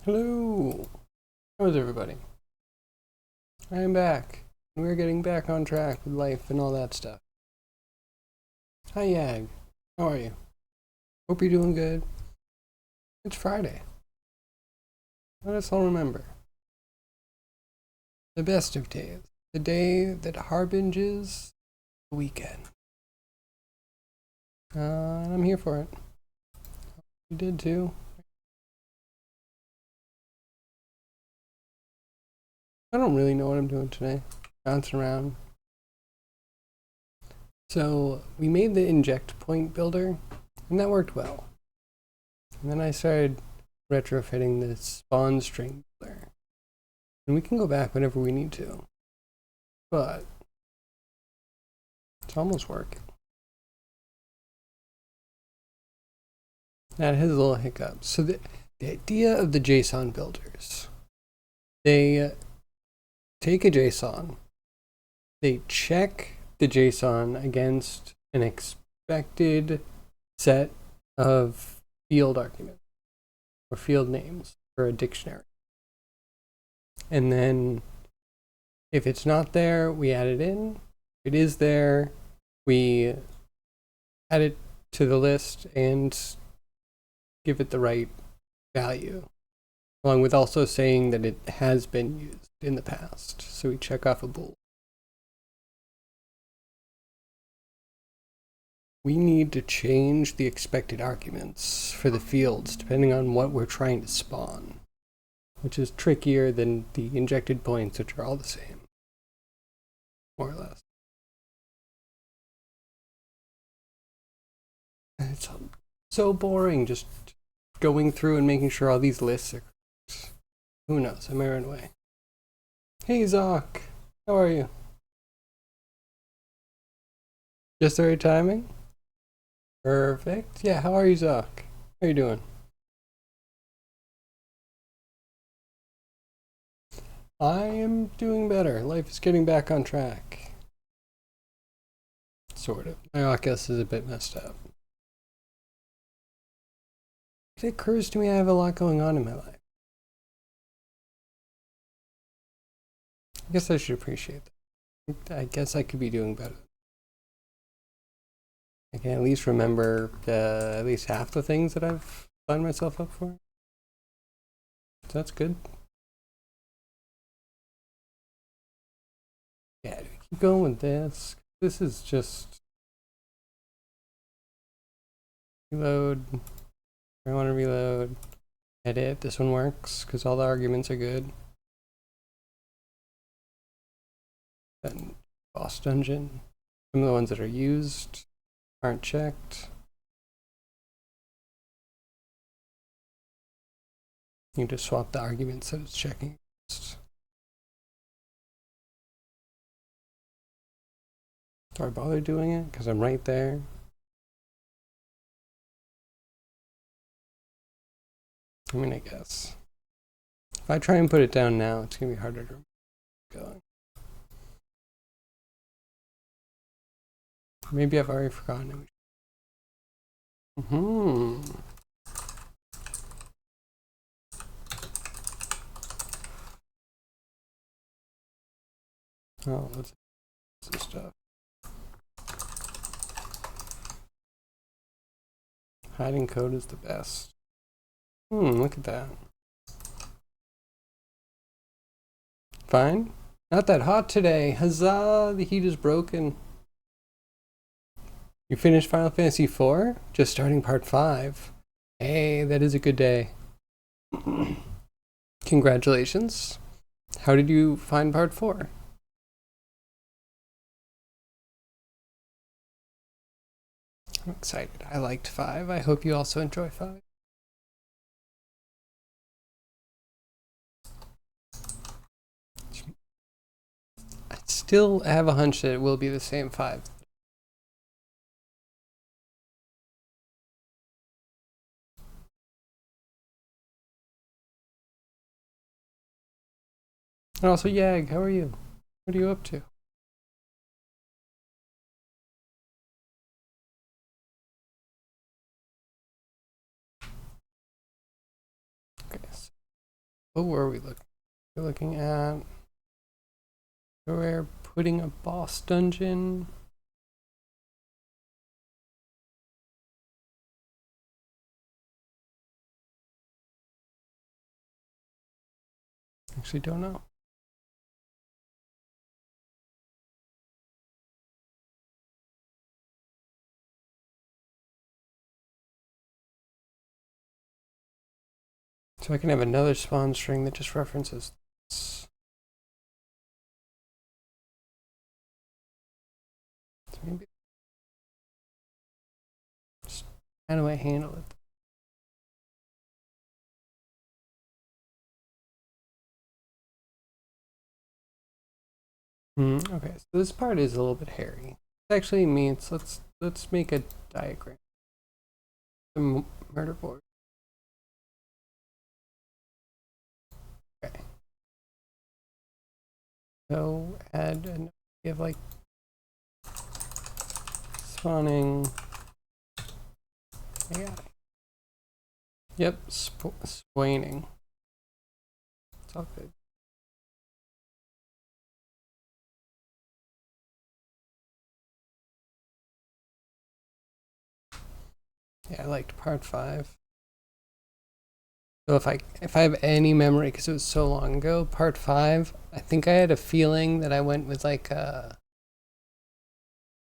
Hello! How's everybody? I am back. We're getting back on track with life and all that stuff. Hi Yag. How are you? Hope you're doing good. It's Friday. Let us all remember. The best of days. The day that harbinges the weekend. And I'm here for it. You did too. I don't really know what I'm doing today. Bouncing around. So we made the inject point builder, and that worked well. And then I started retrofitting the spawn string builder. And we can go back whenever we need to. But it's almost working. That has a little hiccup. So the idea of the JSON builders, they take a JSON, they check the JSON against an expected set of field arguments or field names for a dictionary. And then if it's not there, we add it in. If it is there, we add it to the list and give it the right value, along with also saying that it has been used in the past. So we check off a bool. We need to change the expected arguments for the fields depending on what we're trying to spawn, which is trickier than the injected points, which are all the same, more or less. It's so boring just going through and making sure all these lists are correct. Who knows? I may run away. Hey Zoc, how are you? Just the right timing? Perfect. Yeah, how are you, Zoc? How are you doing? I am doing better. Life is getting back on track. Sort of. My Oculus is a bit messed up. It occurs to me I have a lot going on in my life. I guess I should appreciate that. I guess I could be doing better. I can at least remember at least half the things that I've signed myself up for. So that's good. Yeah, do we keep going with this? This is just reload. I want to reload. Edit. This one works because all the arguments are good. Then boss dungeon. Some of the ones that are used aren't checked. You just swap the arguments that it's checking. Do I bother doing it? Because I'm right there. I mean, I guess. If I try and put it down now, it's going to be harder to go. Maybe I've already forgotten it. Oh, let's some stuff. Hiding code is the best. Look at that. Fine. Not that hot today. Huzzah, the heat is broken. You finished Final Fantasy IV? Just starting part 5. Hey, that is a good day. Congratulations. How did you find part 4? I'm excited. I liked 5. I hope you also enjoy 5. I still have a hunch that it will be the same 5. And also, Yag, how are you? What are you up to? Okay, so What were we looking? We're looking at. We're putting a boss dungeon. Actually, don't know. So I can have another spawn string that just references this. So maybe. Just, how do I handle it? Okay, so this part is a little bit hairy. It actually means let's make a diagram. The murder board. Okay. So add an we have like spawning. Yeah. Yep, swaining. It's all good. Yeah, I liked part 5. So if I have any memory, because it was so long ago, part 5, I think I had a feeling that I went with like a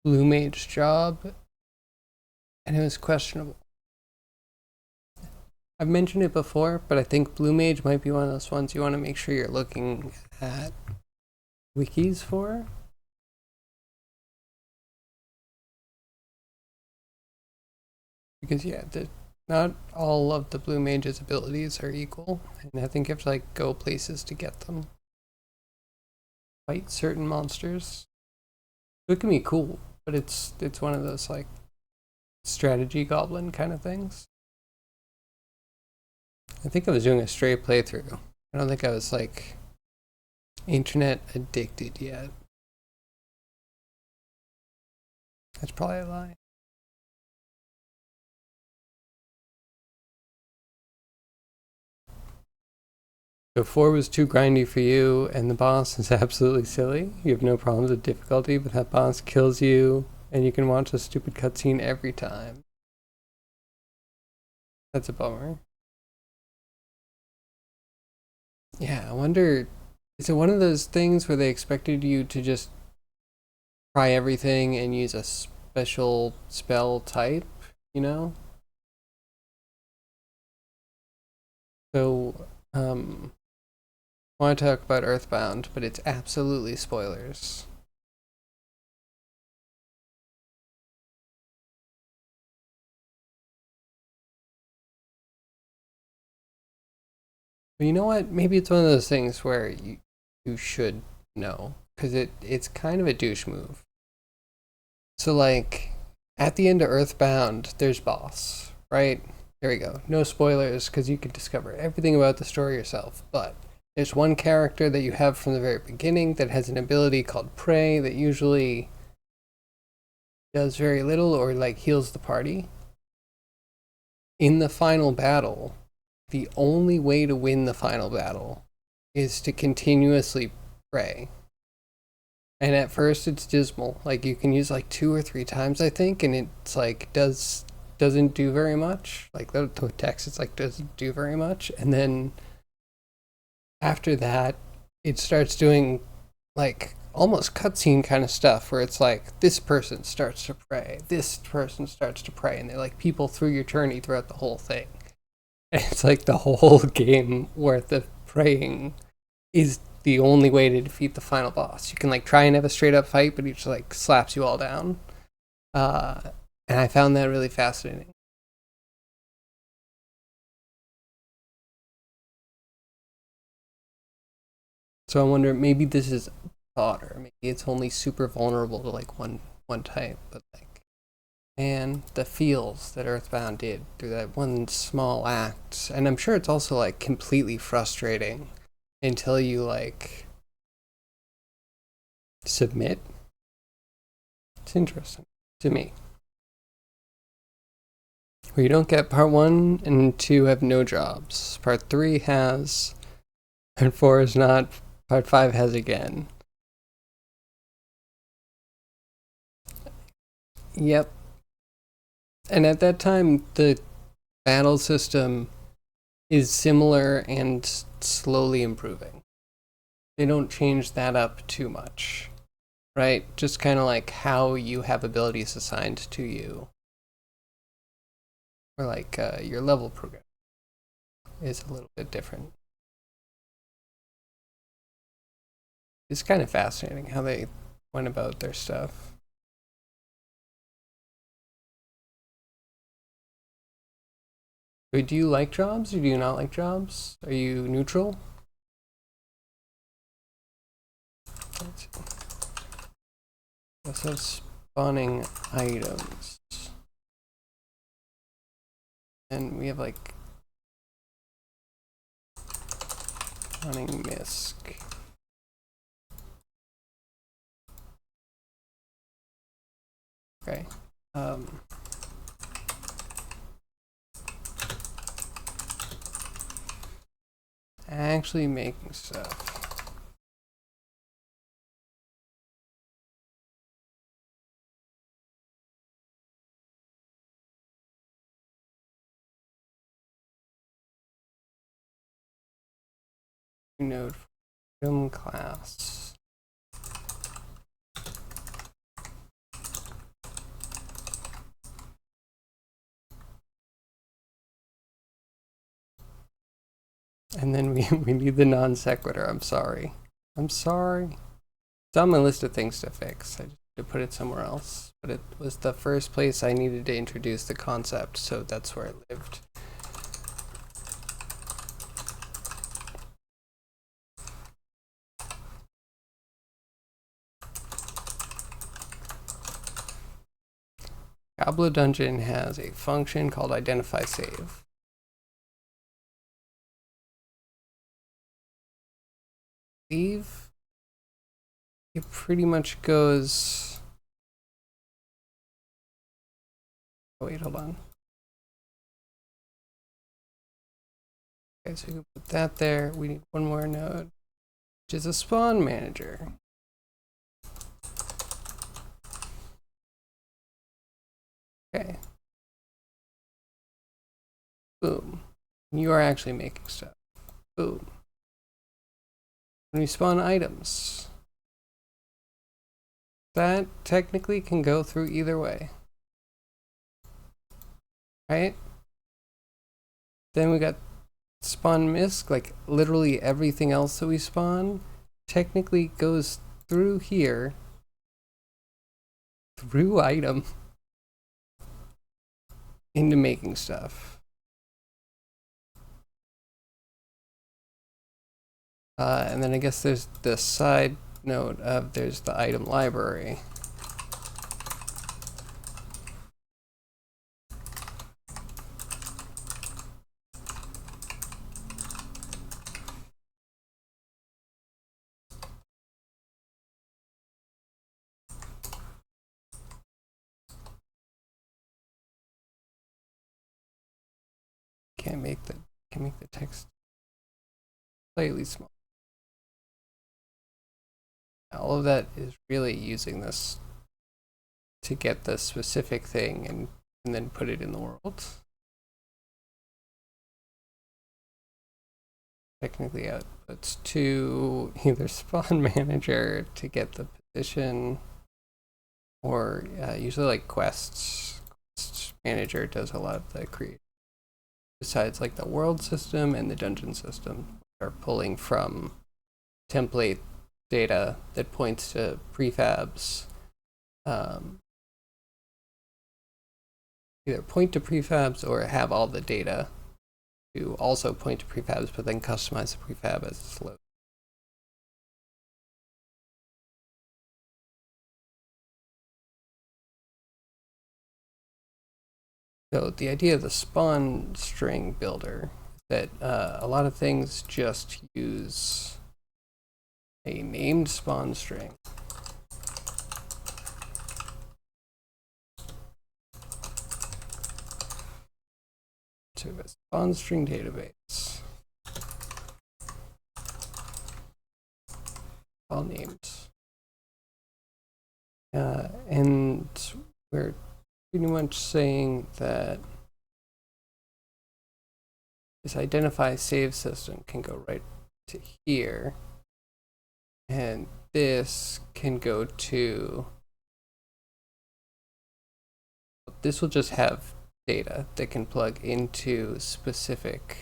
blue mage job, and it was questionable. I've mentioned it before, but I think blue mage might be one of those ones you want to make sure you're looking at wikis for. Because yeah, not all of the blue mage's abilities are equal, and I think you have to like go places to get them. Fight certain monsters. It can be cool, but it's one of those like strategy goblin kind of things. I think I was doing a straight playthrough. I don't think I was like internet addicted yet. That's probably a lie. So 4 was too grindy for you, and the boss is absolutely silly. You have no problems with difficulty, but that boss kills you, and you can watch a stupid cutscene every time. That's a bummer. Yeah, I wonder, is it one of those things where they expected you to just try everything and use a special spell type, you know? So, I want to talk about Earthbound, but it's absolutely spoilers. But you know what? Maybe it's one of those things where you should know, because it's kind of a douche move. So like, at the end of Earthbound, there's boss, right? There we go. No spoilers, because you can discover everything about the story yourself. But there's one character that you have from the very beginning that has an ability called Prey that usually does very little or like heals the party. In the final battle, the only way to win the final battle is to continuously pray. And at first it's dismal. Like you can use like 2 or 3 times I think, and it's like doesn't do very much. Like the text it's like doesn't do very much. And then after that it starts doing like almost cutscene kind of stuff where it's like this person starts to pray, this person starts to pray, and they're like people through your journey throughout the whole thing. And it's like the whole game worth of praying is the only way to defeat the final boss. You can like try and have a straight up fight, but he just like slaps you all down. And I found that really fascinating. So I wonder maybe this is fodder. Maybe it's only super vulnerable to like one type, but like and the feels that Earthbound did through that one small act. And I'm sure it's also like completely frustrating until you like submit. It's interesting to me. Where you don't get part 1 and 2 have no jobs. Part 3 has And 4 is not. Part 5 has again. Yep. And at that time, the battle system is similar and slowly improving. They don't change that up too much, right? Just kind of like how you have abilities assigned to you, or like your level program is a little bit different. It's kind of fascinating how they went about their stuff. Wait, do you like jobs or do you not like jobs? Are you neutral? So spawning items. And we have like spawning misc. Okay. Actually making stuff. Node film class. And then we need the non sequitur. I'm sorry. I'm sorry. It's on my list of things to fix. I just had to put it somewhere else. But it was the first place I needed to introduce the concept, so that's where it lived. Diablo Dungeon has a function called identify save. Leave. It pretty much goes. Oh, wait, hold on. Okay, so we can put that there. We need one more node, which is a spawn manager. Okay. Boom. You are actually making stuff. Boom. When we spawn items, that technically can go through either way. Right? Then we got spawn misc, like literally everything else that we spawn technically goes through here, through item, into making stuff. And then I guess there's the side note of there's the item library. Can make the text slightly small. All of that is really using this to get the specific thing and then put it in the world. Technically outputs to either spawn manager to get the position, or usually like quests. Quest manager does a lot of the creation. Besides like the world system and the dungeon system are pulling from template data that points to prefabs. Either point to prefabs or have all the data to also point to prefabs, but then customize the prefab as it's loaded. So the idea of the spawn string builder is that a lot of things just use a named spawn string. To a spawn string database. file names. And we're pretty much saying that this identify save system can go right to here, and this can go to, this will just have data that can plug into specific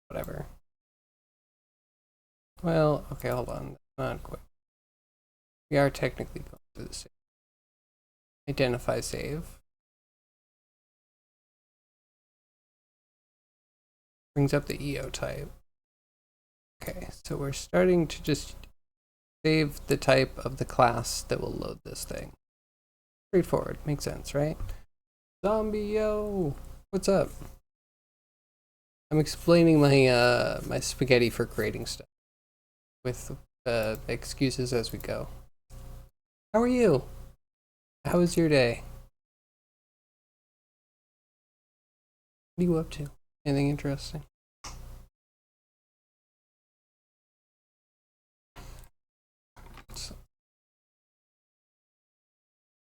whatever. Well, okay, hold on, not quite. We are technically going to the save. Identify save. Brings up the EO type. Okay, so we're starting to just save the type of the class that will load this thing. Straightforward, makes sense, right? Zombie, yo, what's up? I'm explaining my my spaghetti for creating stuff with excuses as we go. How are you? How was your day? What are you up to? Anything interesting? So,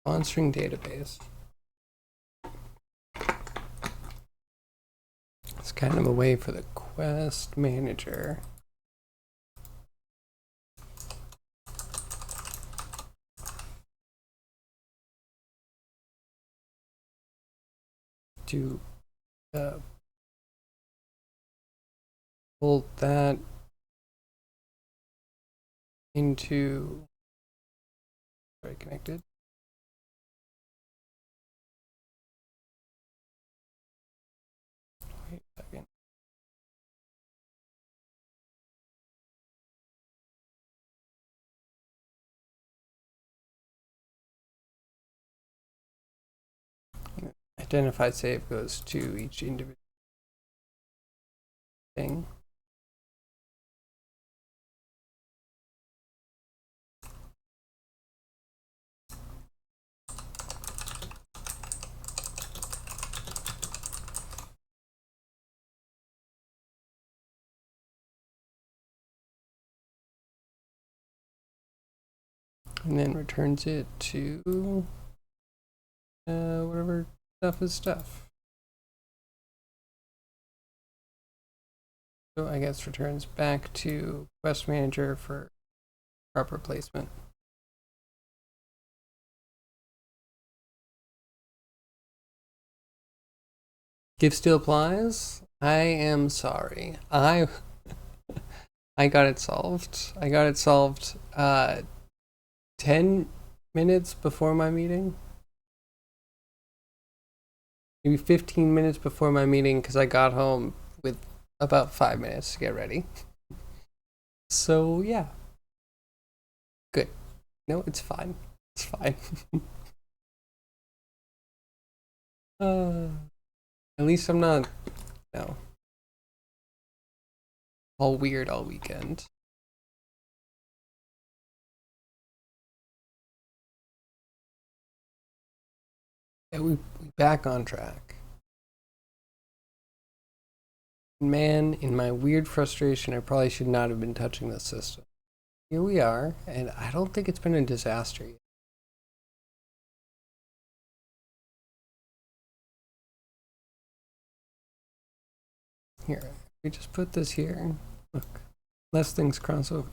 sponsoring database. It's kind of a way for the quest manager to pull that into, sorry, connected. Wait a second. Identify save goes to each individual thing. And then returns it to whatever stuff is stuff. So I guess returns back to quest manager for proper placement. Give still applies? I am sorry. I got it solved. I got it solved 10 minutes before my meeting. Maybe 15 minutes before my meeting, because I got home with about 5 minutes to get ready. So yeah. Good. No, it's fine. It's fine. At least I'm not, no, all weird all weekend. Yeah, we back on track. Man, in my weird frustration, I probably should not have been touching this system. Here we are, and I don't think it's been a disaster yet. Here, we just put this here. Look, less things cross over.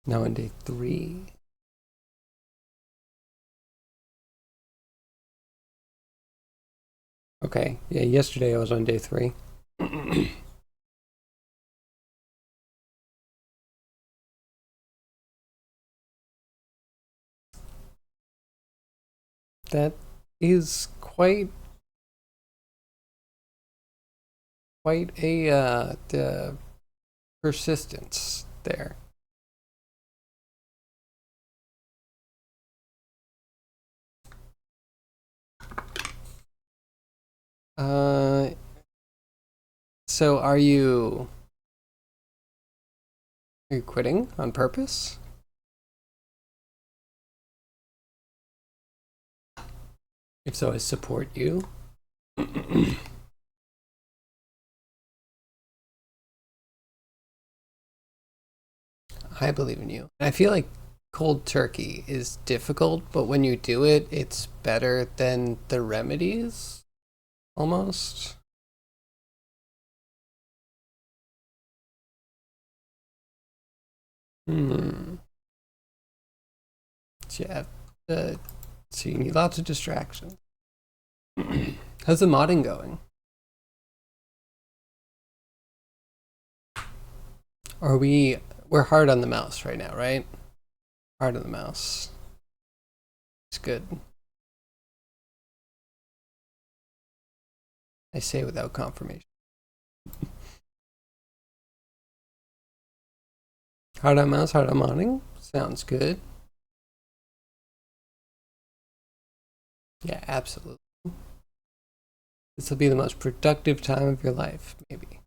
Now on day 3. Okay, yeah, yesterday I was on day 3. That is quite a the persistence there. So are you quitting on purpose? If so, I support you. I believe in you. I feel like cold turkey is difficult, but when you do it, it's better than the remedies, almost. So yeah, so you need lots of distractions. How's the modding going? We're hard on the mouse right now, right? Hard on the mouse. It's good. I say without confirmation. Hard on mouse, hard on modding. Sounds good. Yeah, absolutely. This will be the most productive time of your life, maybe.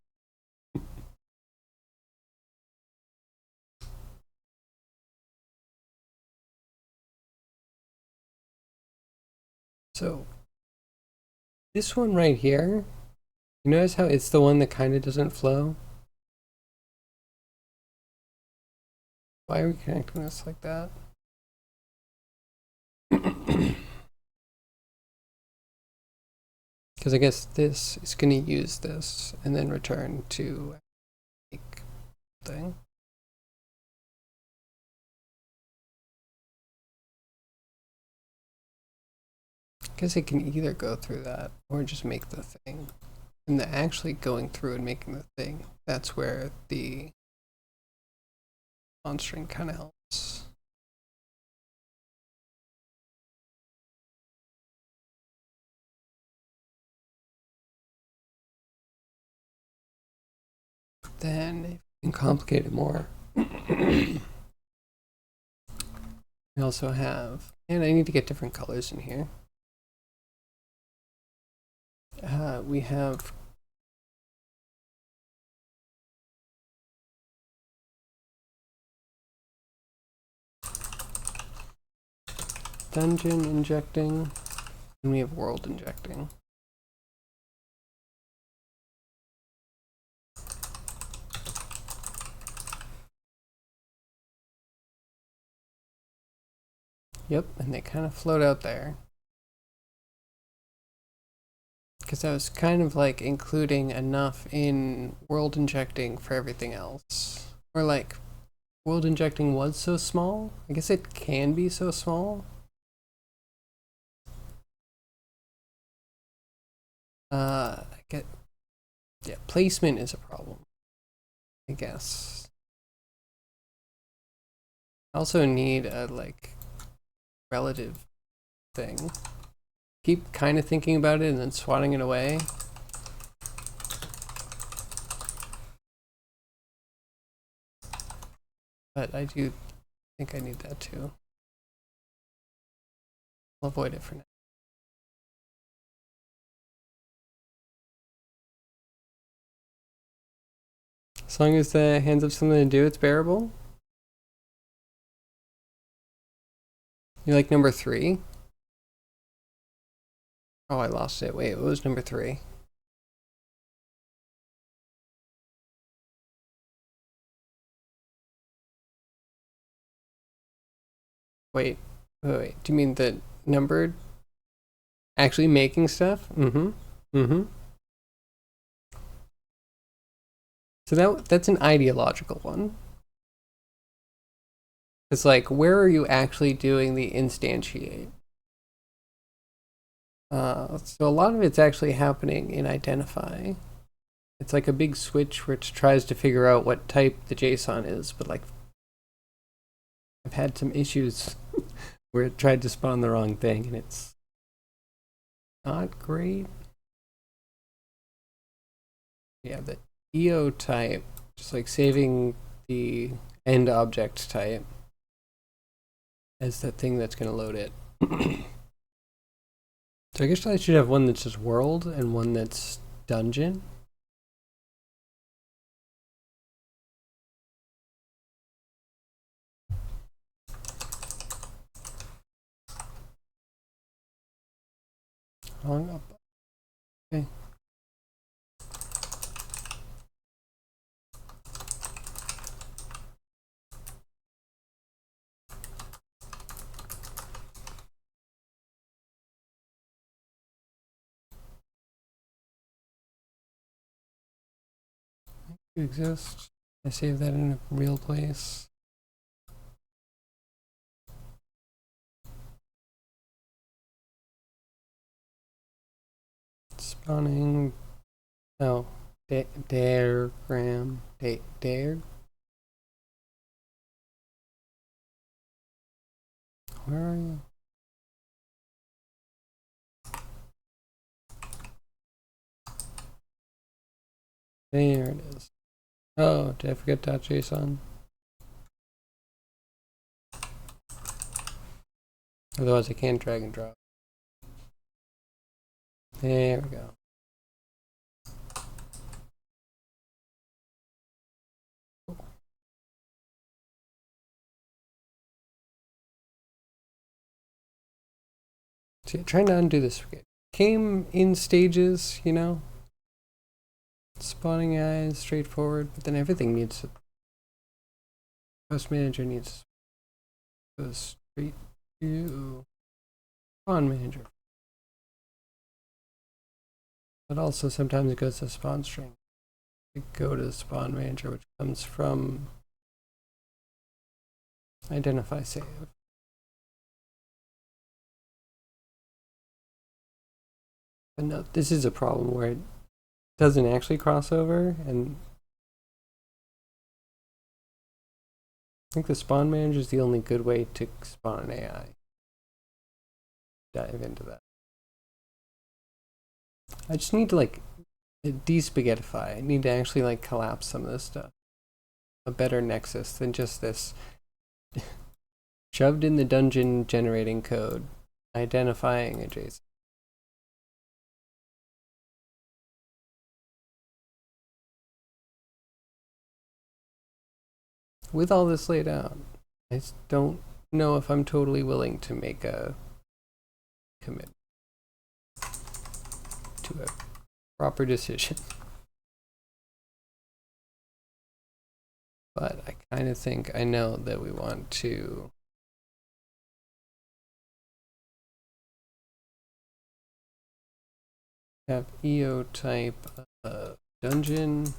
So, this one right here, you notice how it's the one that kind of doesn't flow? Why are we connecting this like that? Because I guess this is going to use this and then return to make thing. I guess it can either go through that or just make the thing. And the actually going through and making the thing, that's where the on string kind of helps. Then if you can complicate it more, we also have, and I need to get different colors in here. We have dungeon injecting, and we have world injecting. Yep, and they kind of float out there. Because I was kind of like including enough in world injecting for everything else. Or like, world injecting was so small. I guess it can be so small. I get, yeah, placement is a problem, I guess. I also need a like relative thing. Keep kind of thinking about it and then swatting it away. But I do think I need that too. I'll avoid it for now. As long as the hands have something to do, it's bearable. You like number 3? Oh, I lost it. Wait, what was number 3? Wait. Do you mean the numbered? Actually making stuff? So that's an ideological one. It's like, where are you actually doing the instantiate? So a lot of it's actually happening in identify. It's like a big switch which tries to figure out what type the JSON is, but like I've had some issues where it tried to spawn the wrong thing and it's not great. Yeah, the EO type, just like saving the end object type as the thing that's going to load it. So I guess I should have one that's just world and one that's dungeon. Hung up. Okay. Exist. I save that in a real place. Spawning. Oh, diagram. Dare. Where are you? There it is. Oh, did I forget .json? Otherwise, I can't drag and drop. There we go. See, trying to undo this. Came in stages, you know. Spawning eyes, straightforward, but then everything needs to. Post manager needs to go straight to spawn manager. But also sometimes it goes to spawn string. You go to spawn manager, which comes from identify save. But no, this is a problem where it doesn't actually cross over, and I think the spawn manager is the only good way to spawn an AI. Dive into that. I just need to like de-spaghettify. I need to actually like collapse some of this stuff. A better nexus than just this shoved in the dungeon generating code, identifying a JSON. With all this laid out, I just don't know if I'm totally willing to make a commit to a proper decision. But I kind of think I know that we want to have EO type dungeon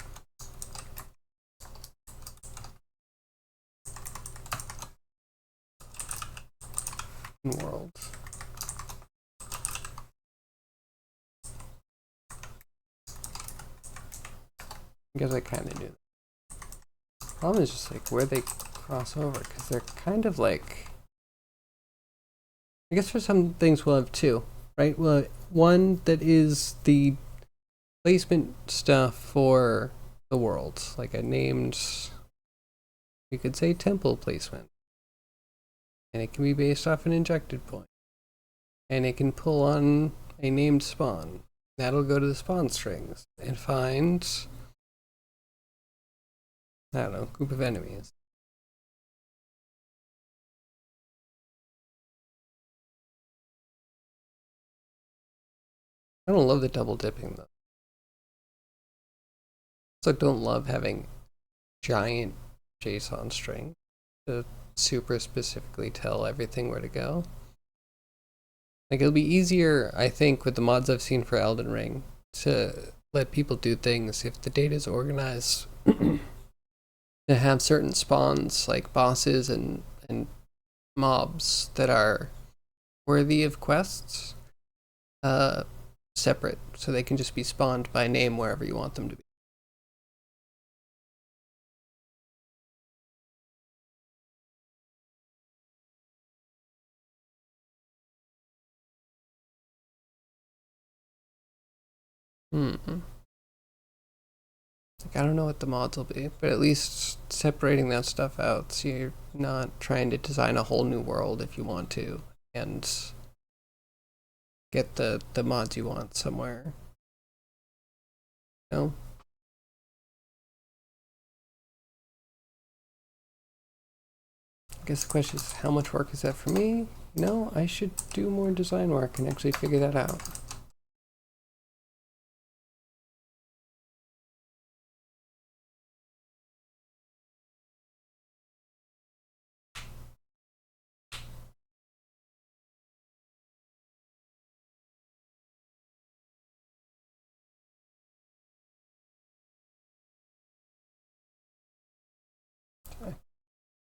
world. I guess I kind of do that. Problem is just like where they cross over, because they're kind of like, I guess for some things we'll have two, right? Well, one that is the placement stuff for the world, like a named, you could say temple placement, and it can be based off an injected point, and it can pull on a named spawn. That'll go to the spawn strings and find, I don't know, group of enemies. I don't love the double dipping though. So I don't love having giant JSON string to super specifically tell everything where to go. Like it'll be easier, I think, with the mods I've seen for Elden Ring to let people do things if the data is organized to have certain spawns like bosses and mobs that are worthy of quests separate, so they can just be spawned by name wherever you want them to be. Like, I don't know what the mods will be, but at least separating that stuff out so you're not trying to design a whole new world if you want to and get the mods you want somewhere. You know? I guess the question is, how much work is that for me? No, I should do more design work and actually figure that out.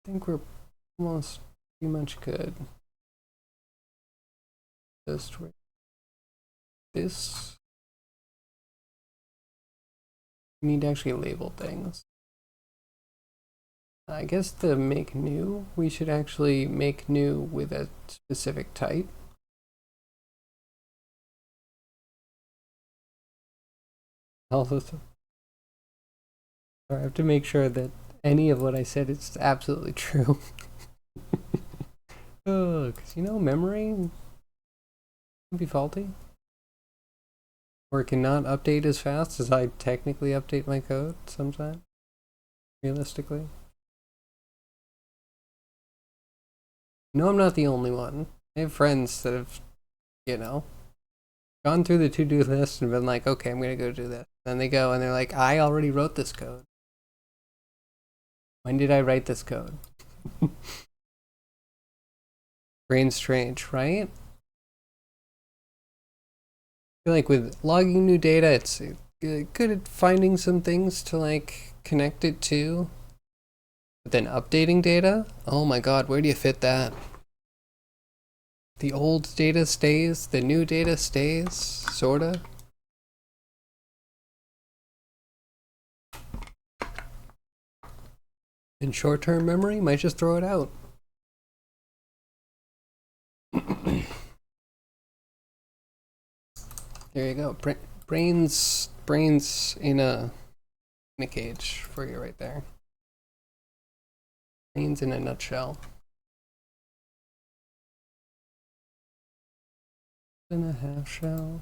think we're almost pretty much good. Just this. We need to actually label things. I guess the make new, we should actually make new with a specific type. Also, I have to make sure that any of what I said is absolutely true. Oh, because you know, memory can be faulty. Or it cannot update as fast as I technically update my code sometimes, realistically. No, I'm not the only one. I have friends that have, you know, gone through the to-do list and been like, okay, I'm going to go do this. Then they go and they're like, I already wrote this code. When did I write this code? Brain strange, right? I feel like with logging new data, it's good at finding some things to like connect it to. But then updating data? Oh my god, where do you fit that? The old data stays, the new data stays, sorta. In short-term memory, might just throw it out. There you go. Brains in a cage for you right there. Brains in a nutshell. In a half shell.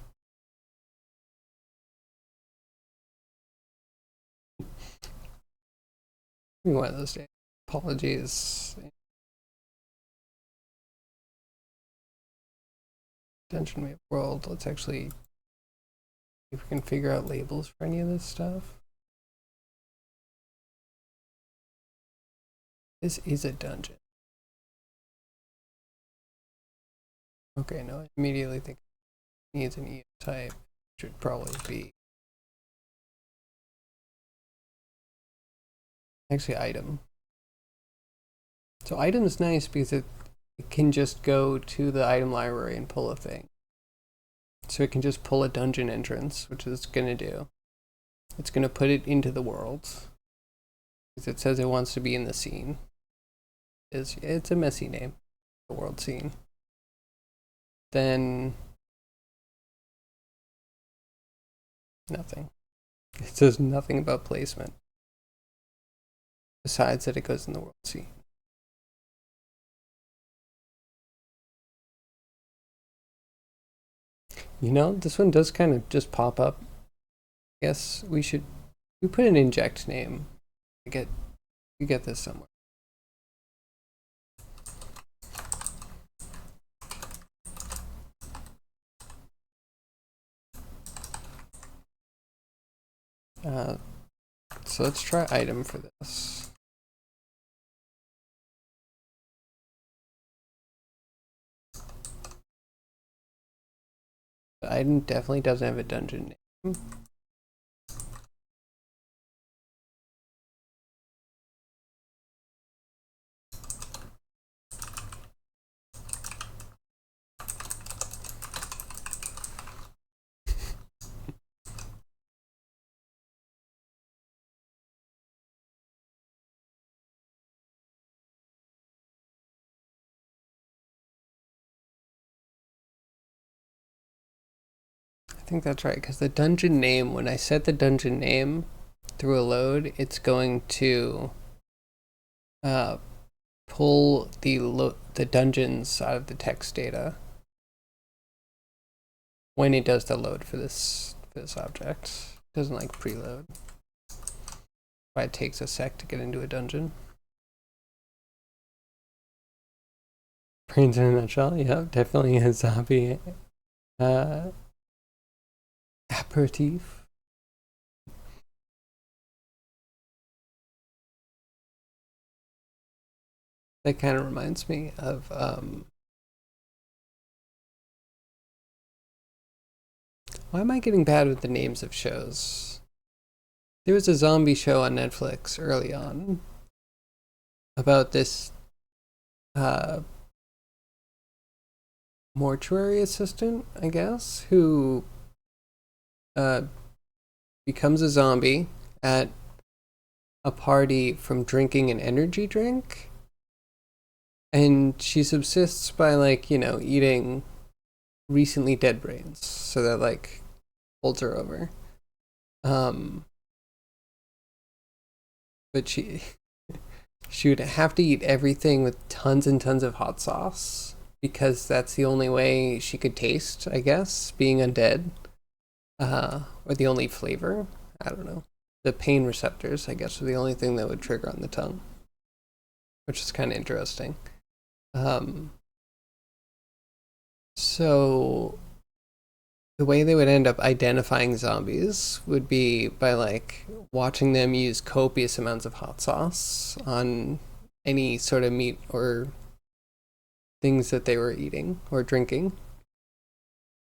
One of those days. Apologies. Attention we have world. Let's actually see if we can figure out labels for any of this stuff. This is a dungeon. Okay, no, I immediately think it needs an EO type. Should probably be actually item. So item is nice because it can just go to the item library and pull a thing. So it can just pull a dungeon entrance, which it's going to do. It's going to put it into the world. Because it says it wants to be in the scene. It's a messy name, the world scene. Then nothing. It says nothing about placement. Besides that it goes in the world scene. You know, this one does kind of just pop up. I guess we put an inject name. You get this somewhere. So let's try item for this. The item definitely doesn't have a dungeon name. I think that's right, because the dungeon name, when I set the dungeon name through a load, it's going to pull the dungeons out of the text data when it does the load for this object. It doesn't like preload. Why it takes a sec to get into a dungeon. Brains in a nutshell, yeah, definitely a zombie aperitif. That kind of reminds me of why am I getting bad with the names of shows? There was a zombie show on Netflix early on. about this mortuary assistant, I guess, who becomes a zombie at a party from drinking an energy drink. And she subsists by, like, eating recently dead brains. So that, like, holds her over. But she would have to eat everything with tons and tons of hot sauce because that's the only way she could taste, I guess, being undead. Or the only flavor. I don't know. The pain receptors, I guess, are the only thing that would trigger on the tongue, which is kind of interesting. So the way they would end up identifying zombies would be by, like, watching them use copious amounts of hot sauce on any sort of meat or things that they were eating or drinking.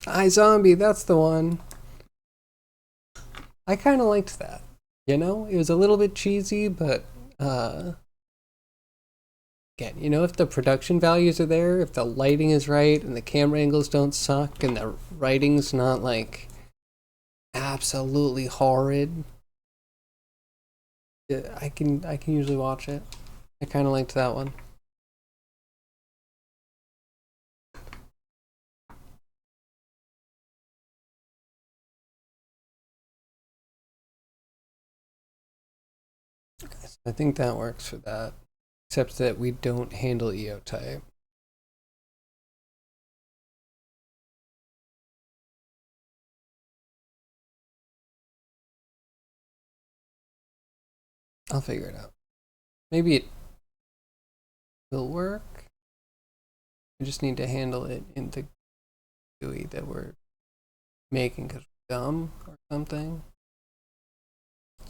iZombie, that's the one. I kind of liked that. It was a little bit cheesy, but again, if the production values are there, if the lighting is right, and the camera angles don't suck, and the writing's not, like, absolutely horrid, I can usually watch it. I kind of liked that one. I think that works for that, except that we don't handle EO type. I'll figure it out. Maybe it will work. I just need to handle it in the GUI that we're making because we're dumb or something.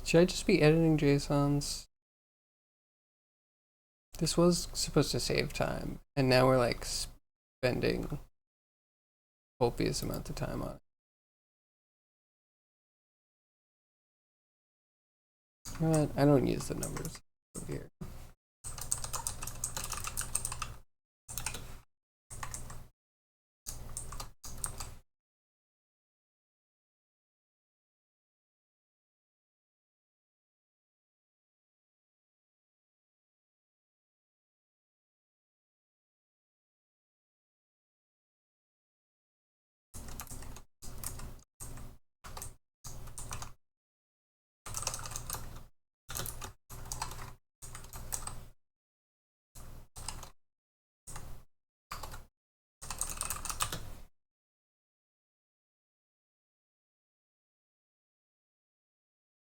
Should I just be editing JSONs? This was supposed to save time, and now we're, like, spending copious amounts of time on it. But I don't use the numbers over here.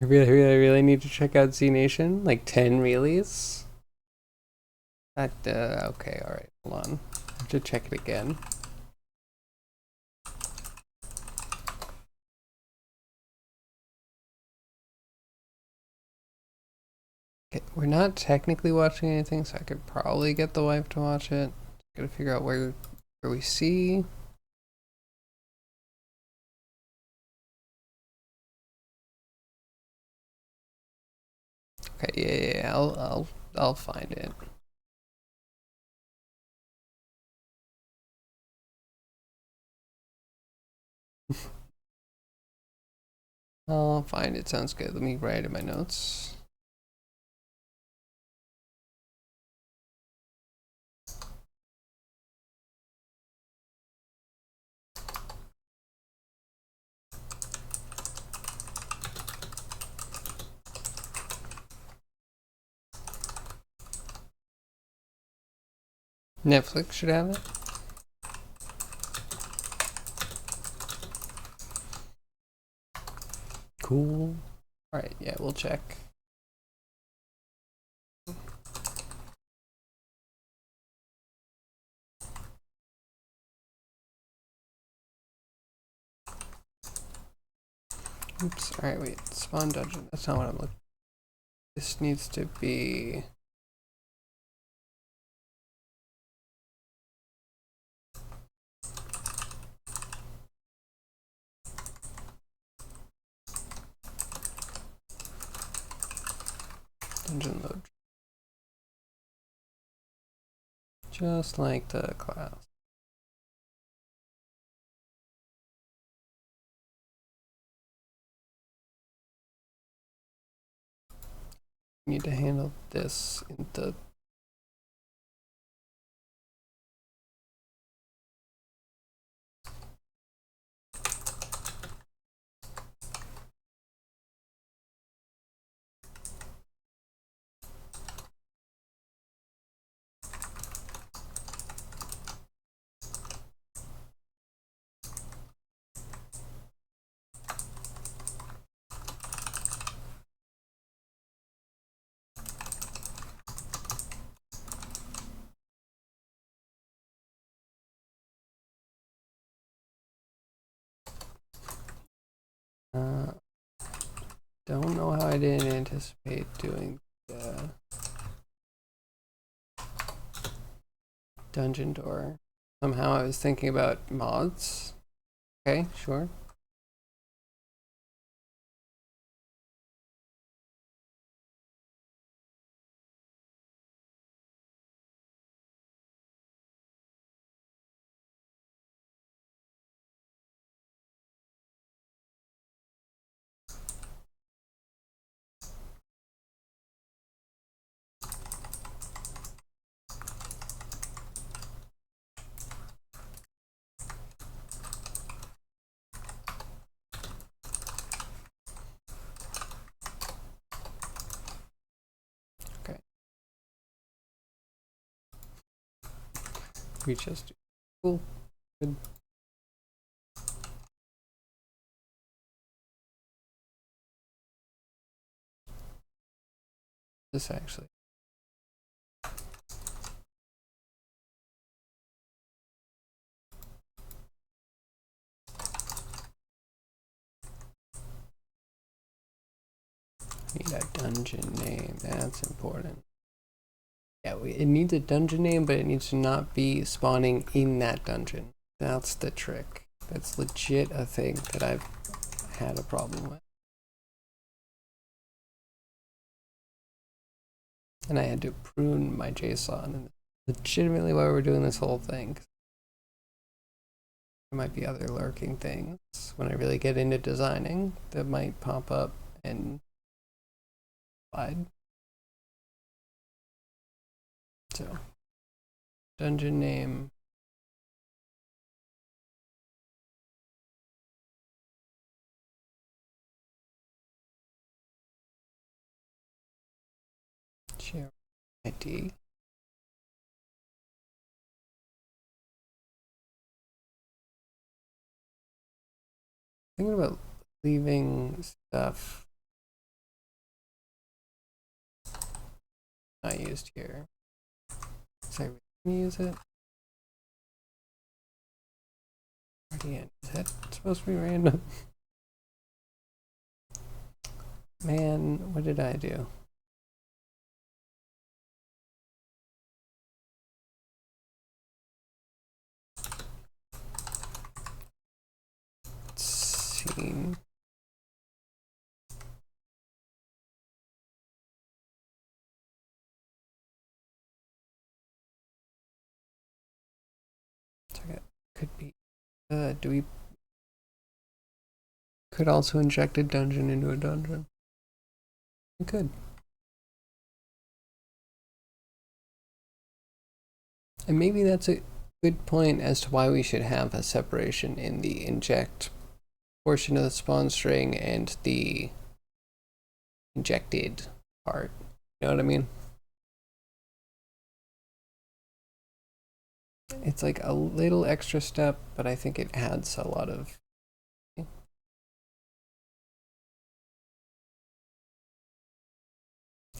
I really need to check out Z Nation. Like 10 reallys? That, okay, alright, hold on. I have to check it again. Okay, we're not technically watching anything, so I could probably get the wife to watch it. Gotta figure out where we see. Okay, yeah, I'll find it. I'll find it. Sounds good. Let me write in my notes. Netflix should have it. Cool. Alright, yeah, we'll check. Oops, alright, wait. Spawn dungeon. That's not what I'm looking. This needs to be. Dungeon load. just like the class. Need to handle this in the don't know how I didn't anticipate doing the dungeon door. Somehow I was thinking about mods. Okay, sure. We just do. Cool. Good. This actually. Need a dungeon name. That's important. Yeah, it needs a dungeon name, but it needs to not be spawning in that dungeon. That's the trick. That's legit a thing that I've had a problem with. And I had to prune my JSON, and legitimately why we're doing this whole thing. There might be other lurking things when I really get into designing that might pop up and slide. So, dungeon name. Share ID. Thinking about leaving stuff not used here. Is I really gonna use it? RDN. Is that supposed to be random? Man, what did I do? Scene. Could be. Do we? Could also inject a dungeon into a dungeon. We could. And maybe that's a good point as to why we should have a separation in the inject portion of the spawn string and the injected part. You know what I mean? It's like a little extra step, but I think it adds a lot of.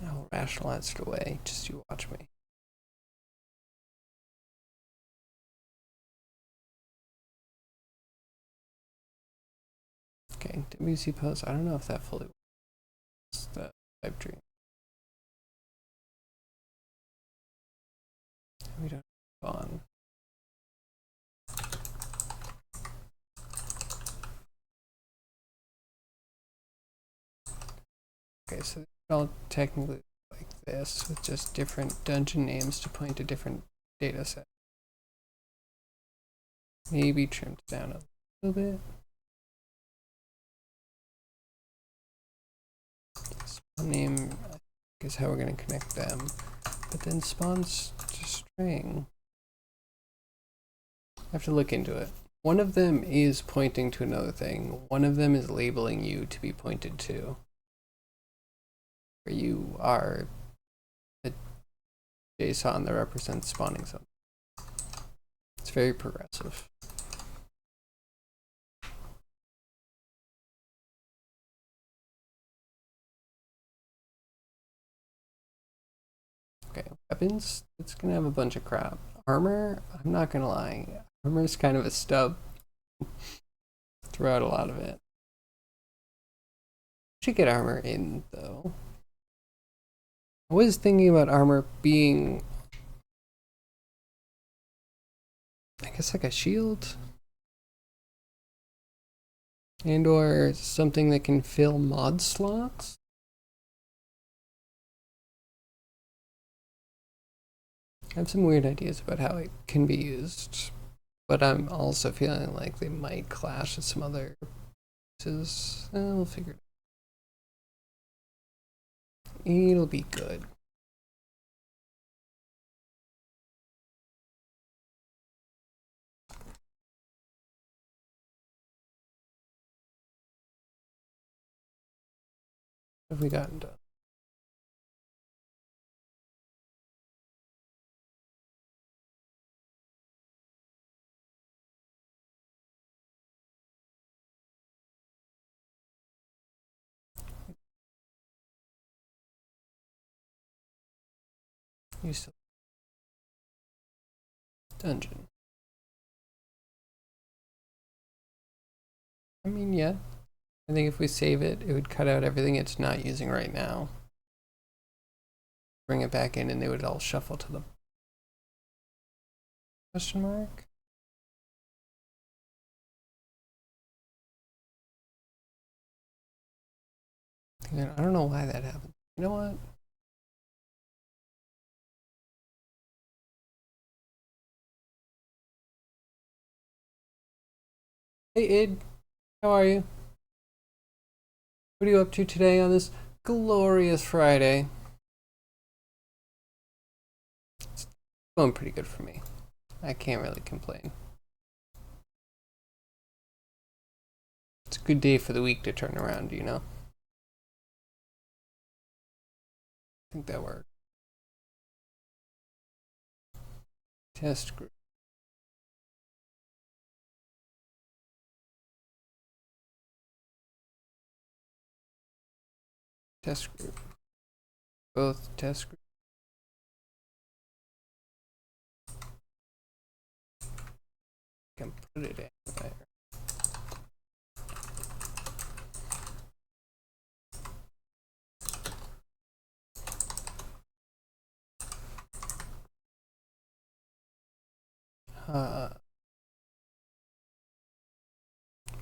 I'll rationalize it away. Just you watch me. Okay, WC post. I don't know if that fully works. The type tree. We don't on. Okay, so they're all technically like this with just different dungeon names to point to different data set. Maybe trimmed down a little bit. Spawn name is how we're going to connect them. But then spawns to string. I have to look into it. One of them is pointing to another thing. One of them is labeling you to be pointed to. Where you are a JSON that represents spawning something. It's very progressive. Okay, weapons, it's gonna have a bunch of crap. Armor, I'm not gonna lie. Armor is kind of a stub throughout a lot of it. Should get armor in though. I was thinking about armor being, I guess, like a shield, and or something that can fill mod slots. I have some weird ideas about how it can be used, but I'm also feeling like they might clash with some other pieces. We'll figure it out. It'll be good. What have we gotten done? You still dungeon. I mean, yeah. I think if we save it, it would cut out everything it's not using right now. Bring it back in and they would all shuffle to the question mark. I don't know why that happened. You know what? Hey Id, how are you? What are you up to today on this glorious Friday? It's going pretty good for me. I can't really complain. It's a good day for the week to turn around, you know? I think that worked. Test group. Test group. Both test group. Can put it in there.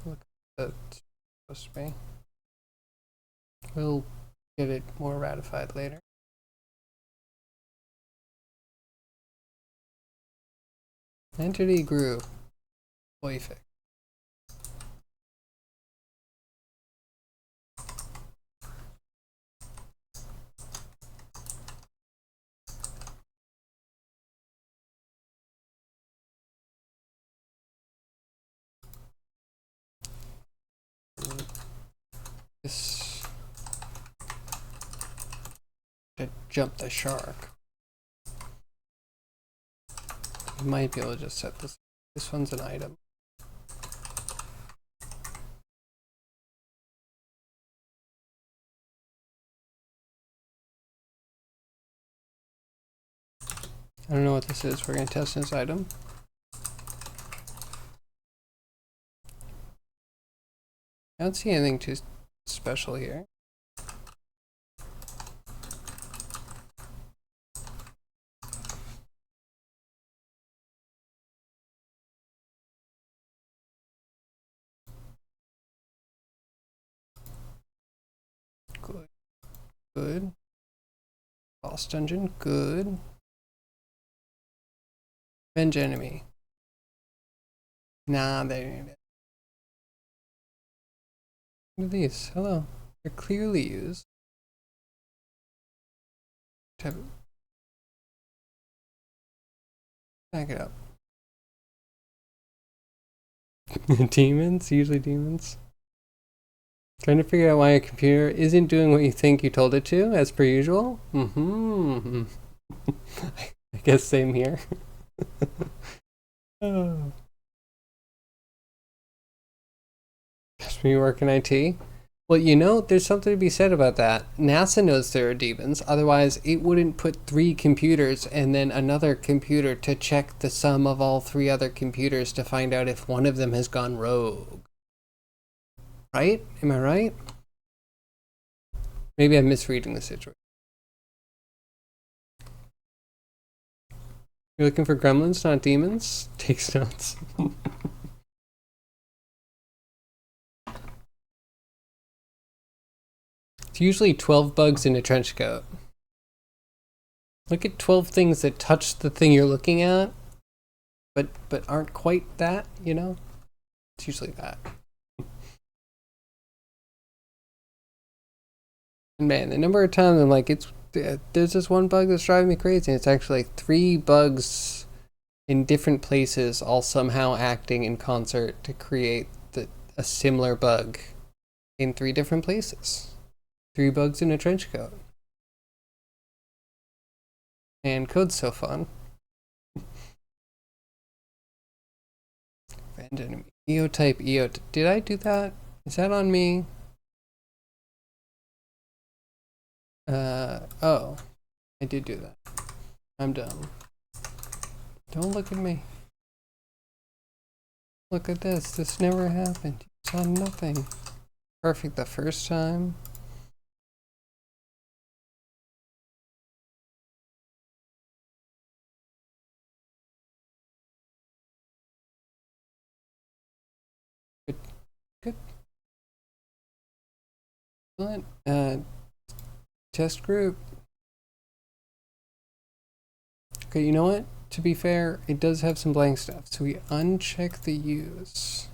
Look at that. Supposed to be. We'll get it more ratified later. Entity group. Perfect. This should jump the shark. You might be able to just set this. This one's an item. I don't know what this is. We're going to test this item. I don't see anything too special here. Good. Good. Boss dungeon. Good. Revenge enemy. Nah, they. What are these? Hello. They're clearly used. Back it up. Demons? Usually demons. Trying to figure out why a computer isn't doing what you think you told it to, as per usual. I guess same here. Oh. That's when you work in IT. Well, you know, there's something to be said about that. NASA knows there are demons, otherwise it wouldn't put 3 computers and then another computer to check the sum of all 3 other computers to find out if one of them has gone rogue. Right? Am I right? Maybe I'm misreading the situation. You're looking for gremlins, not demons? Takes notes. It's usually 12 bugs in a trench coat. Look at 12 things that touch the thing you're looking at, but aren't quite that, you know? It's usually that. And man, the number of times I'm like, there's this one bug that's driving me crazy, and it's actually like 3 bugs in different places all somehow acting in concert to create a similar bug in 3 different places. 3 bugs in a trench coat. And code's so fun. Rand enemy. Eotype, Eotype. Did I do that? Is that on me? Oh. I did do that. I'm dumb. Don't look at me. Look at this. This never happened. You saw nothing. Perfect the first time. Good. Excellent. Test group. Okay, you know what? To be fair, it does have some blank stuff. So we uncheck the use.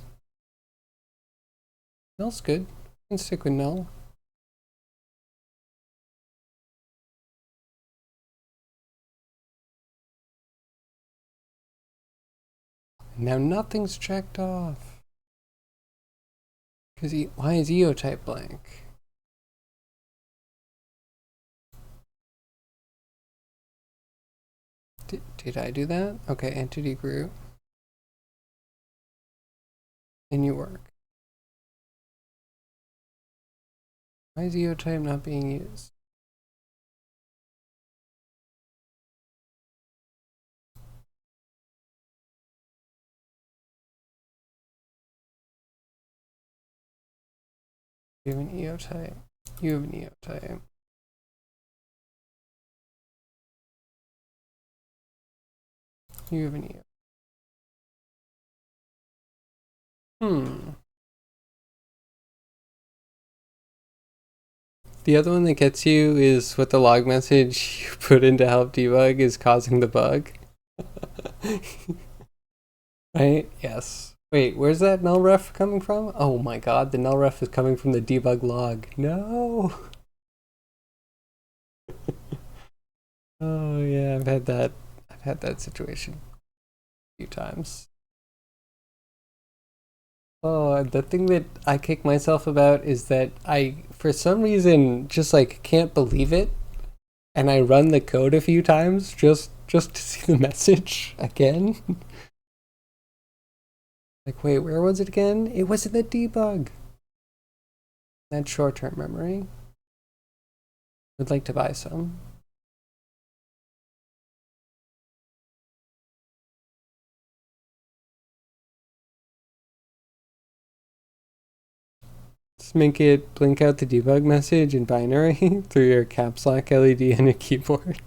Null's good. We can stick with null. Now nothing's checked off. Because why is Eotype blank? Did I do that? Okay, entity group. And you work. Why is Eotype not being used? You have an Eotype. You have an Eotype. You have an Eotype. The other one that gets you is what the log message you put in to help debug is causing the bug. Right? Yes. Wait, where's that null ref coming from? Oh my god, the null ref is coming from the debug log. No! Oh yeah, I've had that situation a few times. Oh, the thing that I kick myself about is that I, for some reason, just like can't believe it, and I run the code a few times just to see the message again. Like, wait, where was it again? It was in the debug. That's short-term memory. Would like to buy some. Just make it blink out the debug message in binary through your caps lock LED on your keyboard.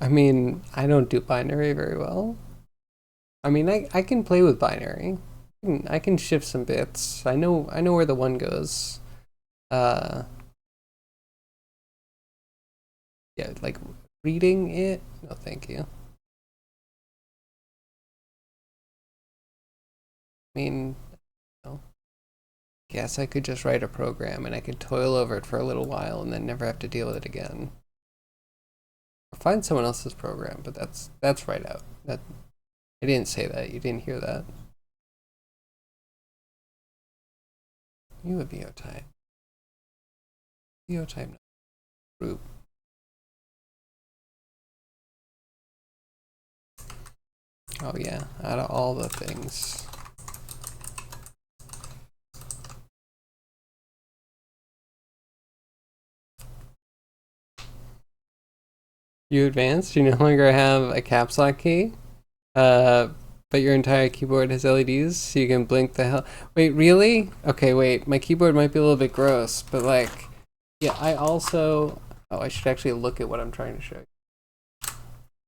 I mean, I don't do binary very well. I mean, I can play with binary. I can shift some bits. I know where the 1 goes. Yeah, like reading it. No, thank you. I mean, no. Guess I could just write a program and I could toil over it for a little while and then never have to deal with it again. Or find someone else's program, but that's right out. That I didn't say that. You didn't hear that. You a VO type. VO type group. Oh yeah, out of all the things. You advanced, you no longer have a caps lock key, but your entire keyboard has LEDs, so you can blink the hell. Wait, really? Okay, wait, my keyboard might be a little bit gross, but like, yeah, I also, oh, I should actually look at what I'm trying to show you.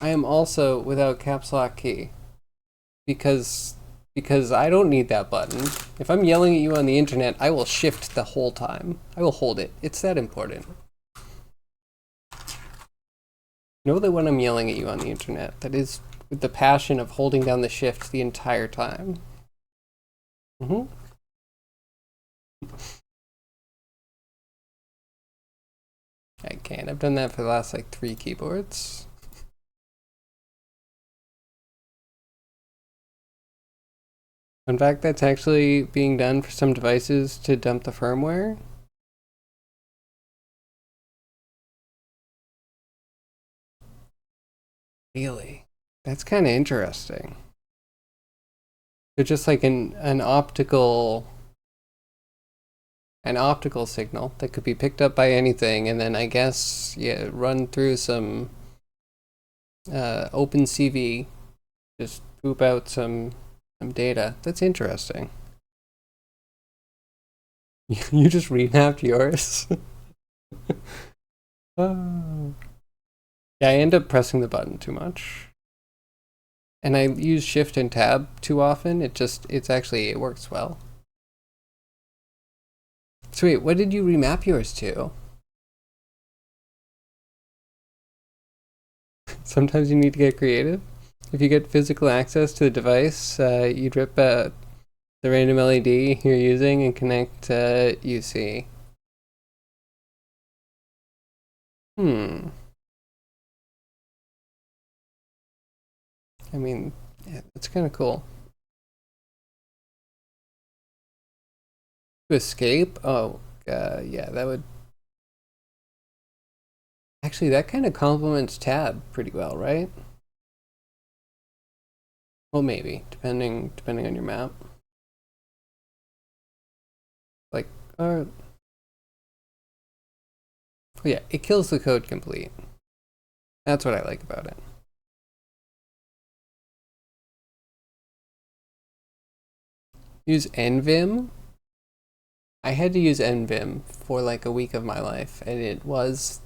I am also without caps lock key, because I don't need that button. If I'm yelling at you on the internet, I will shift the whole time. I will hold it. It's that important. Know that when I'm yelling at you on the internet, that is with the passion of holding down the shift the entire time. I can't. I've done that for the last like 3 keyboards. In fact, that's actually being done for some devices to dump the firmware. Really? That's kind of interesting. They're just like an optical signal that could be picked up by anything, and then I guess yeah, run through some OpenCV, just poop out some data. That's interesting. You just renamed yours. Oh. Yeah, I end up pressing the button too much. And I use shift and tab too often. It works well. So wait, what did you remap yours to? Sometimes you need to get creative. If you get physical access to the device, you'd rip the random LED you're using and connect UC. I mean, yeah, that's kind of cool. To escape? Oh, yeah, that would... Actually, that kind of complements tab pretty well, right? Well, maybe, depending on your map. Like, oh yeah, it kills the code complete. That's what I like about it. Use nvim. I had to use nvim for like a week of my life, and it's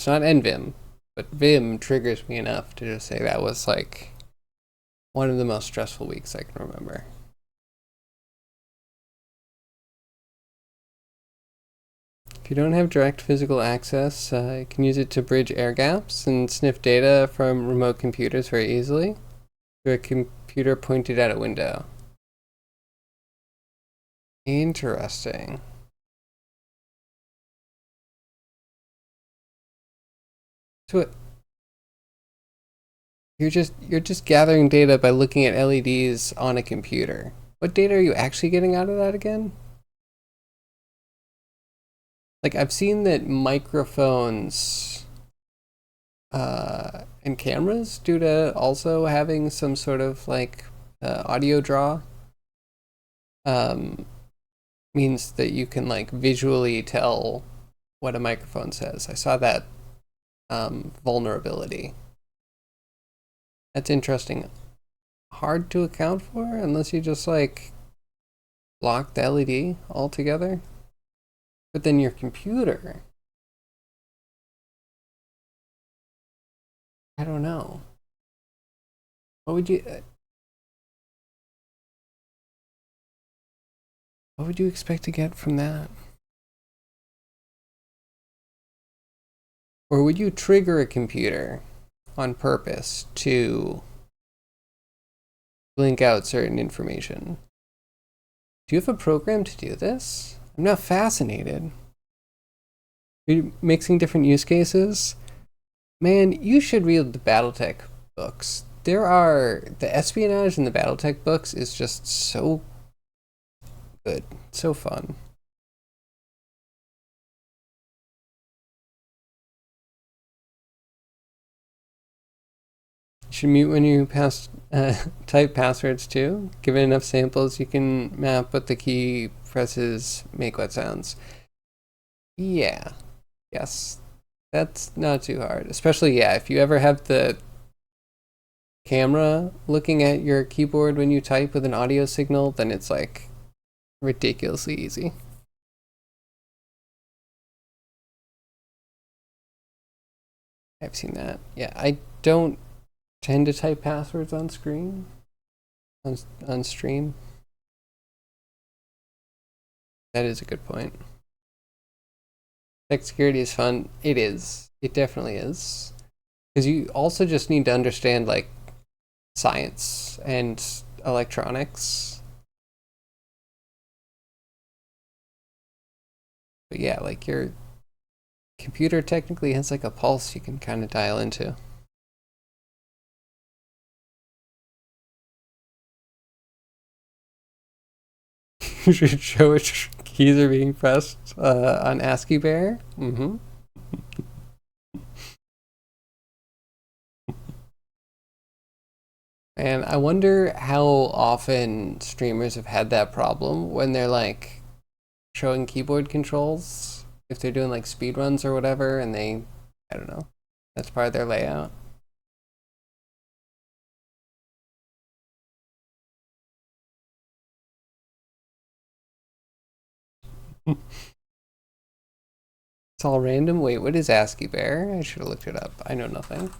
not nvim, but vim triggers me enough to just say that was like one of the most stressful weeks I can remember. If you don't have direct physical access, you can use it to bridge air gaps and sniff data from remote computers very easily through a computer pointed at a window. Interesting. So you're just gathering data by looking at LEDs on a computer. What data are you actually getting out of that again? Like I've seen that microphones and cameras, due to also having some sort of like audio draw, means that you can like visually tell what a microphone says. I saw that vulnerability. That's interesting. Hard to account for unless you just like block the LED altogether. But then your computer, I don't know. What would you expect to get from that? Or would you trigger a computer on purpose to blink out certain information? Do you have a program to do this? I'm now fascinated. Are you mixing different use cases? Man, you should read the Battletech books. The espionage in the Battletech books is just so good, so fun. You should mute when you type passwords too. Given enough samples, you can map what the key presses make what sounds. Yeah, yes, that's not too hard. Especially, yeah, if you ever have the camera looking at your keyboard when you type with an audio signal, then it's like ridiculously easy. I've seen that. Yeah, I don't tend to type passwords on screen, on stream. That is a good point. Tech security is fun. It is. It definitely is. Because you also just need to understand like science and electronics. But yeah, like your computer technically has like a pulse you can kind of dial into. You should show which keys are being pressed on ASCII Bear. Mm-hmm. And I wonder how often streamers have had that problem when they're like showing keyboard controls, if they're doing like speed runs or whatever, and I don't know, that's part of their layout. It's all random. Wait, what is ASCII Bear? I should have looked it up. I know nothing.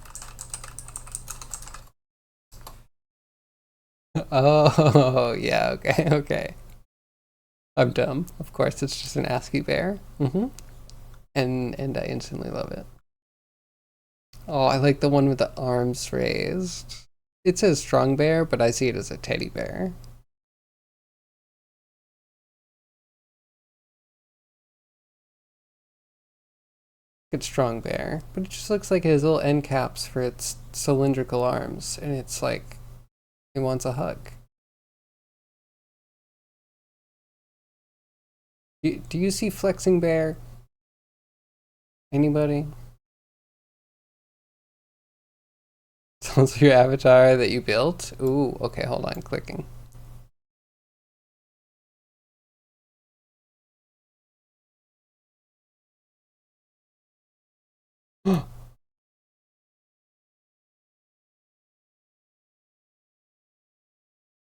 Oh, yeah, okay, okay. I'm dumb. Of course, it's just an ASCII Bear. Mm-hmm. And I instantly love it. Oh, I like the one with the arms raised. It says strong bear, but I see it as a teddy bear. It's strong bear, but it just looks like it has little end caps for its cylindrical arms, and it's like it wants a hug. Do you see flexing bear? Anybody? It's also your avatar that you built. Ooh, okay, hold on, clicking.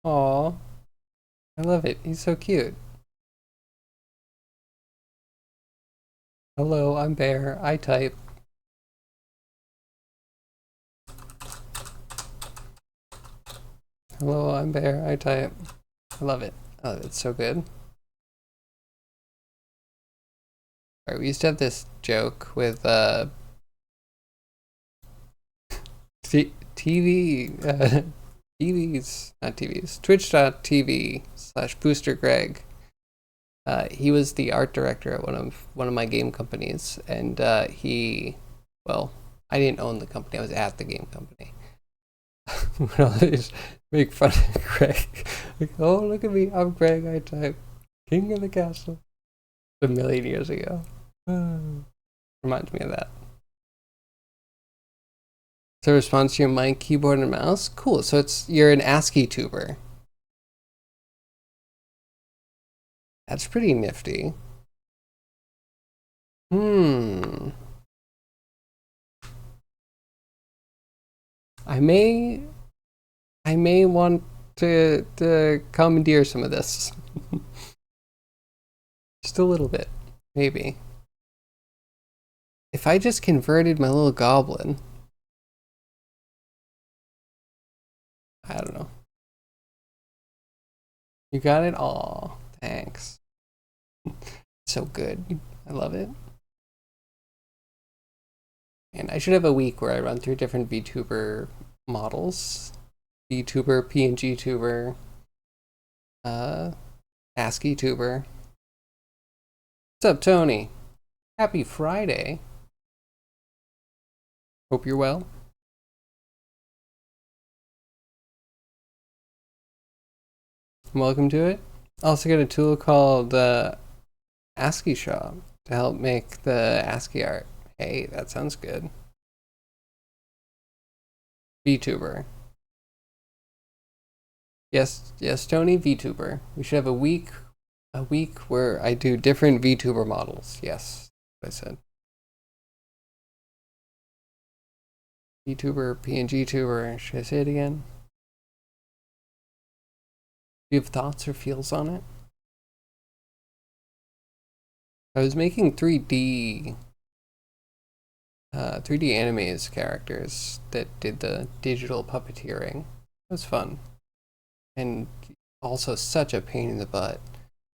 Aw, I love it. He's so cute. Hello, I'm Bear. I type. Hello, I'm Bear. I type. I love it. I love it. It's so good. All right, we used to have this joke with TV TVs, not TVs, twitch.tv/Booster Greg. He was the art director at one of my game companies, and well, I didn't own the company. I was at the game company. We'd always make fun of Greg. Like, oh, look at me, I'm Greg. I type King of the Castle. A million years ago. Reminds me of that. So response to your mic, keyboard, and mouse. Cool. So you're an ASCII tuber. That's pretty nifty. Hmm. I may want to commandeer some of this. Just a little bit, maybe. If I just converted my little goblin, I don't know. You got it? Aw, thanks. So good. I love it. And I should have a week where I run through different VTuber models. VTuber, PNG tuber, ASCII tuber. What's up, Tony? Happy Friday. Hope you're well. Welcome to it. Also got a tool called ASCII Shop to help make the ASCII art. Hey, that sounds good. VTuber. Yes, Tony, VTuber. We should have a week where I do different VTuber models. Yes, I said. VTuber, PNG tuber. Should I say it again? Do you have thoughts or feels on it? I was making 3D animes characters that did the digital puppeteering. It was fun. And also such a pain in the butt.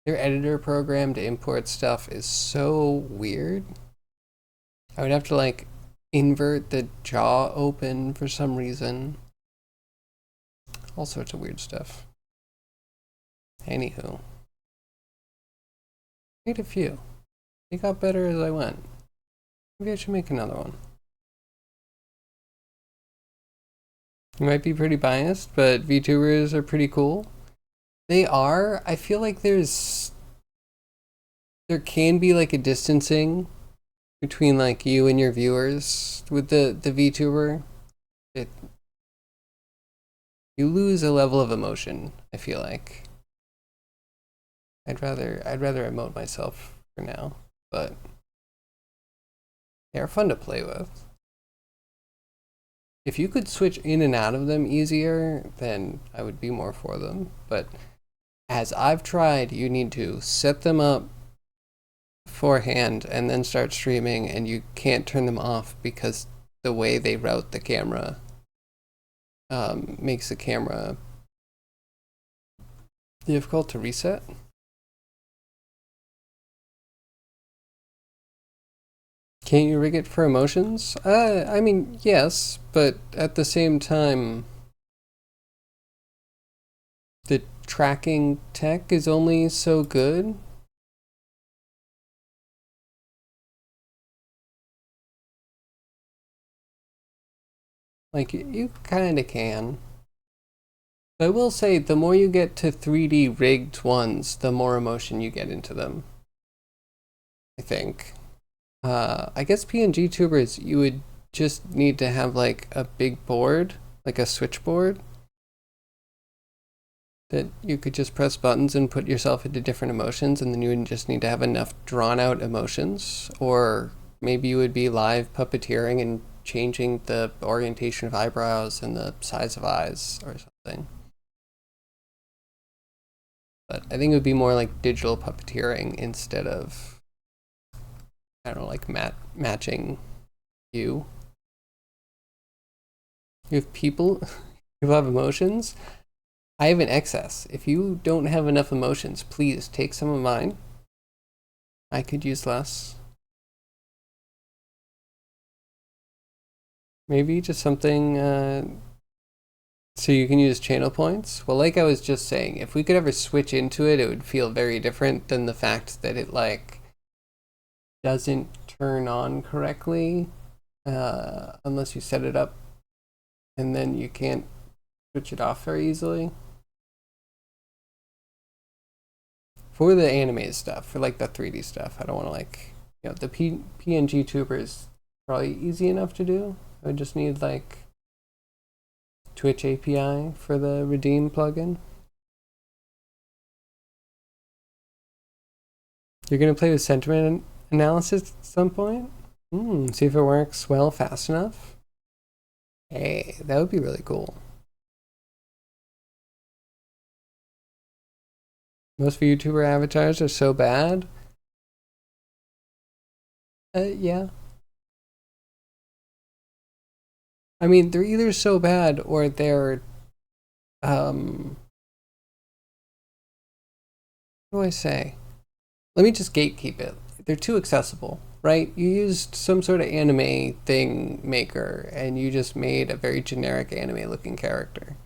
Their editor program to import stuff is so weird. I would have to like invert the jaw open for some reason. All sorts of weird stuff. Anywho. Made a few. They got better as I went. Maybe I should make another one. You might be pretty biased, but VTubers are pretty cool. They are. I feel like there can be like a distancing between like you and your viewers with the VTuber. You lose a level of emotion, I feel like. I'd rather emote myself for now, but they're fun to play with. If you could switch in and out of them easier, then I would be more for them. But as I've tried, you need to set them up beforehand and then start streaming, and you can't turn them off because the way they route the camera makes the camera difficult to reset. Can't you rig it for emotions? I mean, yes, but at the same time, the tracking tech is only so good. Like, you kinda can. But I will say, the more you get to 3D rigged ones, the more emotion you get into them. I think. I guess PNG tubers, you would just need to have like a big board, like a switchboard, that you could just press buttons and put yourself into different emotions, and then you would just need to have enough drawn out emotions. Or maybe you would be live puppeteering and changing the orientation of eyebrows and the size of eyes or something. But I think it would be more like digital puppeteering instead of, I don't know, like matching you. You have people who have emotions. I have an excess. If you don't have enough emotions, please take some of mine. I could use less. Maybe just something so you can use channel points. Well, like I was just saying, if we could ever switch into it, it would feel very different than the fact that it like doesn't turn on correctly unless you set it up, and then you can't switch it off very easily. For the anime stuff, for like the 3D stuff, I don't want to like, you know, the PNG tuber is probably easy enough to do. I would just need like Twitch API for the redeem plugin. You're gonna play with sentiment analysis at some point? See if it works well fast enough. Hey, that would be really cool. Most VTuber avatars are so bad. Yeah. I mean, they're either so bad or they're, what do I say? Let me just gatekeep it. They're too accessible. right? You used some sort of anime thing maker and you just made a very generic anime looking character.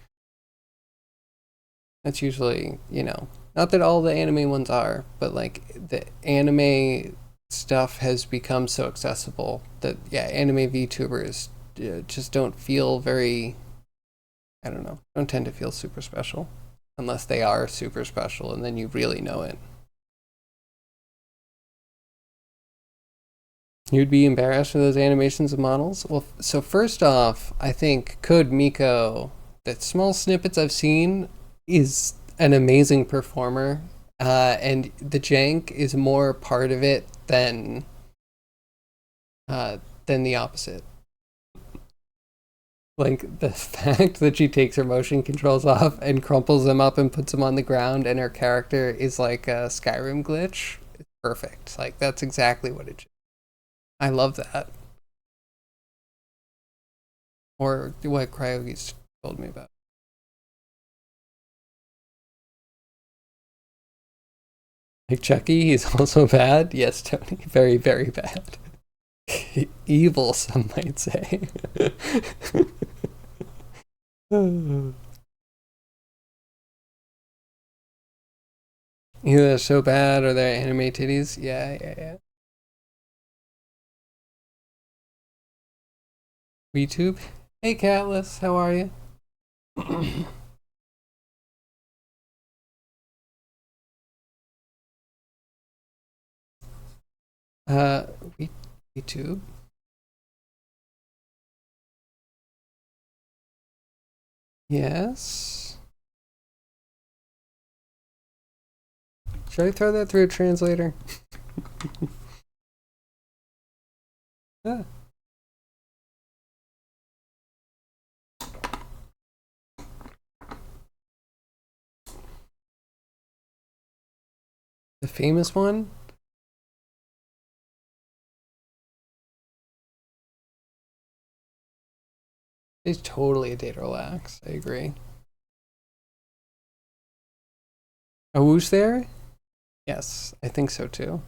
That's usually, you know, not that all the anime ones are, but like the anime stuff has become so accessible that, yeah, anime VTubers just don't feel very, I don't know, don't tend to feel super special unless they are super special and then you really know it. You'd be embarrassed with those animations of models? Well, so first off, I think Code Miko, the small snippets I've seen, is an amazing performer. And the jank is more part of it than the opposite. Like the fact that she takes her motion controls off and crumples them up and puts them on the ground, and her character is like a Skyrim glitch. It's perfect. Like that's exactly what it should. I love that. Or what Cryoge's told me about. Like Chucky, he's also bad. Yes, Tony, very, very bad. Evil, some might say. Either so bad or they're anime titties. Yeah, yeah, yeah. YouTube. Hey, Catless, how are you? uh, YouTube. Yes. Should I throw that through a translator? Ah. The famous one? It's totally a data relax. I agree. A whoosh there? Yes, I think so too.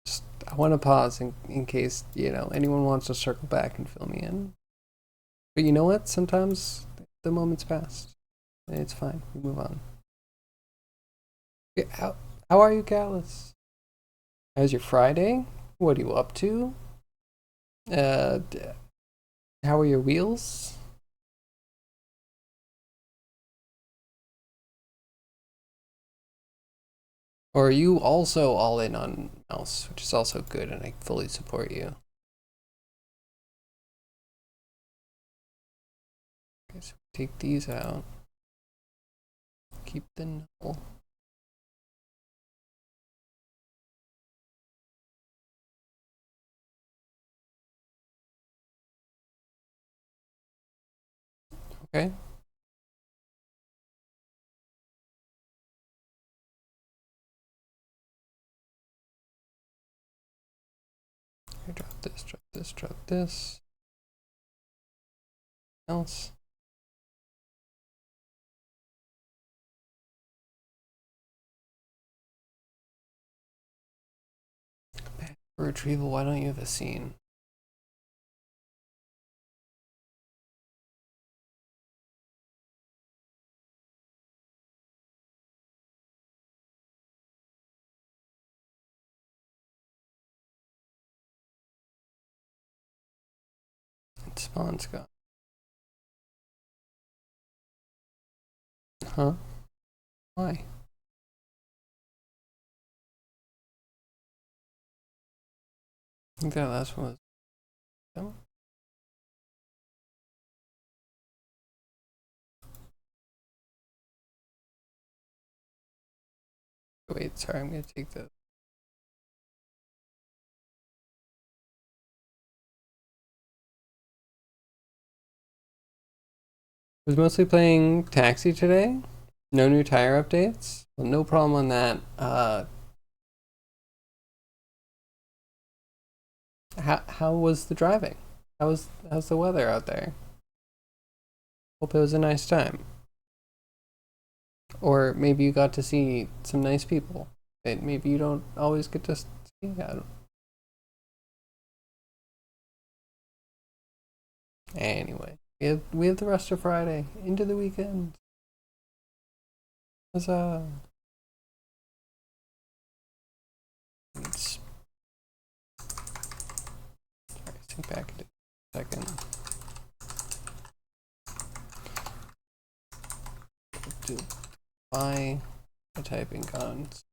Just, I want to pause in case, you know, anyone wants to circle back and fill me in. But you know what? Sometimes the moment's passed. It's fine. We move on. How are you, Callus? How's your Friday? What are you up to? Uh, how are your wheels? Or are you also all in on mouse, which is also good, and I fully support you. Okay, so take these out. Keep the null. Okay. Here, drop this, drop this, drop this. Else. For retrieval, why don't you have a scene? It spawns got. Huh? Why? I think that last one was. Oh. Wait, sorry, I'm gonna take the. I was mostly playing Taxi today. No new tire updates. Well, no problem on that. How was the driving? How's the weather out there? Hope it was a nice time. Or maybe you got to see some nice people that maybe you don't always get to Yeah. Anyway, we have the rest of Friday into the weekend. Huzzah! Let's sync back in a second. Do by the typing cons.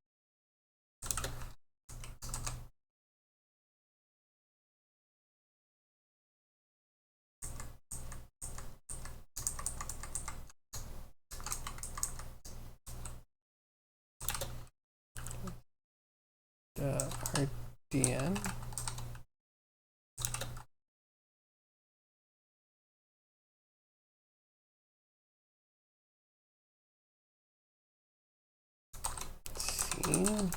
RDN. See.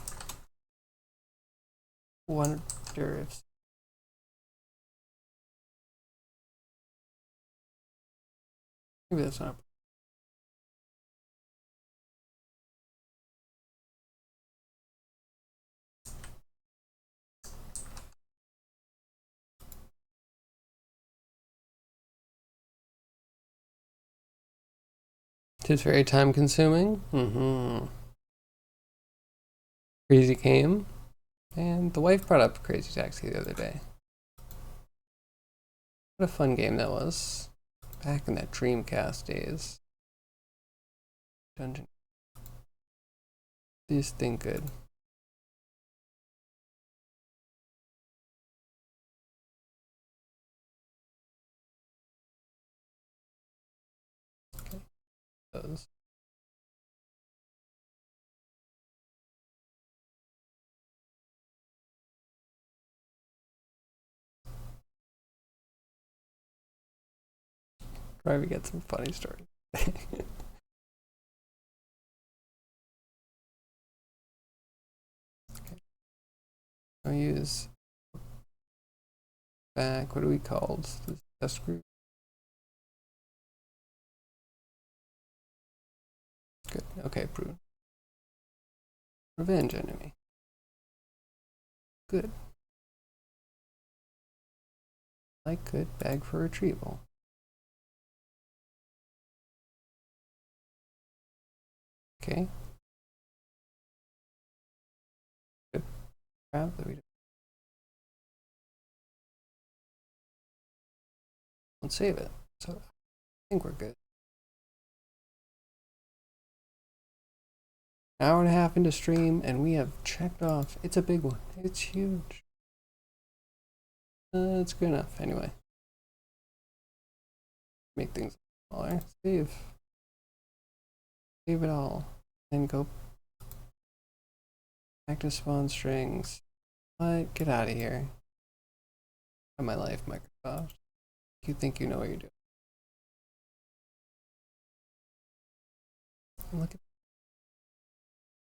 Wonder if maybe that's not. It's very time consuming. Crazy came, and the wife brought up Crazy Taxi the other day. What a fun game that was. Back in that Dreamcast days. Dungeon. This thing good. Okay. Those. Try to get some funny stories. Okay. I'll use back. What are we called? This test group. Good. Okay, proven. Revenge enemy. Good. Like good. Bag for retrieval. Okay. Good. Crap that we don't save it. So I think we're good. Hour and a half into stream, and we have checked off. It's a big one. It's huge. It's good enough. Anyway. Make things smaller. Save. Save it all. And go back to spawn strings. What? Get out of here. Out of my life, Microsoft. You think you know what you're doing. Look at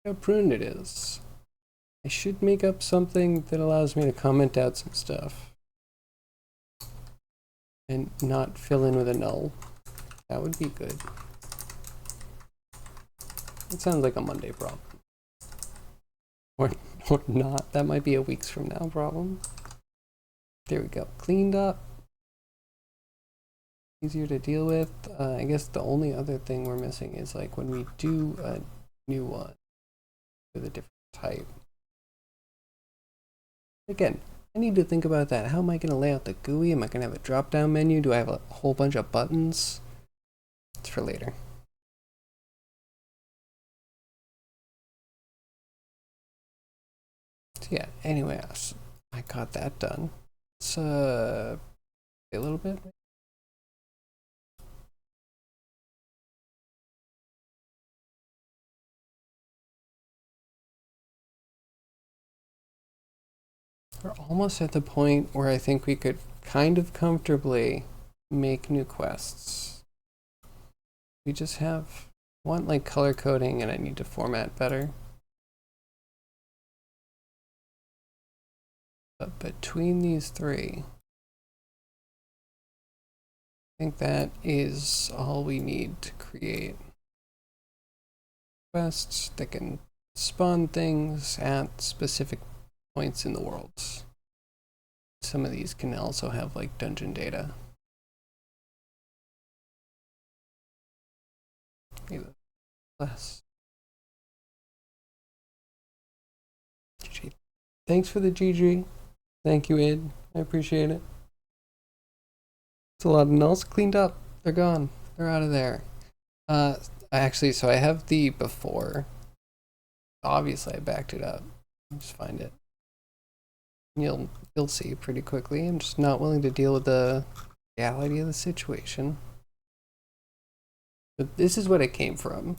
how pruned it is. I should make up something that allows me to comment out some stuff. And not fill in with a null. That would be good. It sounds like a Monday problem. Or not. That might be a weeks from now problem. There we go. Cleaned up. Easier to deal with. I guess the only other thing we're missing is like when we do a new one with a different type. Again, I need to think about that. How am I going to lay out the GUI? Am I going to have a drop-down menu? Do I have a whole bunch of buttons? It's for later. So yeah, anyway, I got that done. Let's a little bit. We're almost at the point where I think we could kind of comfortably make new quests. We just want like color coding, and I need to format better. But between these three, I think that is all we need to create quests that can spawn things at specific points in the worlds. Some of these can also have like dungeon data. Maybe less. GG. Thanks for the GG. Thank you, Id. I appreciate it. It's a lot of nulls cleaned up. They're gone. They're out of there. Actually, so I have the before. Obviously, I backed it up. I'll just find it. You'll see pretty quickly. I'm just not willing to deal with the reality of the situation. But this is what it came from.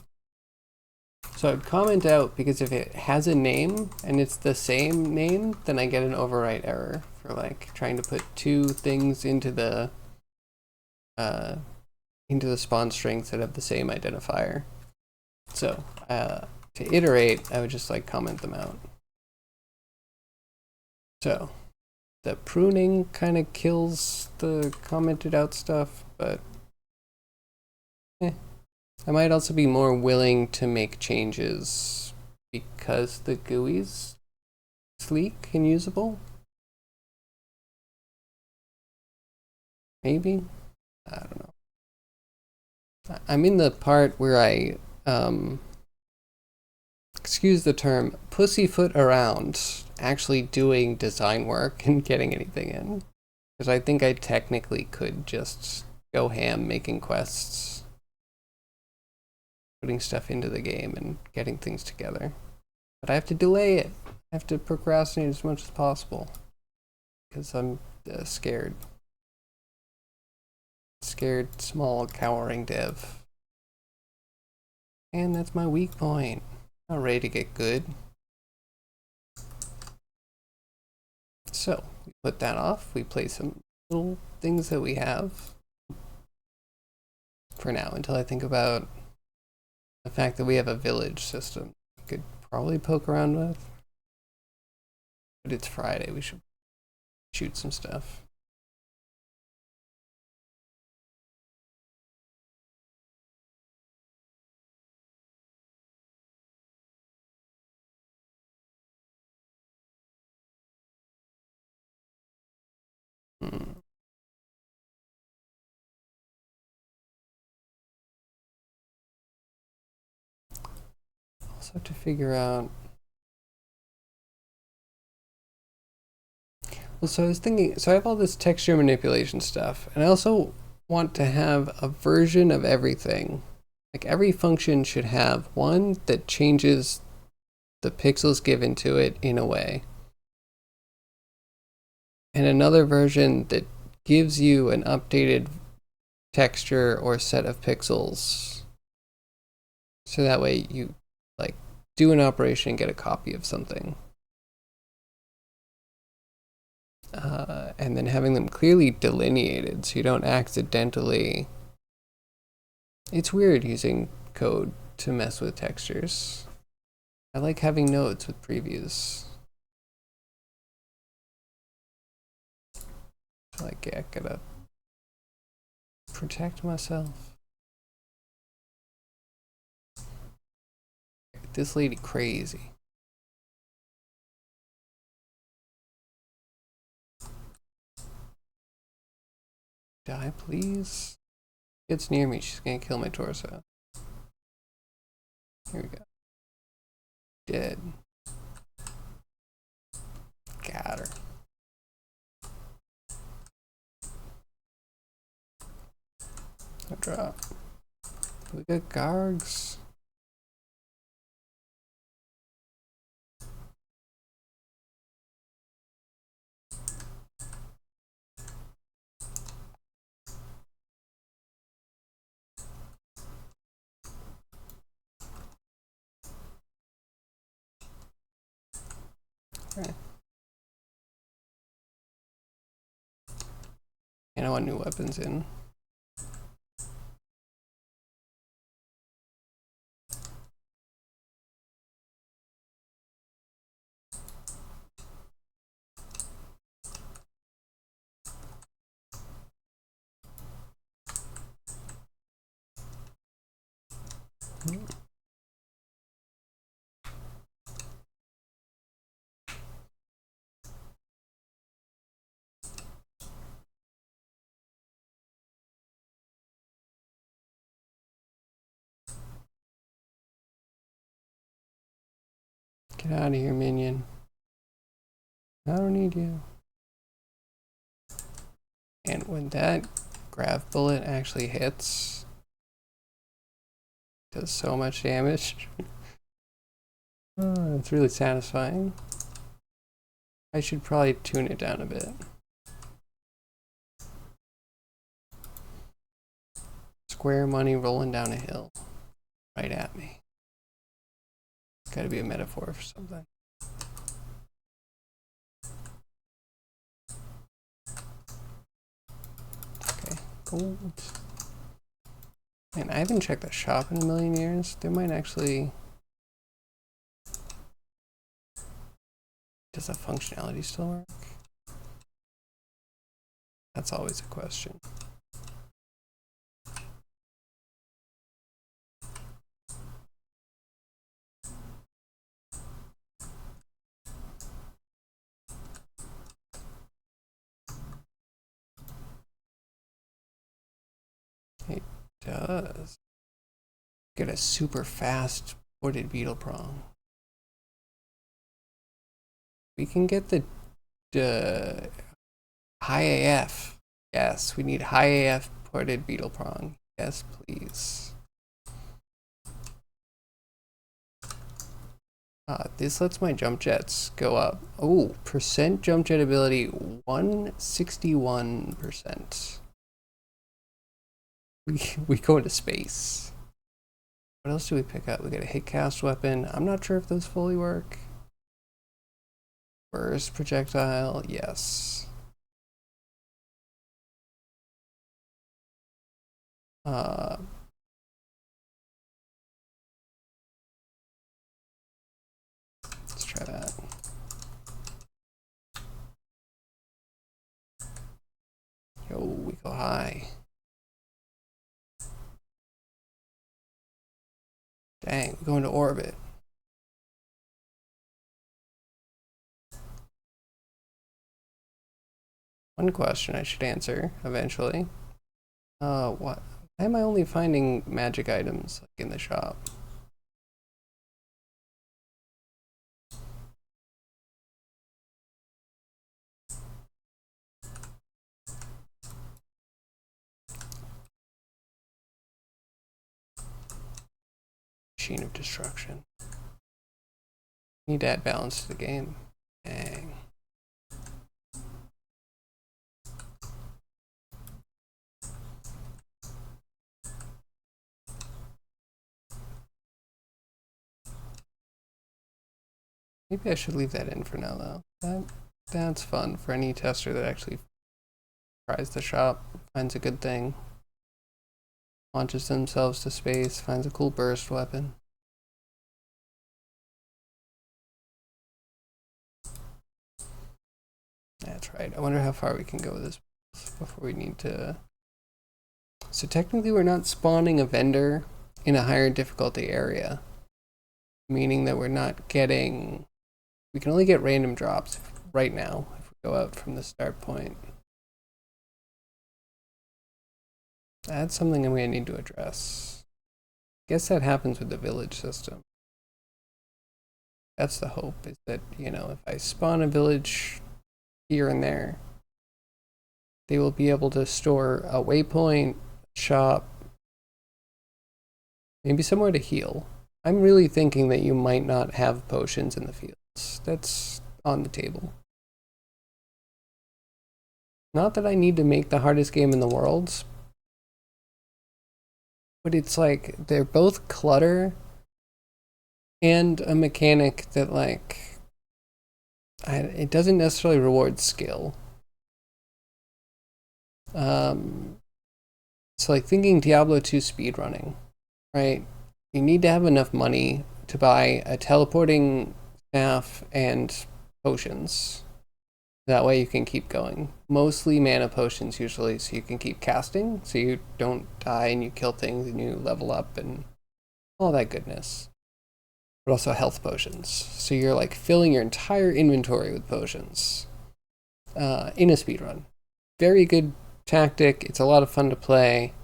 So I'd comment out, because if it has a name and it's the same name, then I get an overwrite error for like trying to put two things into the spawn strings that have the same identifier. So to iterate, I would just like comment them out. So the pruning kind of kills the commented out stuff, but I might also be more willing to make changes because the GUI's sleek and usable. Maybe? I don't know. I'm in the part where I, excuse the term, pussyfoot around actually doing design work and getting anything in. Because I think I technically could just go ham making quests, putting stuff into the game and getting things together. But I have to delay it. I have to procrastinate as much as possible because I'm scared. Scared, small, cowering dev. And that's my weak point. Not ready to get good. So we put that off. We play some little things that we have for now until I think about the fact that we have a village system we could probably poke around with. But it's Friday. We should shoot some stuff. Also have to figure out. Well, so I was thinking, so I have all this texture manipulation stuff, and I also want to have a version of everything. Like every function should have one that changes the pixels given to it in a way, and another version that gives you an updated texture or set of pixels. So that way you like do an operation and get a copy of something. And then having them clearly delineated so you don't accidentally. It's weird using code to mess with textures. I like having nodes with previews. Like, yeah, I gotta protect myself. This lady crazy. Die, please. Gets near me, she's gonna kill my torso. Here we go. Dead. Got her. A drop. We got Gargs. Okay. And I want new weapons in. Get out of here, minion. I don't need you. And when that grav bullet actually hits, it does so much damage. Oh, it's really satisfying. I should probably tune it down a bit. Square money rolling down a hill. Right at me. It's gotta be a metaphor for something. Okay, gold. Man, I haven't checked the shop in a million years. There might actually... Does the functionality still work? That's always a question. It does. Get a super fast ported beetle prong. We can get the high AF. Yes, we need high AF ported beetle prong. Yes, please. This lets my jump jets go up. Oh, percent jump jet ability 161%. We go into space. What else do we pick up? We got a hit cast weapon. I'm not sure if those fully work. Burst projectile, yes. Let's try that. Yo, we go high. Dang, we go into orbit. One question I should answer eventually. What? Why am I only finding magic items like in the shop? Machine of destruction. Need to add balance to the game. Dang. Maybe I should leave that in for now, though. That's fun for any tester that actually tries the shop, finds a good thing, launches themselves to space, finds a cool burst weapon. That's right. I wonder how far we can go with this before we need to... So technically we're not spawning a vendor in a higher difficulty area, meaning that we're not getting... We can only get random drops right now if we go out from the start point. That's something I'm going to need to address. I guess that happens with the village system. That's the hope, is that, you know, if I spawn a village here and there, they will be able to store a waypoint, shop, maybe somewhere to heal. I'm really thinking that you might not have potions in the fields. That's on the table. Not that I need to make the hardest game in the world, but it's like they're both clutter and a mechanic that, like, it doesn't necessarily reward skill. So like thinking Diablo 2 speedrunning, right? You need to have enough money to buy a teleporting staff and potions. That way you can keep going. Mostly mana potions usually, so you can keep casting, so you don't die and you kill things and you level up and all that goodness. But also health potions. So you're like filling your entire inventory with potions in a speedrun. Very good tactic. It's a lot of fun to play.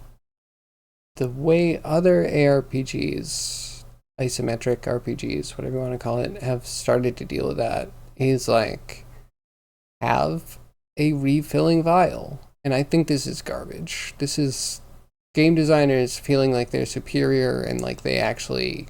The way other ARPGs isometric RPGs, whatever you want to call it, have started to deal with that, is like have a refilling vial. And I think this is garbage. This is game designers feeling like they're superior and like they actually,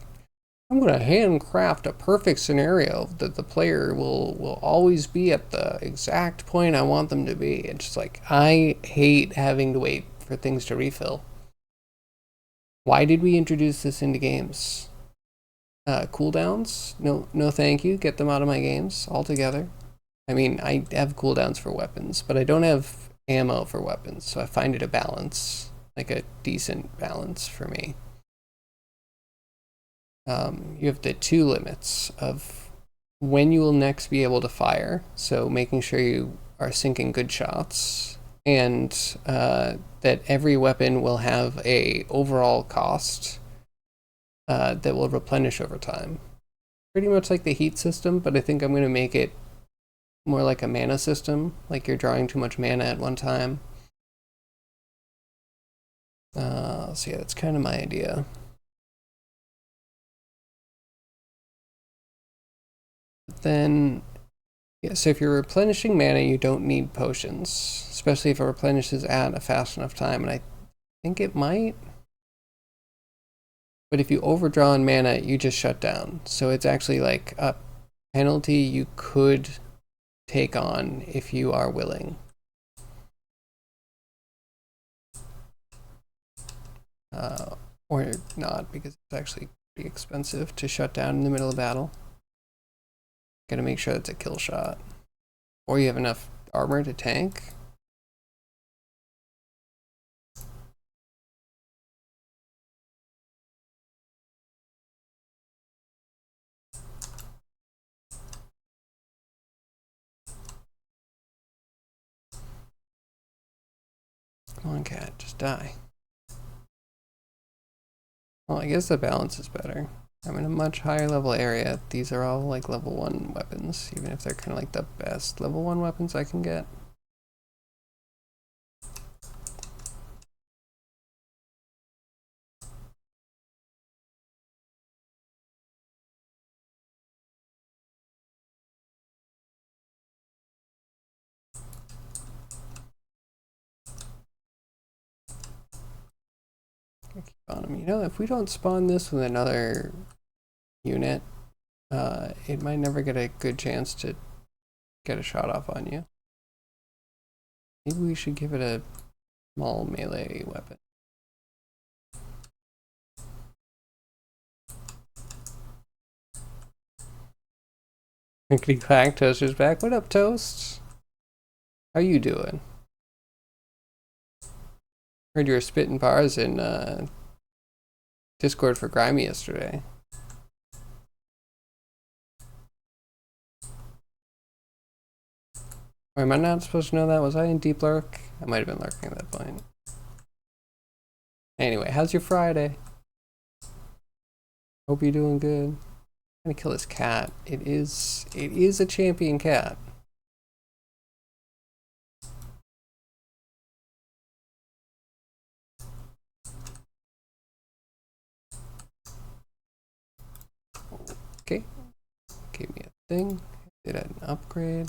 I'm going to handcraft a perfect scenario that the player will always be at the exact point I want them to be. It's just like, I hate having to wait for things to refill. Why did we introduce this into games? Cooldowns? No thank you. Get them out of my games altogether. I mean, I have cooldowns for weapons, but I don't have ammo for weapons, so I find it a balance, like a decent balance for me. You have the 2 limits of when you will next be able to fire, so making sure you are sinking good shots, and that every weapon will have a overall cost that will replenish over time. Pretty much like the heat system, but I think I'm going to make it more like a mana system, like you're drawing too much mana at one time. So yeah, that's kind of my idea. Then, yeah, so if you're replenishing mana, you don't need potions, especially if it replenishes at a fast enough time, and I think it might. But if you overdraw on mana, you just shut down. So it's actually like a penalty you could take on if you are willing. Or not, because it's actually pretty expensive to shut down in the middle of battle. Gotta make sure it's a kill shot. Or you have enough armor to tank. Come on, cat, just die. Well, I guess the balance is better. I'm in a much higher level area. These are all like level 1 weapons, even if they're kind of like the best level 1 weapons I can get. Keep on them. You know, if we don't spawn this with another unit, it might never get a good chance to get a shot off on you. Maybe we should give it a small melee weapon. Crinkety Clack, Toaster's back. What up, Toast? How you doing? Heard you were spitting bars in Discord for Grimy yesterday. Or am I not supposed to know that? Was I in deep lurk? I might have been lurking at that point. Anyway, how's your Friday? Hope you're doing good. I'm gonna kill this cat. It is a champion cat. Okay. Gave me a thing. Did an upgrade.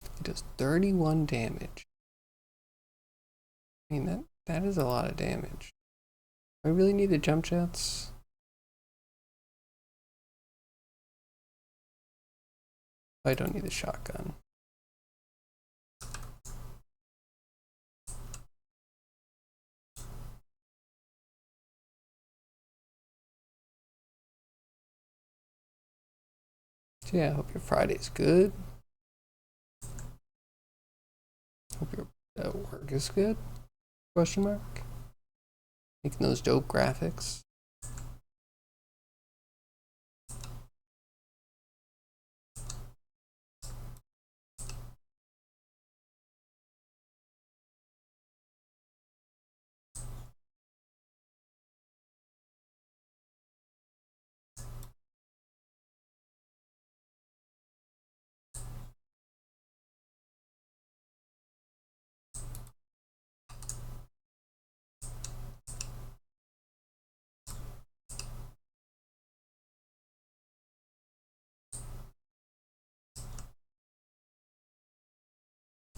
It does 31 damage. I mean, that is a lot of damage. Do I really need the jump jets? I don't need the shotgun. So yeah, I hope your Friday's good. Hope your work is good. Question mark. Making those dope graphics.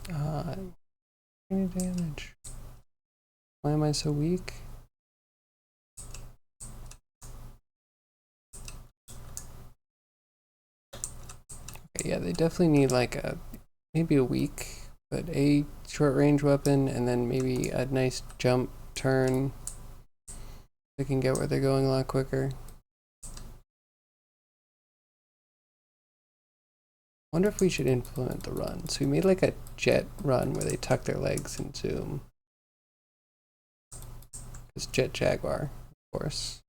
Any damage. Why am I so weak? Okay, yeah, they definitely need like maybe a weak, but a short range weapon, and then maybe a nice jump turn. They can get where they're going a lot quicker. Wonder if we should implement the run. So we made like a jet run where they tuck their legs and zoom. It's Jet Jaguar, of course.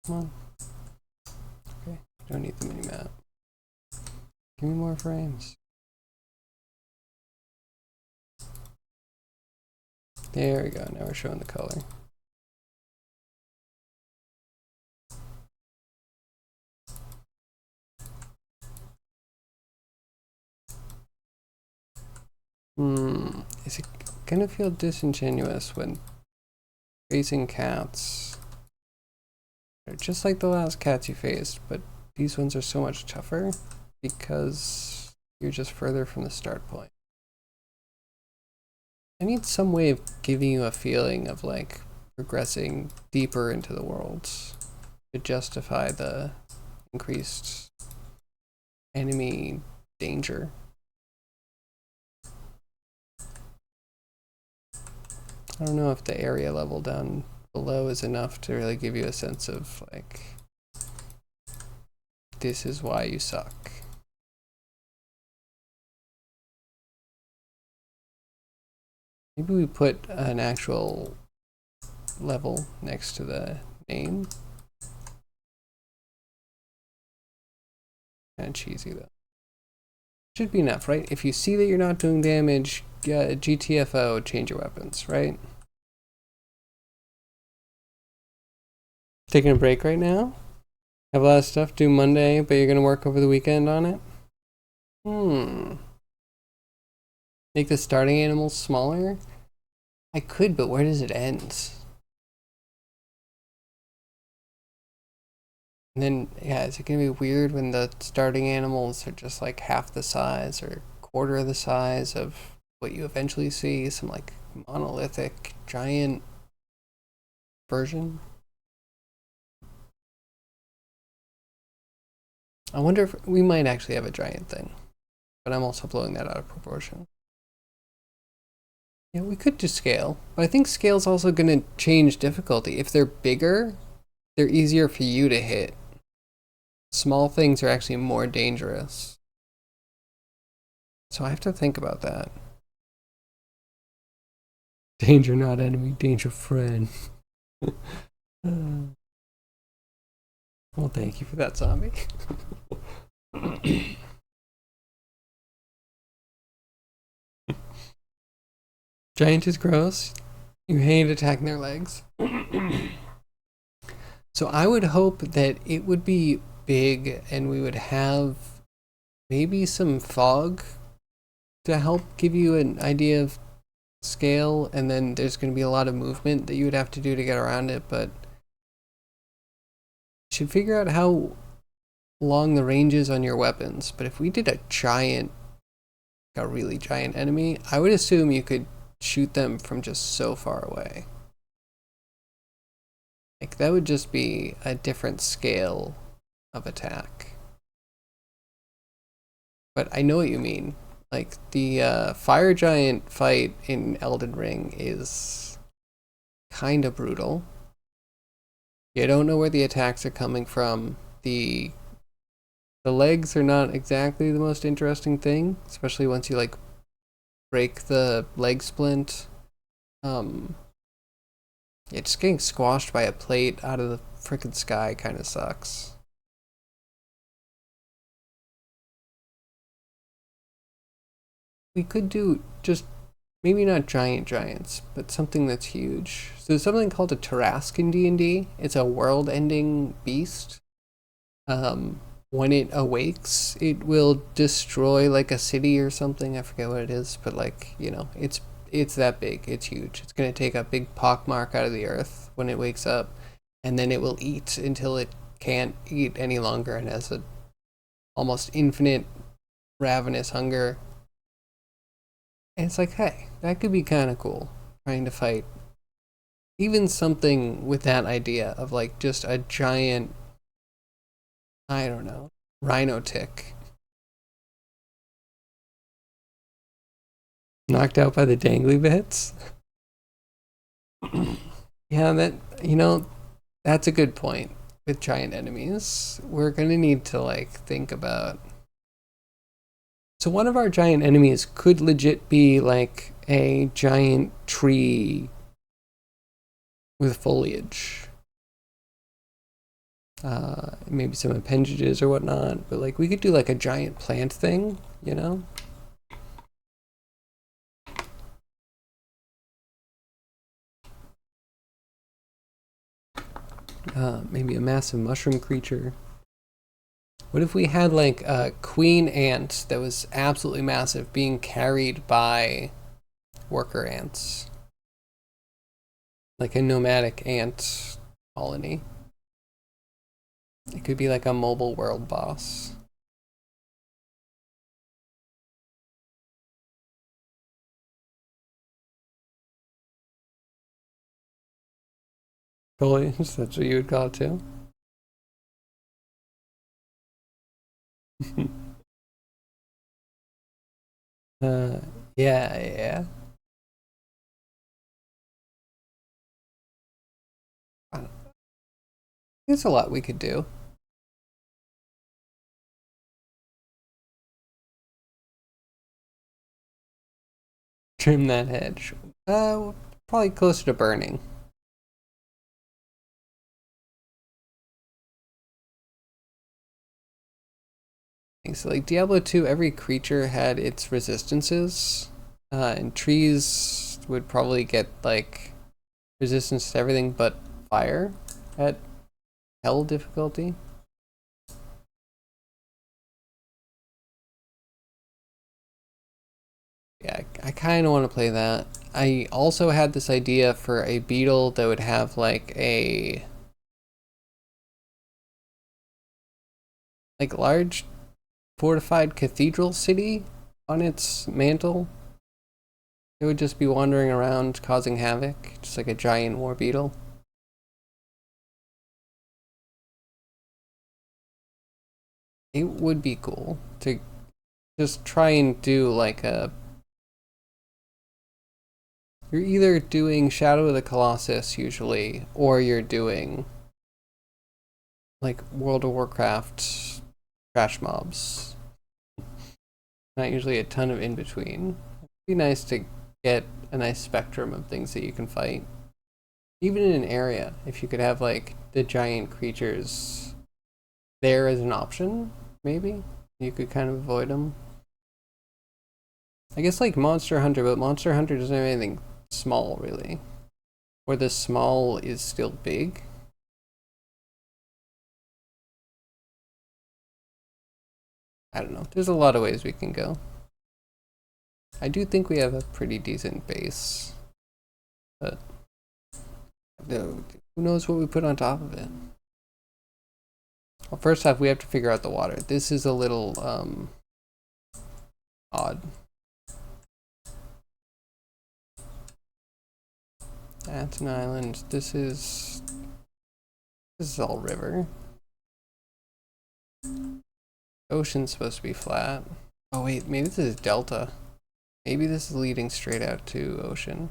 Come on. Okay, don't need the mini map. Give me more frames. There we go, now we're showing the color. Is it gonna feel disingenuous when facing cats? They're just like the last cats you faced, but these ones are so much tougher because you're just further from the start point. I need some way of giving you a feeling of like progressing deeper into the worlds to justify the increased enemy danger. I don't know if the area level down below is enough to really give you a sense of like, this is why you suck. Maybe we put an actual level next to the name. Kind of cheesy though. Should be enough, right? If you see that you're not doing damage, GTFO, change your weapons, right? Taking a break right now? Have a lot of stuff due Monday, but you're gonna work over the weekend on it? Make the starting animals smaller? I could, but where does it end? And then, yeah, is it gonna be weird when the starting animals are just like half the size or quarter of the size of what you eventually see? Some like monolithic giant version? I wonder if we might actually have a giant thing, but I'm also blowing that out of proportion. Yeah, we could just scale, but I think scale's also going to change difficulty. If they're bigger, they're easier for you to hit. Small things are actually more dangerous. So I have to think about that. Danger not enemy, danger friend. Well, thank you for that, zombie. Giant is gross. You hate attacking their legs. So I would hope that it would be big and we would have maybe some fog to help give you an idea of scale, and then there's going to be a lot of movement that you would have to do to get around it, but you should figure out how long the range is on your weapons. But if we did a giant, a really giant enemy, I would assume you could shoot them from just so far away. Like, that would just be a different scale of attack. But I know what you mean. Like, the fire giant fight in Elden Ring is kind of brutal. You don't know where the attacks are coming from. The legs are not exactly the most interesting thing, especially once you like break the leg splint. Yeah, just getting squashed by a plate out of the frickin' sky kind of sucks. We could do just maybe not giants, but something that's huge. So there's something called a Tarrasque in D&D. It's a world-ending beast. When it awakes, it will destroy like a city or something. I forget what it is, but like, you know, it's it's that big. It's huge. It's going to take a big pockmark out of the earth when it wakes up, and then it will eat until it can't eat any longer and has a almost infinite ravenous hunger. And it's like, hey, that could be kind of cool, trying to fight even something with that idea of like just a giant, I don't know, rhino tick. Knocked out by the dangly bits? Yeah, that, you know, that's a good point. With giant enemies, we're gonna need to like think about. So one of our giant enemies could legit be like a giant tree with foliage. Maybe some appendages or whatnot, but like we could do like a giant plant thing, you know? Maybe a massive mushroom creature. What if we had like a queen ant that was absolutely massive being carried by worker ants? Like a nomadic ant colony. It could be like a mobile world boss. Totally, that's what you would call it too. uh, yeah. There's a lot we could do. Trim that hedge. Probably closer to burning. So like Diablo 2, every creature had its resistances, and trees would probably get like resistance to everything but fire at hell difficulty. Yeah, I kind of want to play that. I also had this idea for a beetle that would have like a large fortified cathedral city on its mantle. It would just be wandering around causing havoc, just like a giant war beetle. It would be cool to just try and do like a. You're either doing Shadow of the Colossus usually, or you're doing like World of Warcraft trash mobs. Not usually a ton of in between. It'd be nice to get a nice spectrum of things that you can fight. Even in an area, if you could have like the giant creatures there as an option, maybe you could kind of avoid them. I guess like Monster Hunter, but Monster Hunter doesn't have anything small really. Or the small is still big. I don't know. There's a lot of ways we can go. I do think we have a pretty decent base. But who knows what we put on top of it? Well, first off, we have to figure out the water. This is a little odd. That's an island. This is all river. Ocean's supposed to be flat. Oh wait, maybe this is delta. Maybe this is leading straight out to ocean.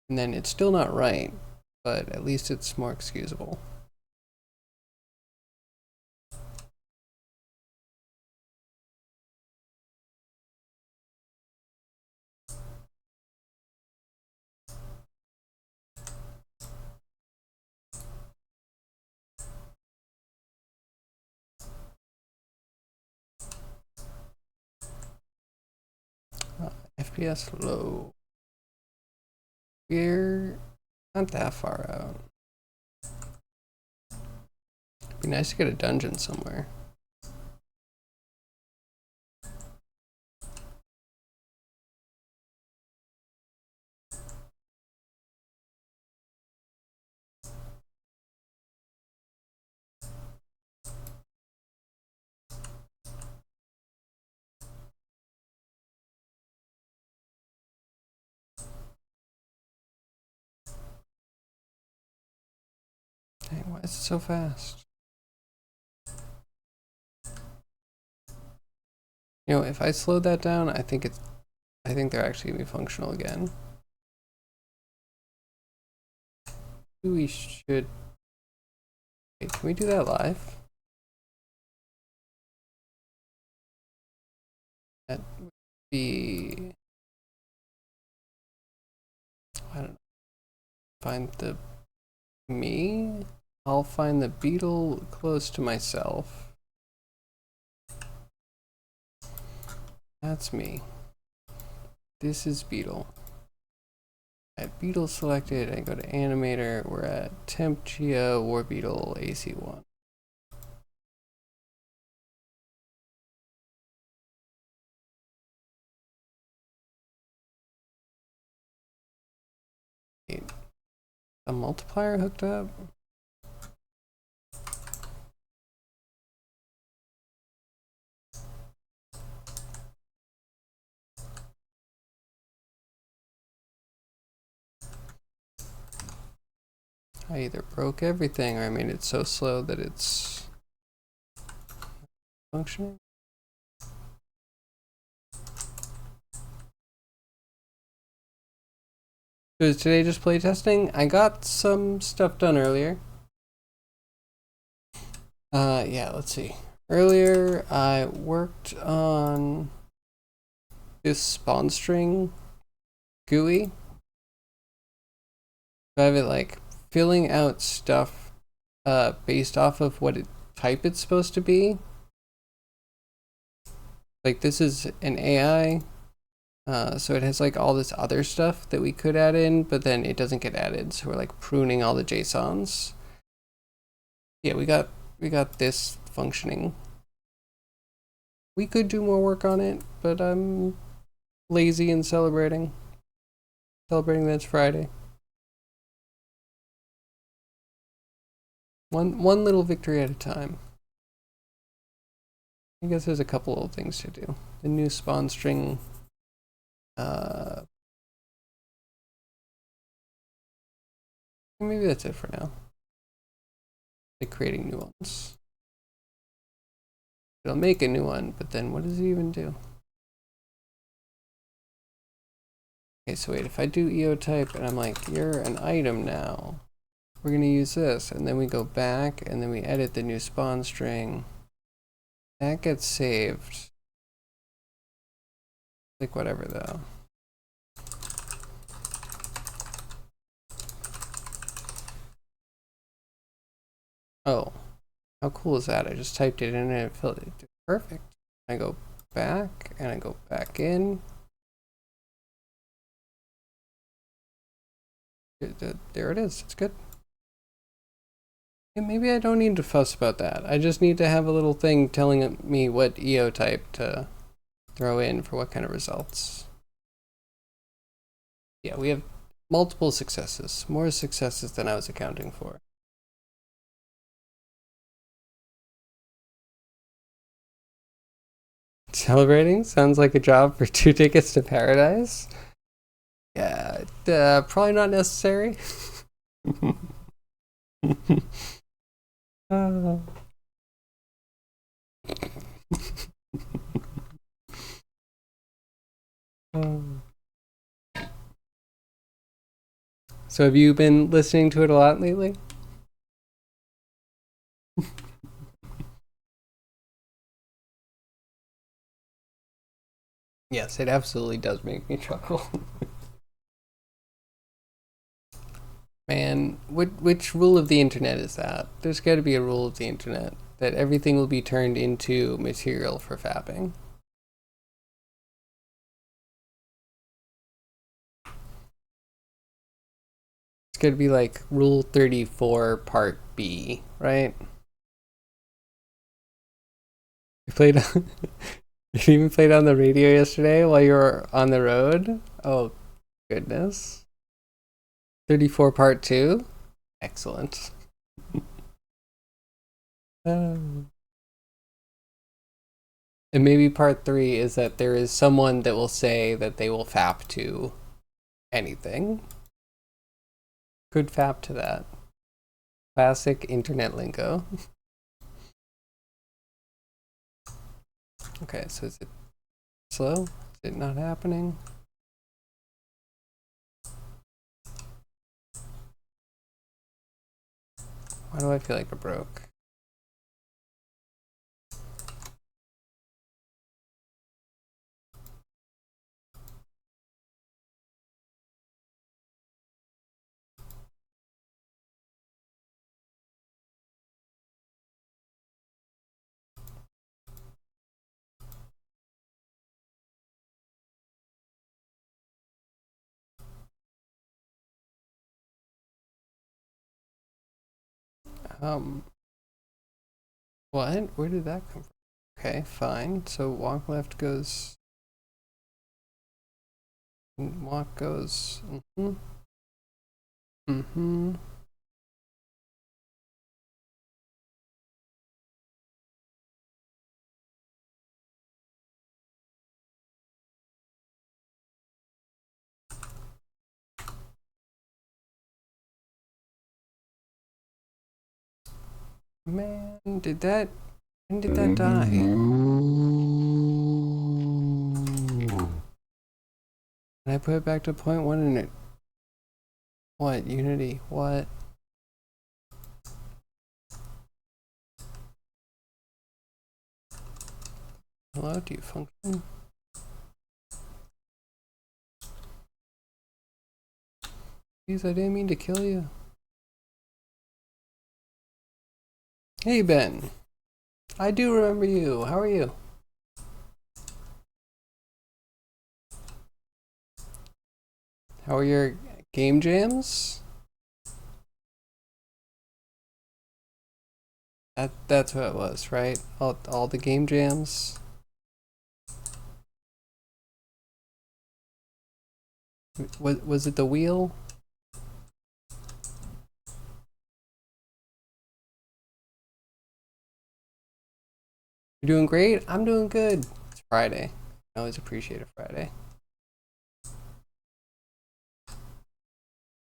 And then it's still not right, but at least it's more excusable. FPS low. We're not that far out. It'd be nice to get a dungeon somewhere. Dang, why is it so fast? You know, if I slowed that down, I think they're actually gonna be functional again. We should. Wait, can we do that live? That would be. I don't know. Find the me. I'll find the beetle close to myself. That's me. This is beetle. I have beetle selected. I go to animator. We're at temp geo war beetle AC1. A multiplier hooked up? I either broke everything or I made it so slow that it's functioning. So is today just playtesting? I got some stuff done earlier. Yeah, let's see. Earlier I worked on this spawn string GUI. I have it like filling out stuff based off of what type it's supposed to be. Like this is an AI, so it has like all this other stuff that we could add in, but then it doesn't get added. So we're like pruning all the JSONs. Yeah, we got this functioning. We could do more work on it, but I'm lazy and celebrating that it's Friday. One little victory at a time. I guess there's a couple of things to do. The new spawn string. Maybe that's it for now. Like creating new ones. It'll make a new one, but then what does it even do? Okay, so wait, if I do EO type and I'm like, you're an item now, we're gonna use this, and then we go back and then we edit the new spawn string. That gets saved. Like whatever though. Oh, how cool is that? I just typed it in and it filled it. Perfect. I go back and I go back in. There it is. It's good. And maybe I don't need to fuss about that. I just need to have a little thing telling me what EO type to throw in for what kind of results. Yeah, we have multiple successes. More successes than I was accounting for. Celebrating sounds like a job for 2 tickets to paradise. Yeah, probably not necessary. So have you been listening to it a lot lately? Yes, it absolutely does make me chuckle. Man, which rule of the internet is that? There's got to be a rule of the internet that everything will be turned into material for fapping. It's got to be like Rule 34, Part B, right? You played. You even played on the radio yesterday while you were on the road. Oh, goodness. 34 Part 2. Excellent. And maybe Part 3 is that there is someone that will say that they will fap to anything. Could fap to that. Classic internet lingo. Okay, so is it slow? Is it not happening? Why do I feel like it broke? What? Where did that come from? Okay, fine. So walk left goes. Walk goes. Man, when did that die? And I put it back to 0.1 and it. What? Unity? What? Hello? Do you function? Please, I didn't mean to kill you. Hey, Ben. I do remember you. How are you? How are your game jams? That's what it was, right? All the game jams. Was it the wheel? You're doing great? I'm doing good. It's Friday. I always appreciate a Friday.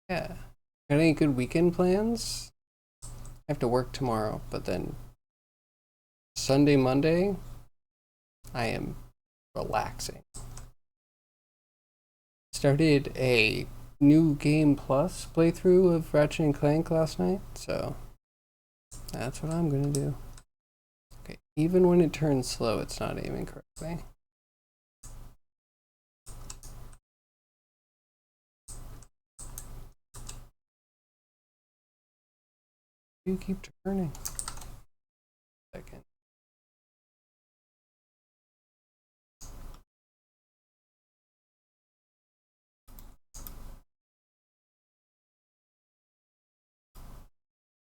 Yeah. Got any good weekend plans? I have to work tomorrow, but then Sunday, Monday, I am relaxing. Started a new Game Plus playthrough of Ratchet and Clank last night, so that's what I'm gonna do. Okay, even when it turns slow, it's not aiming correctly. You keep turning. Second.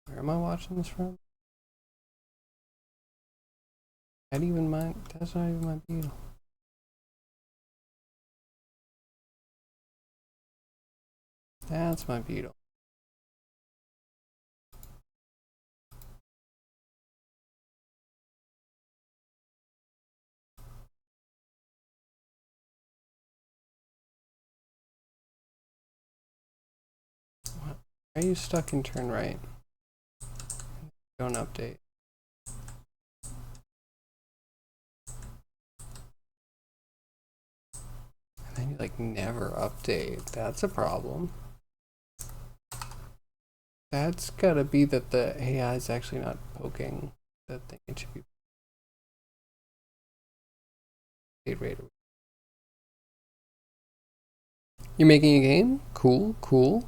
Where am I watching this from? That's not even my beetle. That's my beetle. What? Are you stuck in turn right? Don't update. And then you like never update. That's a problem. That's gotta be that the AI is actually not poking the thing. It should be paid rate. You're making a game? Cool, cool.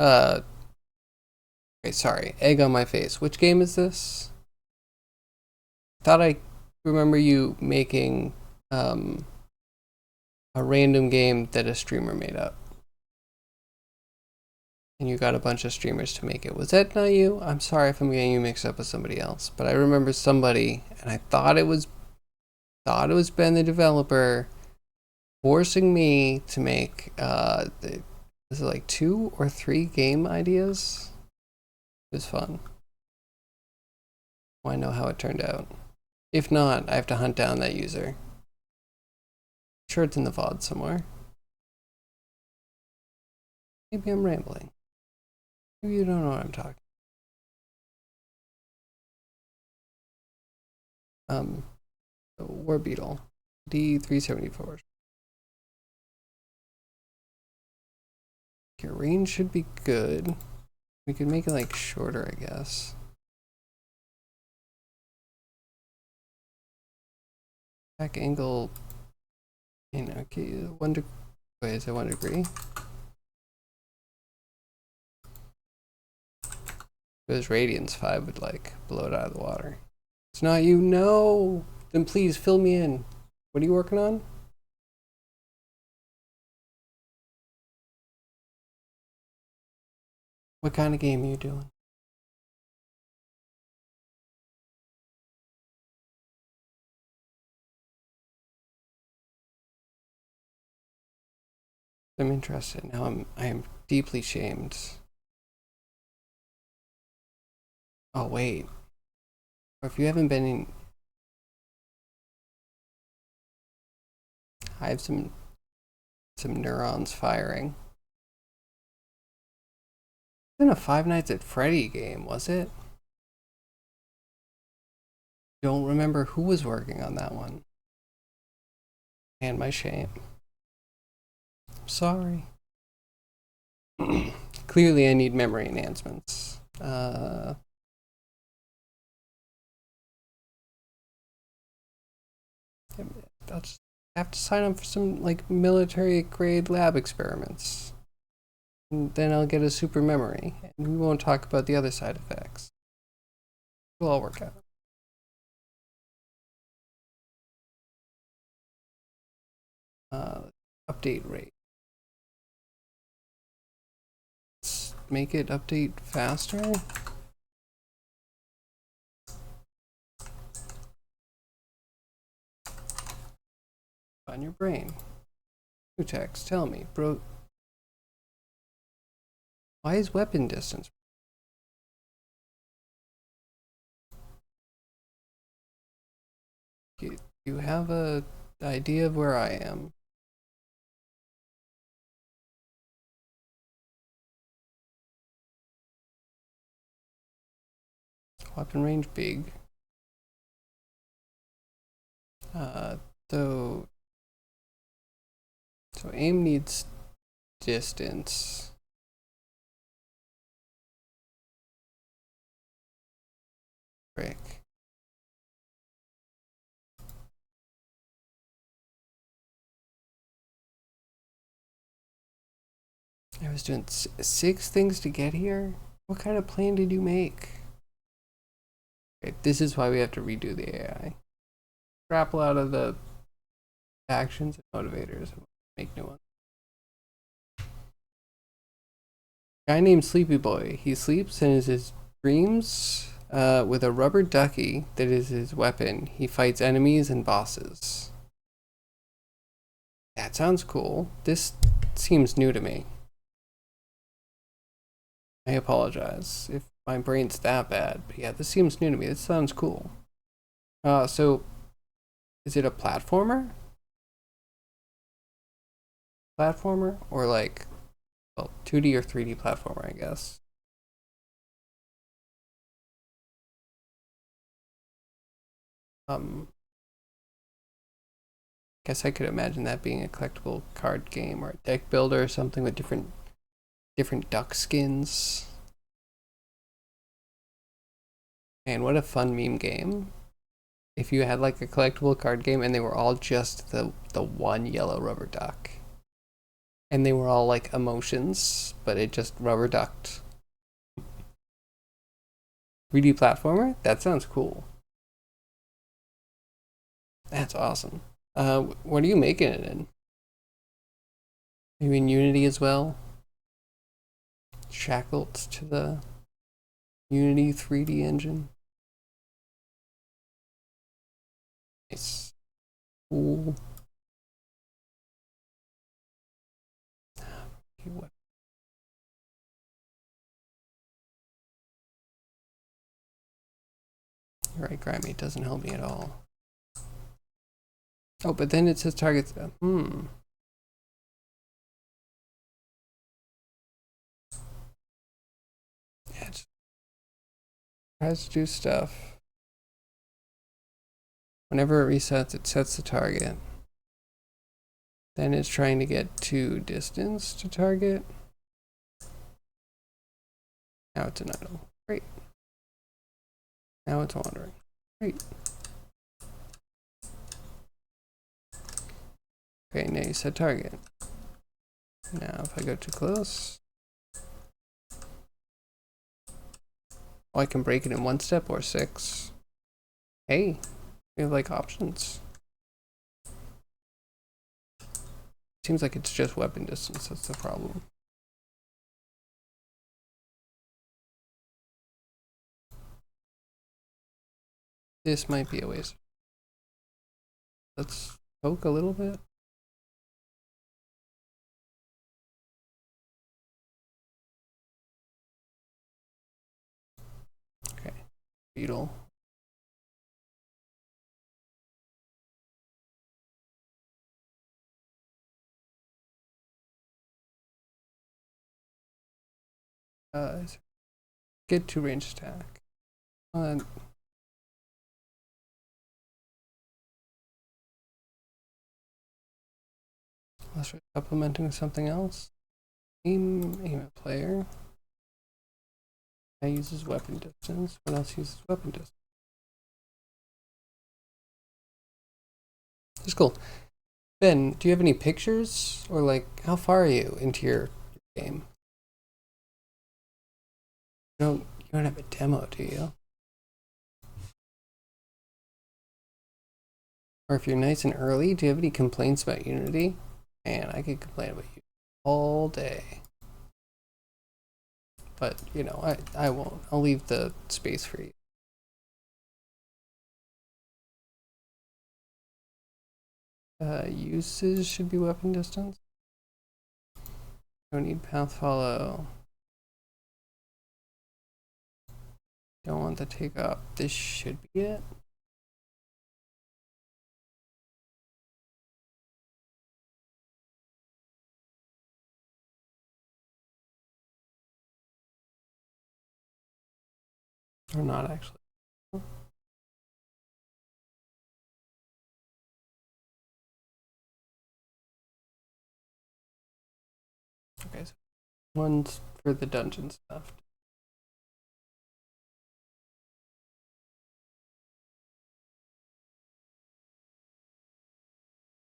Okay, sorry. Egg on my face. Which game is this? Thought I remember you making a random game that a streamer made up. And you got a bunch of streamers to make it. Was that not you? I'm sorry if I'm getting you mixed up with somebody else, but I remember somebody, and I thought it was Ben the developer forcing me to make was it like 2 or 3 game ideas? It was fun. Well, I know how it turned out. If not, I have to hunt down that user. I'm sure it's in the VOD somewhere. Maybe I'm rambling. Maybe you don't know what I'm talking about. War Beetle D374. Your range should be good. We could make it like shorter, I guess. Back angle, you know, okay, 1 degree. Wait, is it 1 degree? If it was radians, 5 would like blow it out of the water. It's not you, no! Then please fill me in. What are you working on? What kind of game are you doing? I'm interested. Now I am deeply shamed. Oh wait. Or if you haven't been in, I have some neurons firing. It wasn't a Five Nights at Freddy game, was it? Don't remember who was working on that one. And my shame. I'm sorry. Clearly I need memory enhancements. I'll just have to sign up for some like military grade lab experiments. And then I'll get a super memory. And we won't talk about the other side effects. It'll all work out. Update rate. Let's make it update faster. On your brain. New text, tell me, bro. Why is weapon distance? You have a idea of where I am. Weapon range big. So aim needs distance. Frick. I was doing 6 things to get here? What kind of plan did you make? Okay, this is why we have to redo the AI. Grapple out of the actions and motivators and make new ones. Guy named Sleepy Boy. He sleeps and in his dreams with a rubber ducky that is his weapon. He fights enemies and bosses. That sounds cool. This seems new to me. I apologize if my brain's that bad, but yeah, this seems new to me. This sounds cool. So is it a platformer? Platformer or like, well, 2D or 3D platformer, I guess. Guess I could imagine that being a collectible card game or a deck builder or something with different duck skins. Man, what a fun meme game. If you had like a collectible card game and they were all just the one yellow rubber duck. And they were all like emotions, but it just rubber ducked. 3D platformer? That sounds cool. That's awesome. What are you making it in? Maybe in Unity as well? Shackled to the Unity 3D engine. Nice. Cool. What? You're right, Grimy. It doesn't help me at all. Oh, but then it says targets. Yeah, it tries to do stuff. Whenever it resets, it sets the target. Then it's trying to get to distance to target. Now it's an idle. Great. Now it's wandering. Great. Okay, now you set target. Now if I go too close, oh, I can break it in 1 step or 6. Hey, we have like options. Seems like it's just weapon distance, that's the problem. This might be a waste. Let's poke a little bit. Okay, beetle. Get to range attack. Unless we're supplementing with something else. Aim at player. That uses weapon distance. What else uses weapon distance? That's cool. Ben, do you have any pictures? Or like, how far are you into your game? You don't have a demo, do you? Or if you're nice and early, do you have any complaints about Unity? Man, I could complain about you all day. But, you know, I won't. I'll leave the space for you. Uses should be weapon distance. Don't need path follow. Don't want the take up. This should be it. Or not actually. Okay, so one's for the dungeon stuff.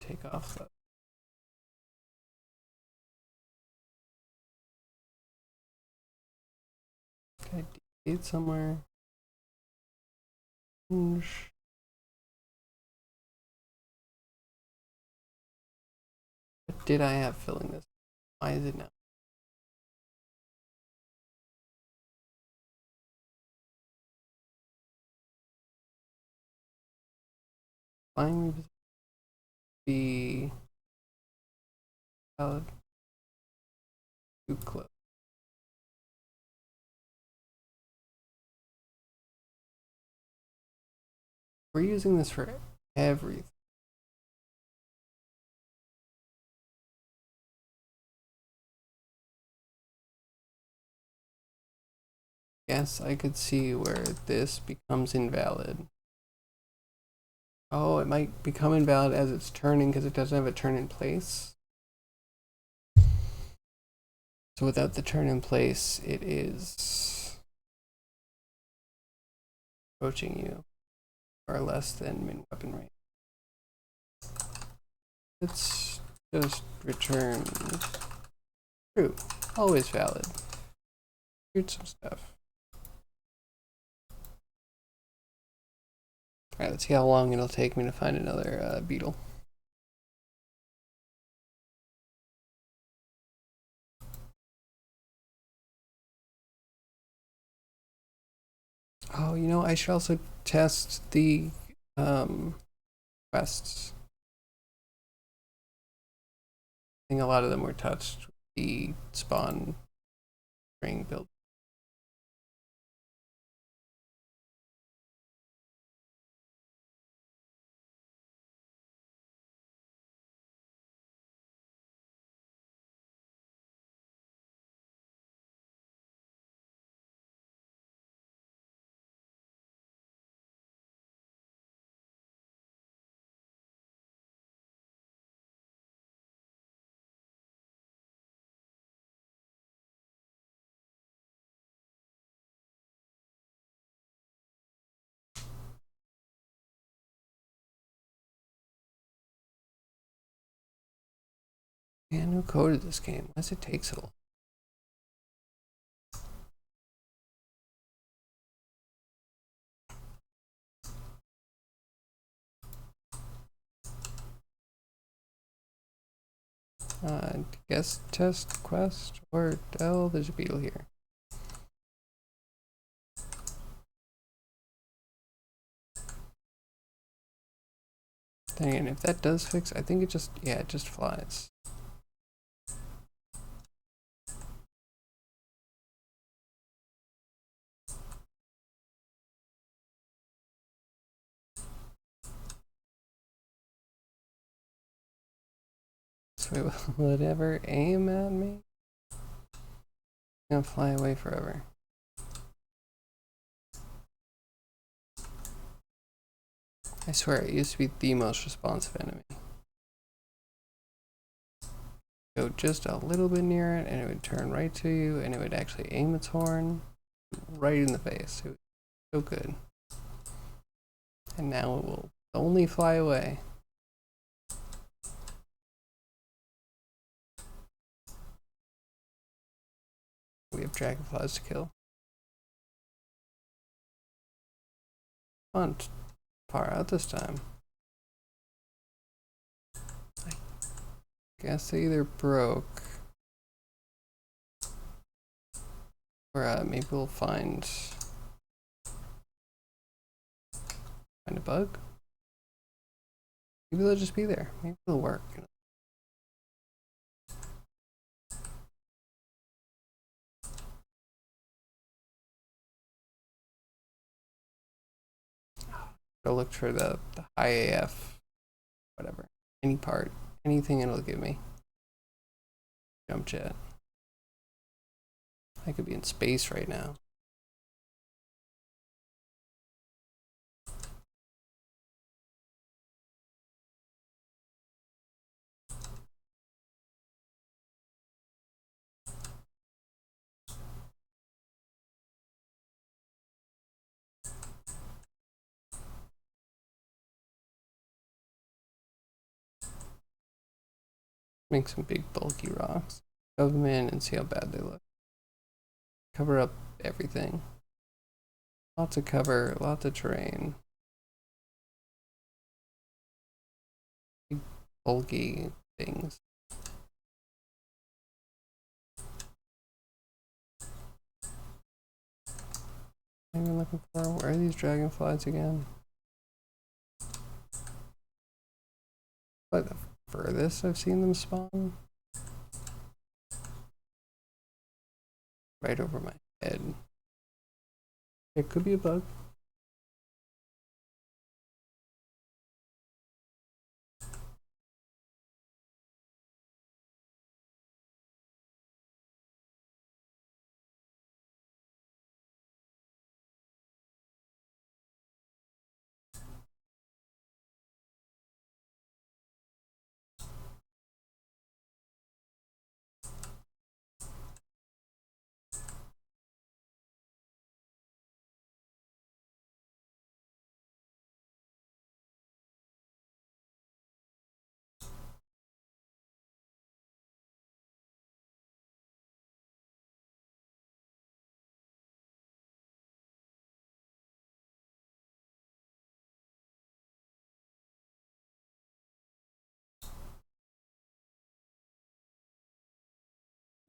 Take off the okay, delete somewhere. What did I have filling this? Why is it now? Flying be valid. Too close. We're using this for everything. Yes, I could see where this becomes invalid. Oh, it might become invalid as it's turning because it doesn't have a turn in place. So without the turn in place, it is approaching you or less than min weapon rate. Let's just return true. Always valid. Here's some stuff. Alright, let's see how long it'll take me to find another beetle. Oh, you know, I should also test the quests. I think a lot of them were touched with the spawn ring build. Man, who coded this game? Why does it take so long? Guest test quest or oh, there's a beetle here. Dang it, if that does fix, I think it just, yeah, it just flies. So will it ever aim at me? I'm gonna fly away forever. I swear, it used to be the most responsive enemy. Go just a little bit near it, and it would turn right to you, and it would actually aim its horn right in the face. It was so good. And now it will only fly away. We have dragonflies to kill. Not far out this time. I guess they either broke, or maybe we'll find a bug. Maybe they'll just be there. Maybe it'll work. Go look for the high AF, whatever. Any part, anything it'll give me. Jump jet. I could be in space right now. Make some big bulky rocks. Shove them in and see how bad they look. Cover up everything. Lots of cover, lots of terrain. Big bulky things. What am I looking for? Where are these dragonflies again? What the furthest I've seen them spawn? Right over my head. It could be a bug.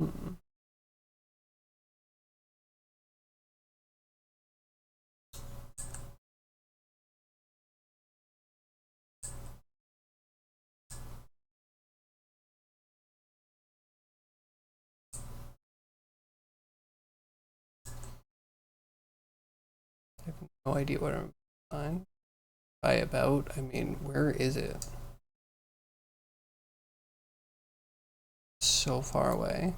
Hmm. I have no idea what I'm fine. By about, I mean, where is it? So far away.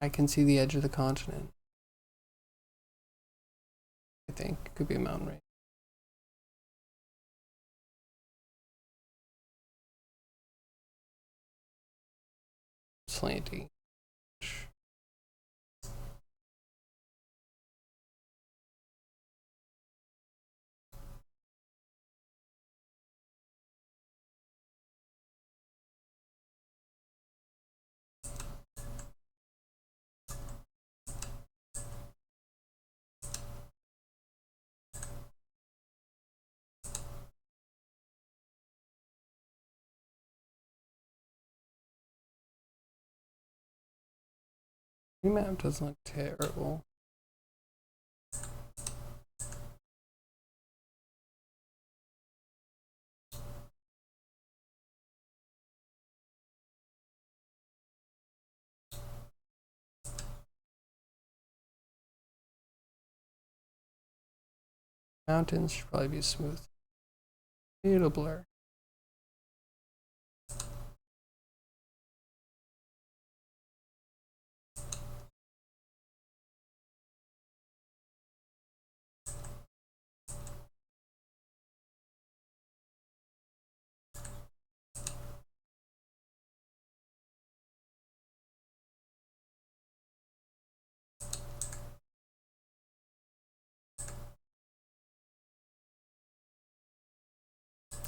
I can see the edge of the continent. I think it could be a mountain range. Slanty. Remap doesn't look terrible. Mountains should probably be smooth. It'll blur.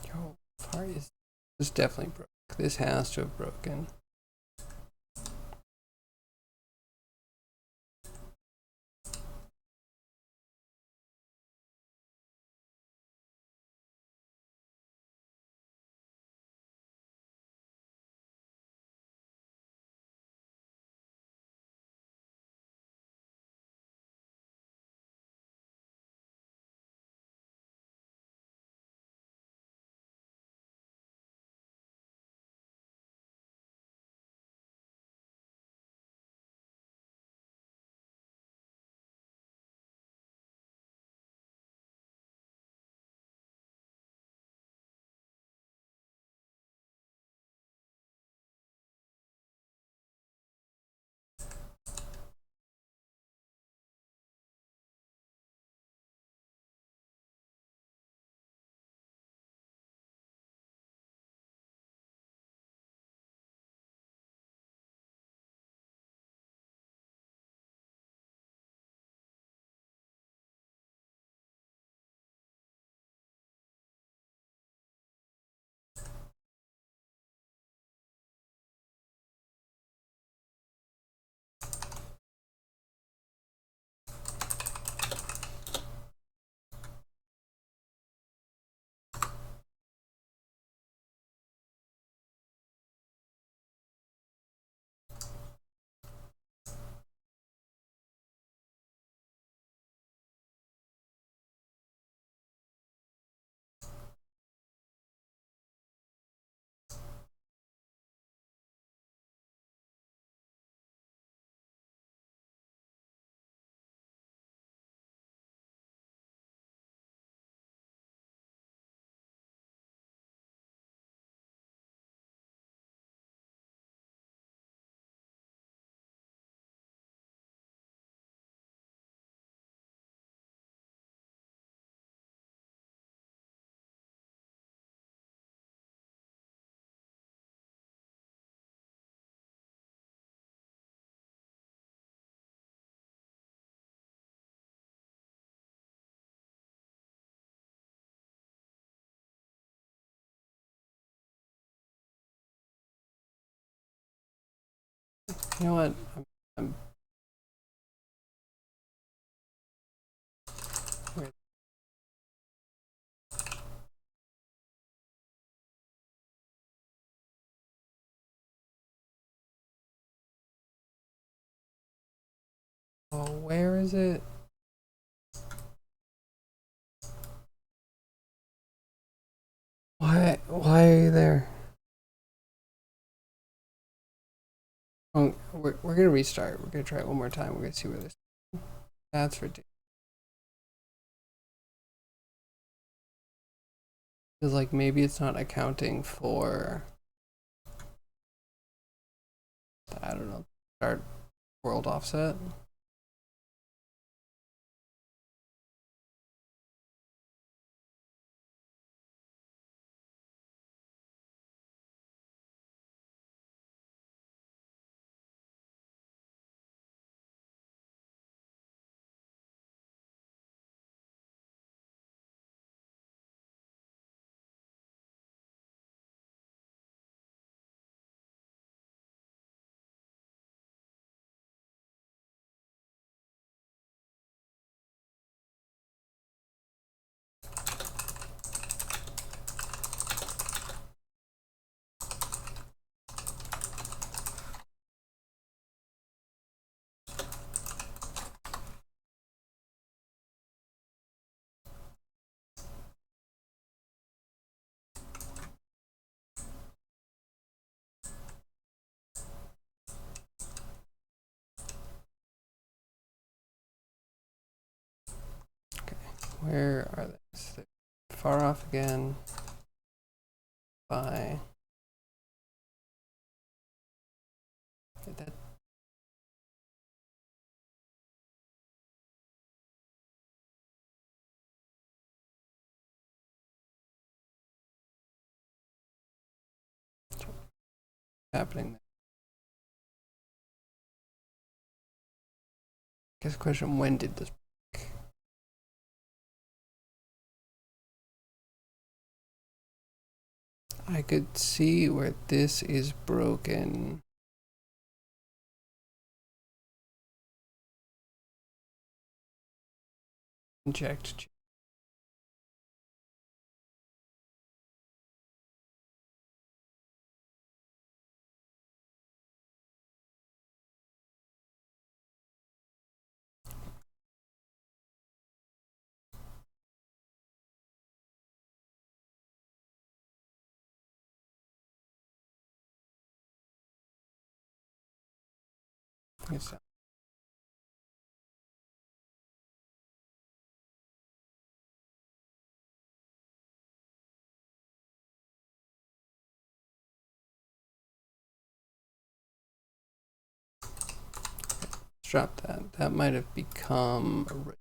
Yo, part is this definitely broke. This has to have broken. You know what? I'm wait. Oh, where is it? Why are you there? Oh, we're gonna restart. We're gonna try it one more time. We're gonna see where this. That's ridiculous. Because like maybe it's not accounting for, I don't know, start world offset. Where are they? Far off again. By. That. What's happening? I guess the question: when did this break? I could see where this is broken. Inject. Yes. Drop that. That might have become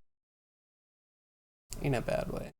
in a bad way.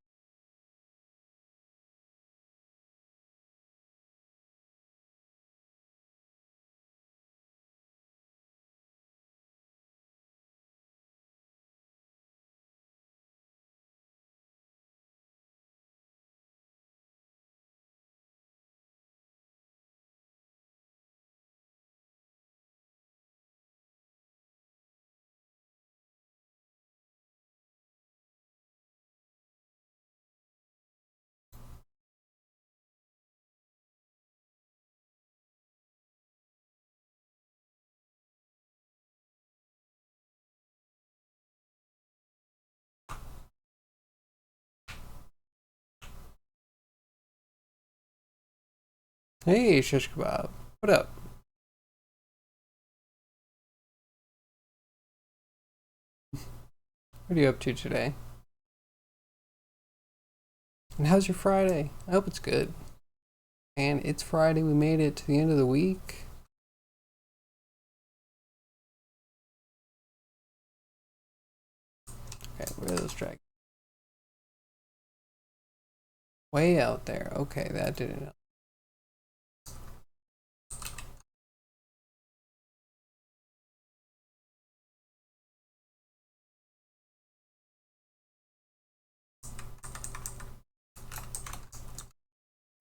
Hey, shish kebab. What up? What are you up to today? And how's your Friday? I hope it's good. And it's Friday. We made it to the end of the week. Okay, where are those dragons? Way out there. Okay, that didn't help.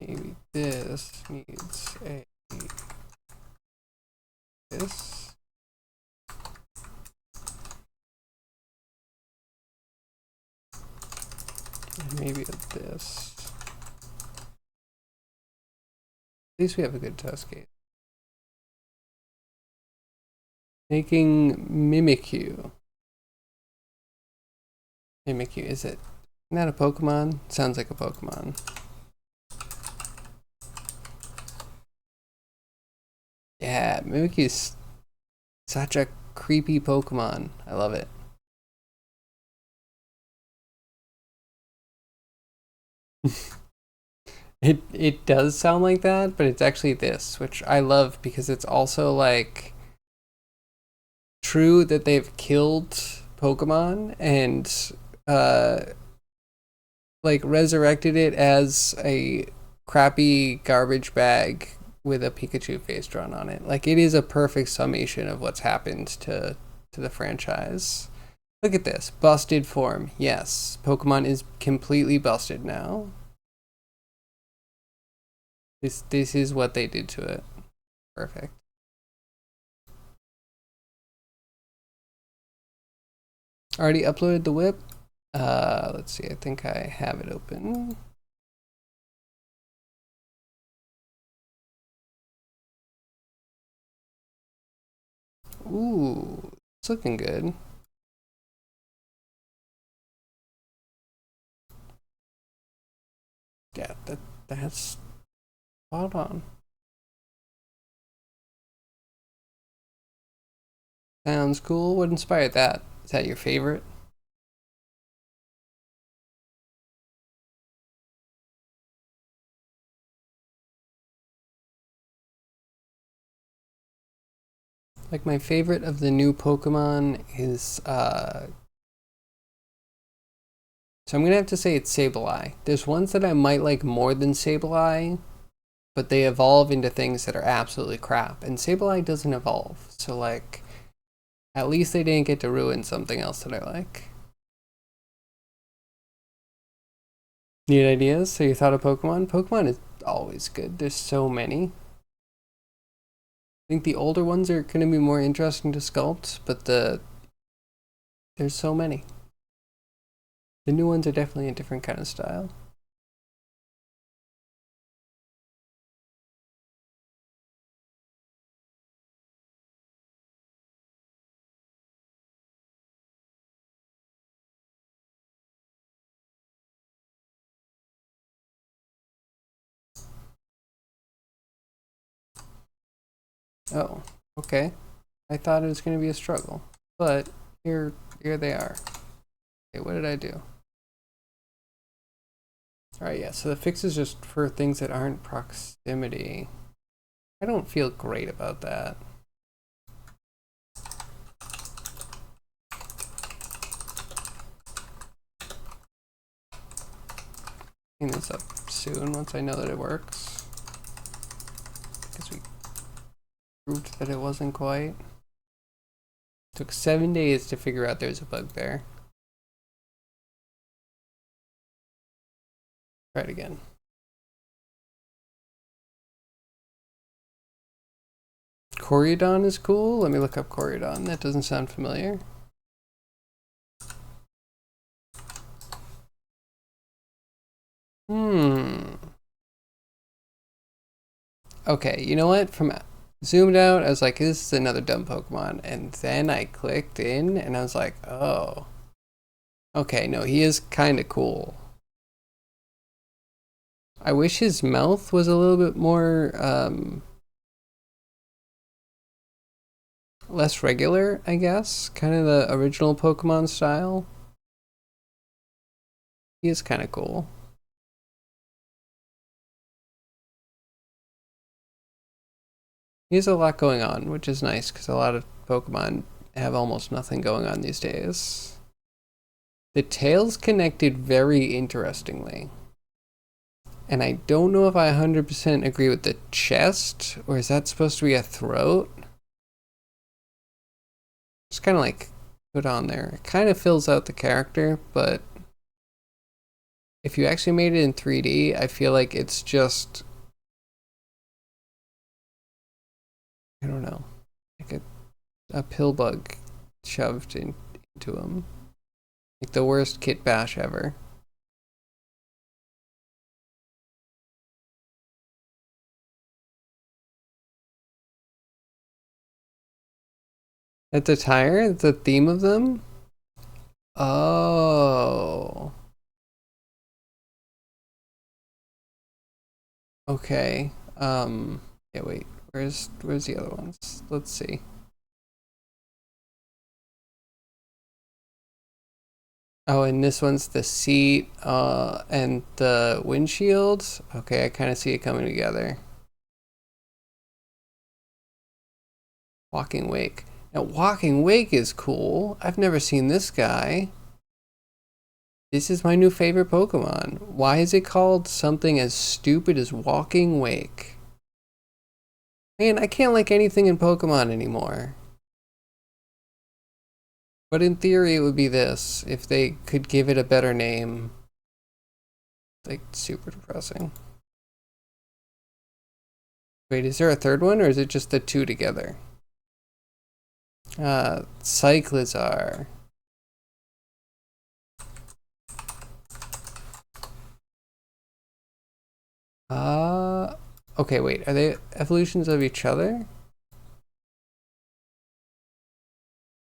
Maybe this needs a this. And maybe a this. At least we have a good test case. Making Mimikyu. Mimikyu, is it? Isn't that a Pokemon? Sounds like a Pokemon. Yeah, Mimikyu's such a creepy Pokemon. I love it. It does sound like that, but it's actually this, which I love because it's also like true that they've killed Pokemon and like resurrected it as a crappy garbage bag with a Pikachu face drawn on it. Like it is a perfect summation of what's happened to the franchise. Look at this. Busted form. Yes. Pokemon is completely busted now. This is what they did to it. Perfect. Already uploaded the whip. Let's see. I think I have it open. Ooh, it's looking good. Yeah, that's spot on. Sounds cool. What inspired that? Is that your favorite? Like my favorite of the new Pokemon is, so I'm gonna have to say it's Sableye. There's ones that I might like more than Sableye, but they evolve into things that are absolutely crap. And Sableye doesn't evolve, so like, at least they didn't get to ruin something else that I like. Need ideas? So you thought of Pokemon? Pokemon is always good. There's so many. I think the older ones are going to be more interesting to sculpt, but there's so many. The new ones are definitely a different kind of style. Oh, okay. I thought it was going to be a struggle, but here they are. Okay, what did I do? Alright, yeah, so the fix is just for things that aren't proximity. I don't feel great about that. Clean this up soon once I know that it works. Because we proved that it wasn't quite. Took 7 days to figure out there's a bug there. Try it again. Corydon is cool. Let me look up Corydon. That doesn't sound familiar. Okay, you know what? From zoomed out, I was like, this is another dumb Pokemon. And then I clicked in and I was like, oh. Okay, no, he is kind of cool. I wish his mouth was a little bit more, less regular, I guess. Kind of the original Pokemon style. He is kind of cool. He has a lot going on, which is nice because a lot of Pokemon have almost nothing going on these days. The tails connected very interestingly. And I don't know if I 100% agree with the chest, or is that supposed to be a throat? Just kind of like put on there. It kind of fills out the character, but if you actually made it in 3D, I feel like it's just, I don't know, like a pill bug shoved into him. Like the worst Kit Bash ever. That's a tire? That's the theme of them? Oh. Okay. Yeah, wait. Where's the other ones? Let's see. Oh, and this one's the seat, and the windshield. Okay, I kind of see it coming together. Walking Wake. Now, Walking Wake is cool. I've never seen this guy. This is my new favorite Pokemon. Why is it called something as stupid as Walking Wake? Man, I can't like anything in Pokemon anymore. But in theory, it would be this, if they could give it a better name. Like, super depressing. Wait, is there a third one, or is it just the two together? Cyclizar. Okay, wait, are they evolutions of each other?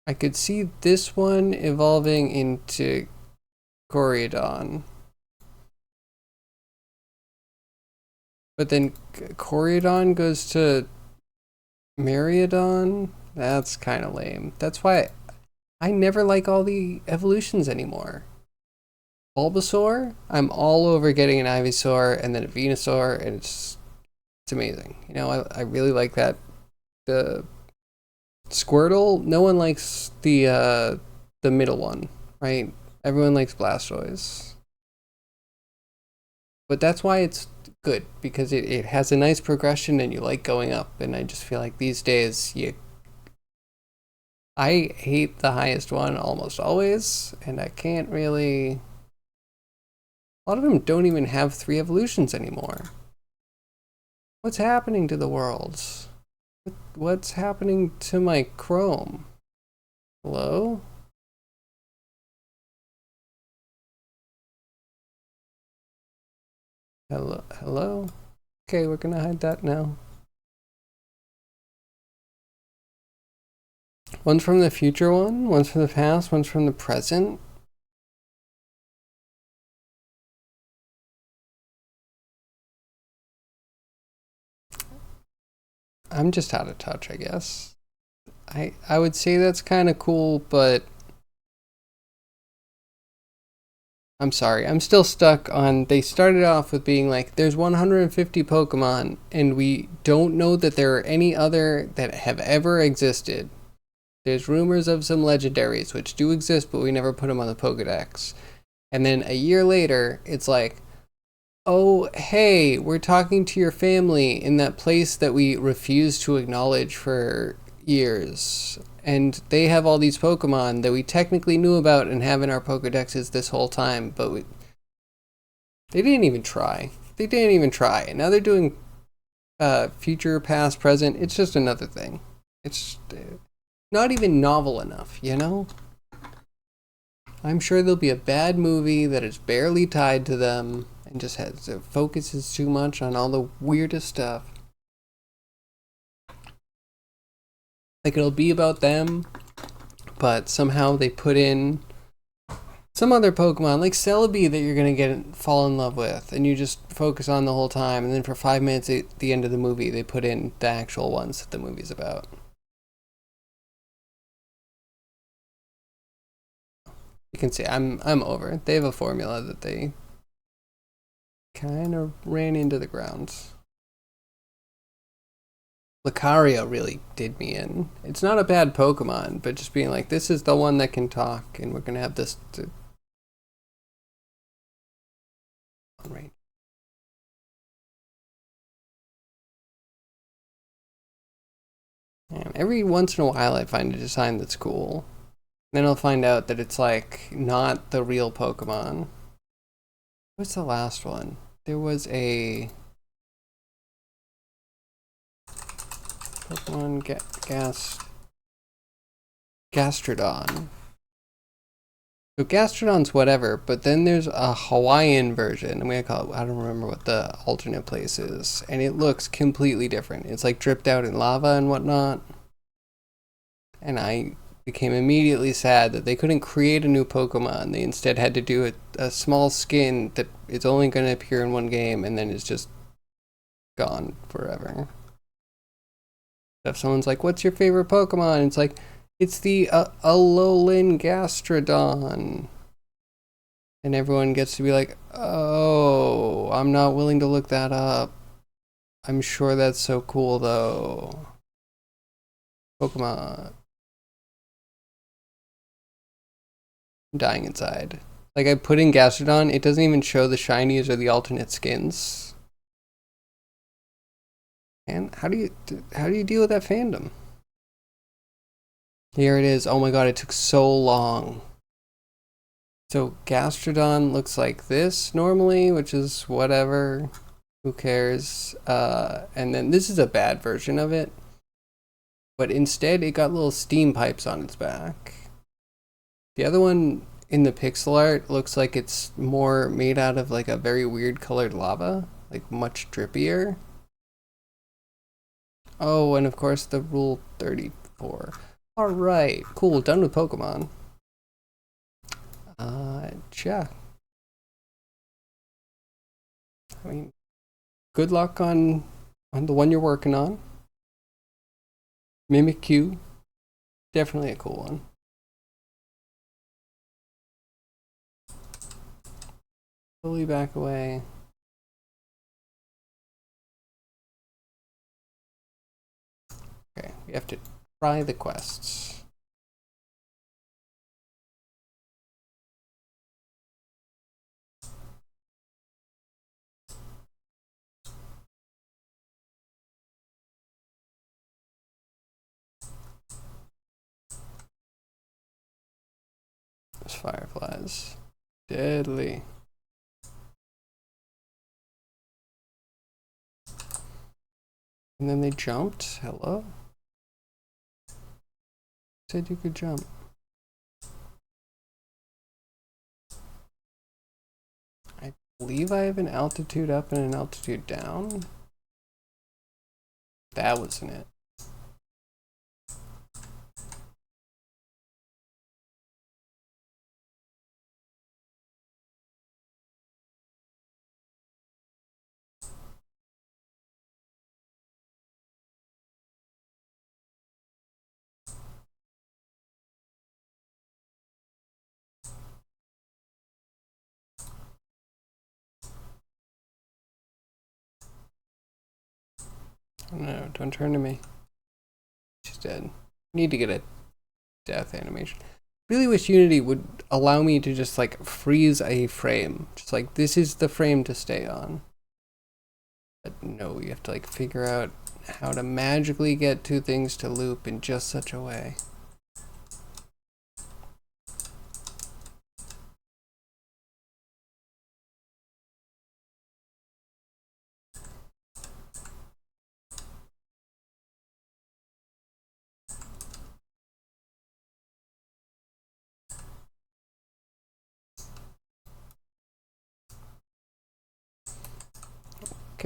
I could see this one evolving into Corydon. But then Corydon goes to Mariodon? That's kind of lame. That's why I never like all the evolutions anymore. Bulbasaur, I'm all over getting an Ivysaur and then a Venusaur, and it's amazing. You know, I really like that, the Squirtle, no one likes the middle one, right? Everyone likes Blastoise. But that's why it's good, because it has a nice progression and you like going up. And I just feel like these days I hate the highest one almost always, and I can't really. A lot of them don't even have 3 evolutions anymore. What's happening to the worlds? What's happening to my Chrome? Hello? Hello? Okay, we're gonna hide that now. One's from the future one's from the past, one's from the present. I'm just out of touch, I guess. I would say that's kind of cool, but I'm sorry. I'm still stuck on. They started off with being like, there's 150 Pokemon, and we don't know that there are any other that have ever existed. There's rumors of some legendaries, which do exist, but we never put them on the Pokedex. And then a year later, it's like, oh, hey, we're talking to your family in that place that we refused to acknowledge for years. And they have all these Pokemon that we technically knew about and have in our Pokedexes this whole time, but they didn't even try. They didn't even try. And now they're doing future, past, present. It's just another thing. It's not even novel enough, you know? I'm sure there'll be a bad movie that is barely tied to them and just focuses too much on all the weirdest stuff. Like, it'll be about them, but somehow they put in some other Pokemon, like Celebi, that you're gonna fall in love with, and you just focus on the whole time, and then for 5 minutes at the end of the movie, they put in the actual ones that the movie's about. You can see I'm over it. They have a formula that they kind of ran into the ground. Lucario really did me in. It's not a bad Pokemon, but just being like, this is the one that can talk, and we're gonna have this right. And every once in a while, I find a design that's cool. Then I'll find out that it's like not the real Pokemon. What's the last one? There was a Pokemon Gastrodon. So Gastrodon's whatever, but then there's a Hawaiian version. I'm gonna call it, I don't remember what the alternate place is, and it looks completely different. It's like dripped out in lava and whatnot. And I became immediately sad that they couldn't create a new Pokemon. They instead had to do a small skin that is only going to appear in one game and then is just gone forever. If someone's like, what's your favorite Pokemon? It's like, it's the Alolan Gastrodon. And everyone gets to be like, oh, I'm not willing to look that up. I'm sure that's so cool, though. Pokemon. I'm dying inside. Like, I put in Gastrodon, it doesn't even show the shinies or the alternate skins. And how do you deal with that fandom? Here it is. Oh my god, it took so long. So Gastrodon looks like this normally, which is whatever. Who cares? And then this is a bad version of it. But instead, it got little steam pipes on its back. The other one in the pixel art looks like it's more made out of like a very weird colored lava, like much drippier. Oh, and of course the Rule 34. Alright, cool, done with Pokemon. Yeah. I mean, good luck on the one you're working on. Mimikyu, definitely a cool one. Slowly back away. Okay, we have to try the quests. Those fireflies. Deadly. And then they jumped. Hello? Said you could jump. I believe I have an altitude up and an altitude down. That wasn't it. Oh no, don't turn to me. She's dead. Need to get a death animation. Really wish Unity would allow me to just like freeze a frame. Just like, this is the frame to stay on. But no, you have to like figure out how to magically get two things to loop in just such a way.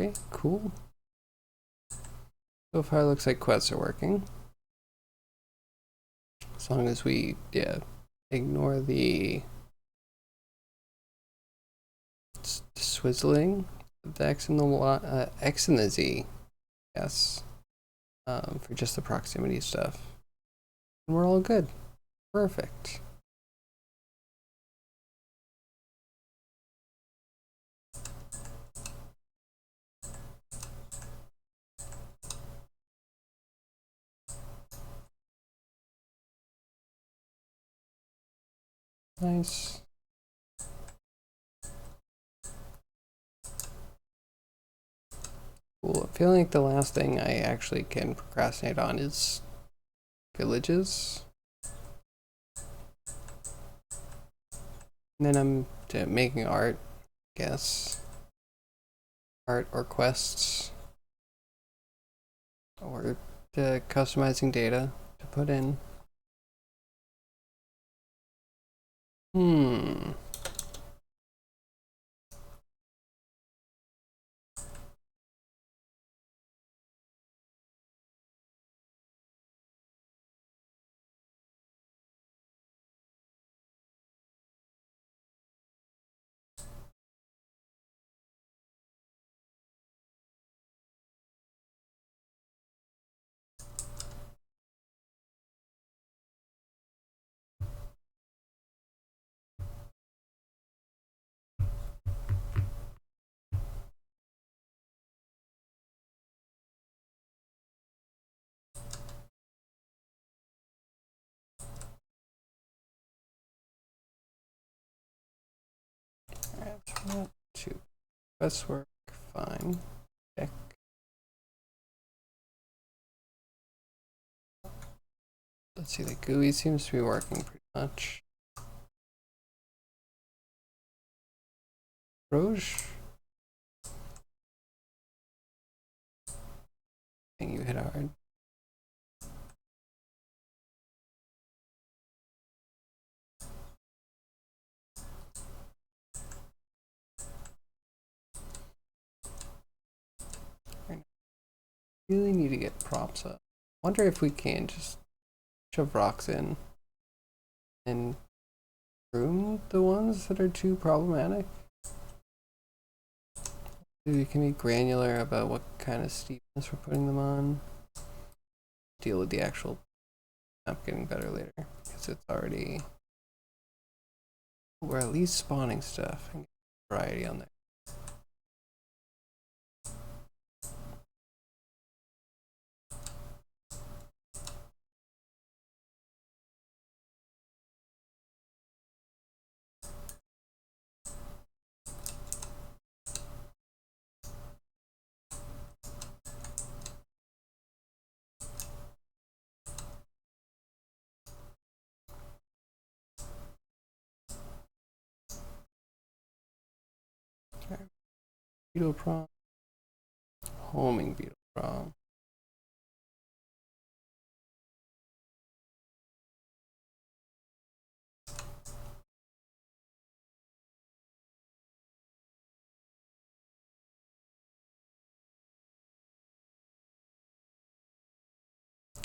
Okay, cool. So far looks like quests are working. As long as we, ignore the swizzling, the X and the X and the Z, yes, for just the proximity stuff. And we're all good. Perfect. Nice. Cool. I feel like the last thing I actually can procrastinate on is villages. And then I'm making art, I guess. Art or quests. Or customizing data to put in. Alright, two. Quests work fine. Check. Let's see, the GUI seems to be working pretty much. Rouge? Dang, you hit hard. Really need to get props up. Wonder if we can just shove rocks in and prune the ones that are too problematic. We can be granular about what kind of steepness we're putting them on. Deal with the actual map getting better later, because it's already, we're at least spawning stuff and variety on there. Beetle prompt. Homing beetle prompt.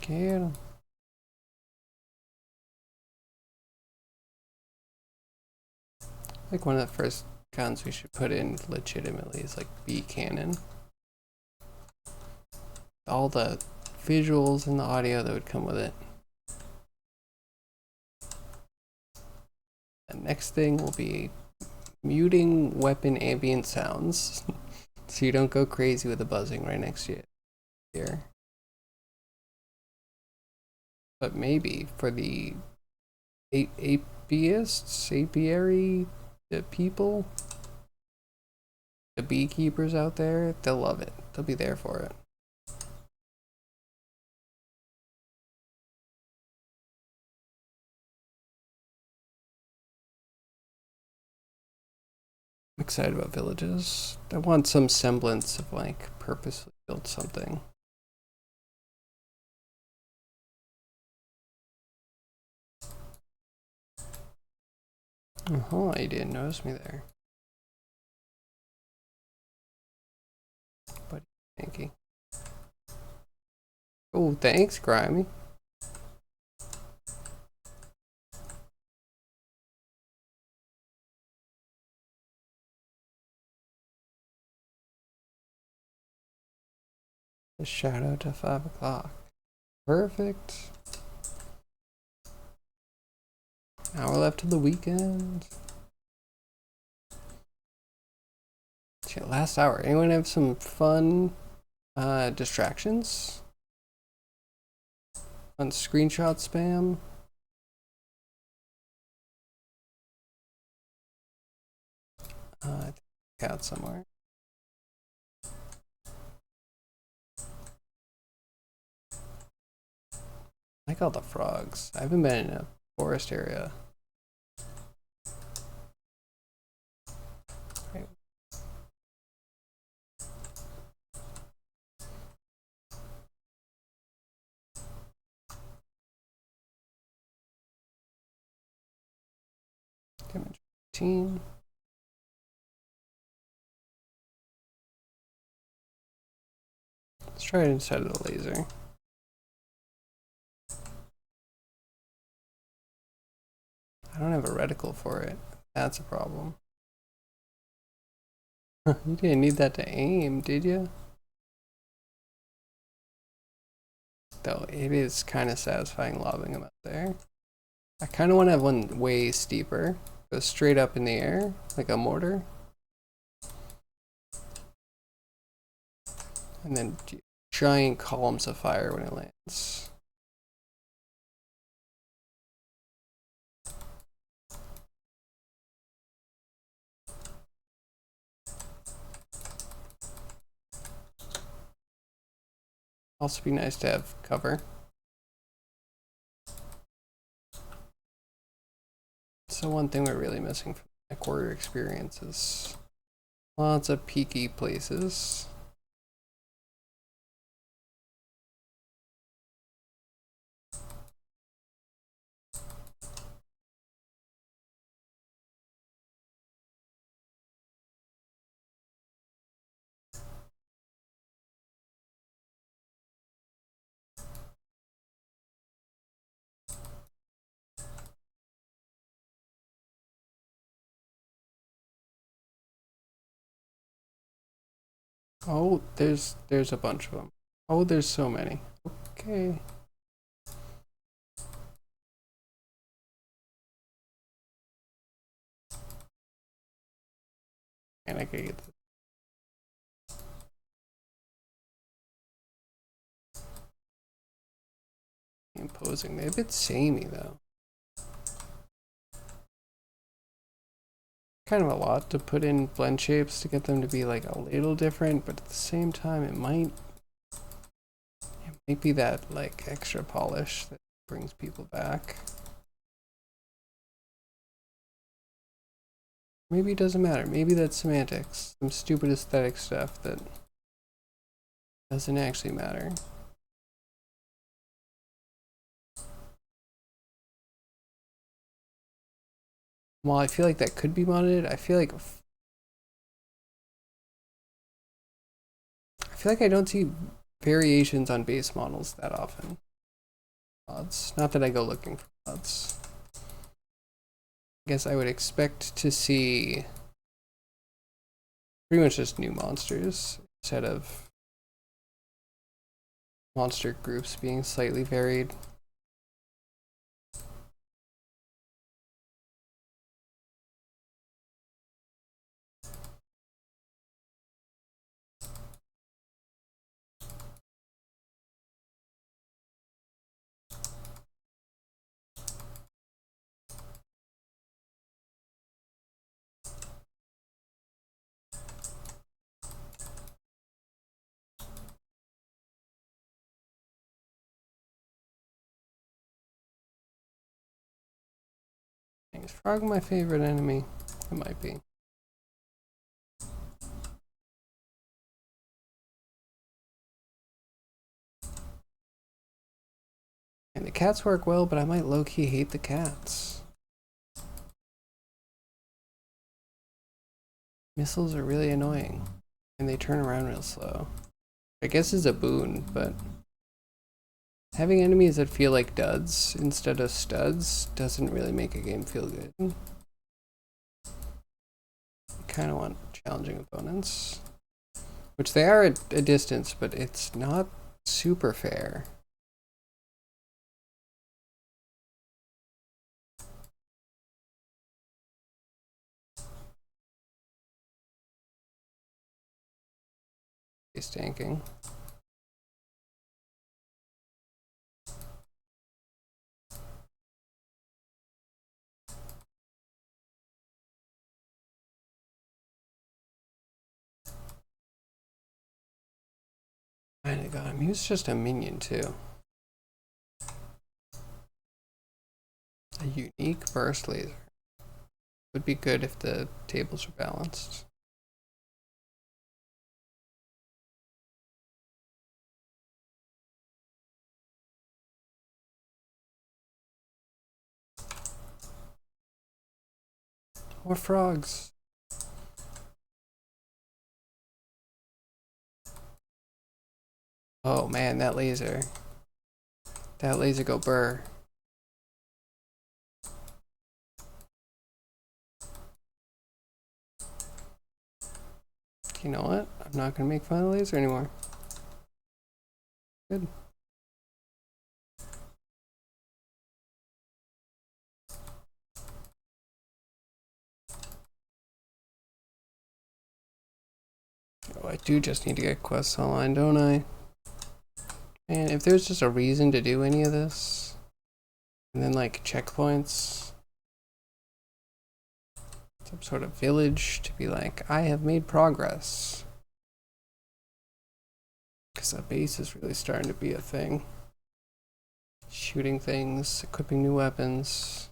Get 'em. Like one of the first guns we should put in legitimately is like B cannon. All the visuals and the audio that would come with it. The next thing will be muting weapon ambient sounds so you don't go crazy with the buzzing right next to you here. But maybe for the apiary people, the beekeepers out there, they'll love it. They'll be there for it. I'm excited about villages. I want some semblance of like purposely built something. You didn't notice me there. But thank you. Oh, thanks, Grimy. The shadow to 5 o'clock. Perfect. Hour left to the weekend. Shit, last hour. Anyone have some fun distractions? On screenshot spam? I think out somewhere. I like all the frogs. I haven't been in a forest area. Right. Damage 15. Let's try it inside of the laser. I don't have a reticle for it. That's a problem. You didn't need that to aim, did you? Though it is kind of satisfying lobbing them out there. I kind of want to have one way steeper. Go straight up in the air, like a mortar. And then giant columns of fire when it lands. Also be nice to have cover. So one thing we're really missing from the quarter experience is lots of peaky places. Oh, there's a bunch of them. Oh, there's so many. Okay. And I could get this. Imposing. They're a bit samey though. Kind of a lot to put in blend shapes to get them to be like a little different, but at the same time it might be that like extra polish that brings people back. Maybe it doesn't matter. Maybe that's semantics. Some stupid aesthetic stuff that doesn't actually matter. While I feel like that could be modded, I feel like I don't see variations on base models that often. Mods. Not that I go looking for mods. I guess I would expect to see pretty much just new monsters instead of monster groups being slightly varied. Is Frog my favorite enemy? It might be. And the cats work well, but I might low-key hate the cats. Missiles are really annoying, and they turn around real slow. I guess it's a boon, but having enemies that feel like duds instead of studs doesn't really make a game feel good. I kind of want challenging opponents, which they are at a distance, but it's not super fair. He's tanking. I got him. He was just a minion too. A unique burst laser. Would be good if the tables were balanced. More frogs. Oh man, that laser. That laser go burr. You know what? I'm not gonna make fun of the laser anymore. Good. Oh, I do just need to get quests online, don't I? Man, if there's just a reason to do any of this, and then like checkpoints, some sort of village to be like, I have made progress. Because that base is really starting to be a thing. Shooting things, equipping new weapons.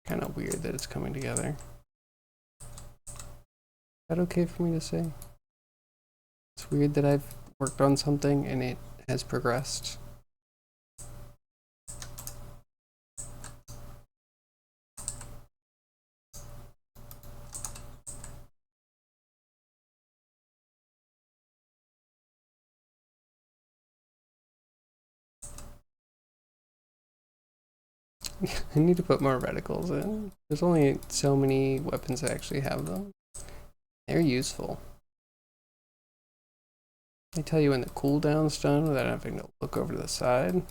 Kind of weird that it's coming together. Is that okay for me to say? It's weird that I've worked on something and it has progressed. I need to put more reticles in. There's only so many weapons that actually have them. They're useful. They tell you when the cooldown's done without having to look over to the side.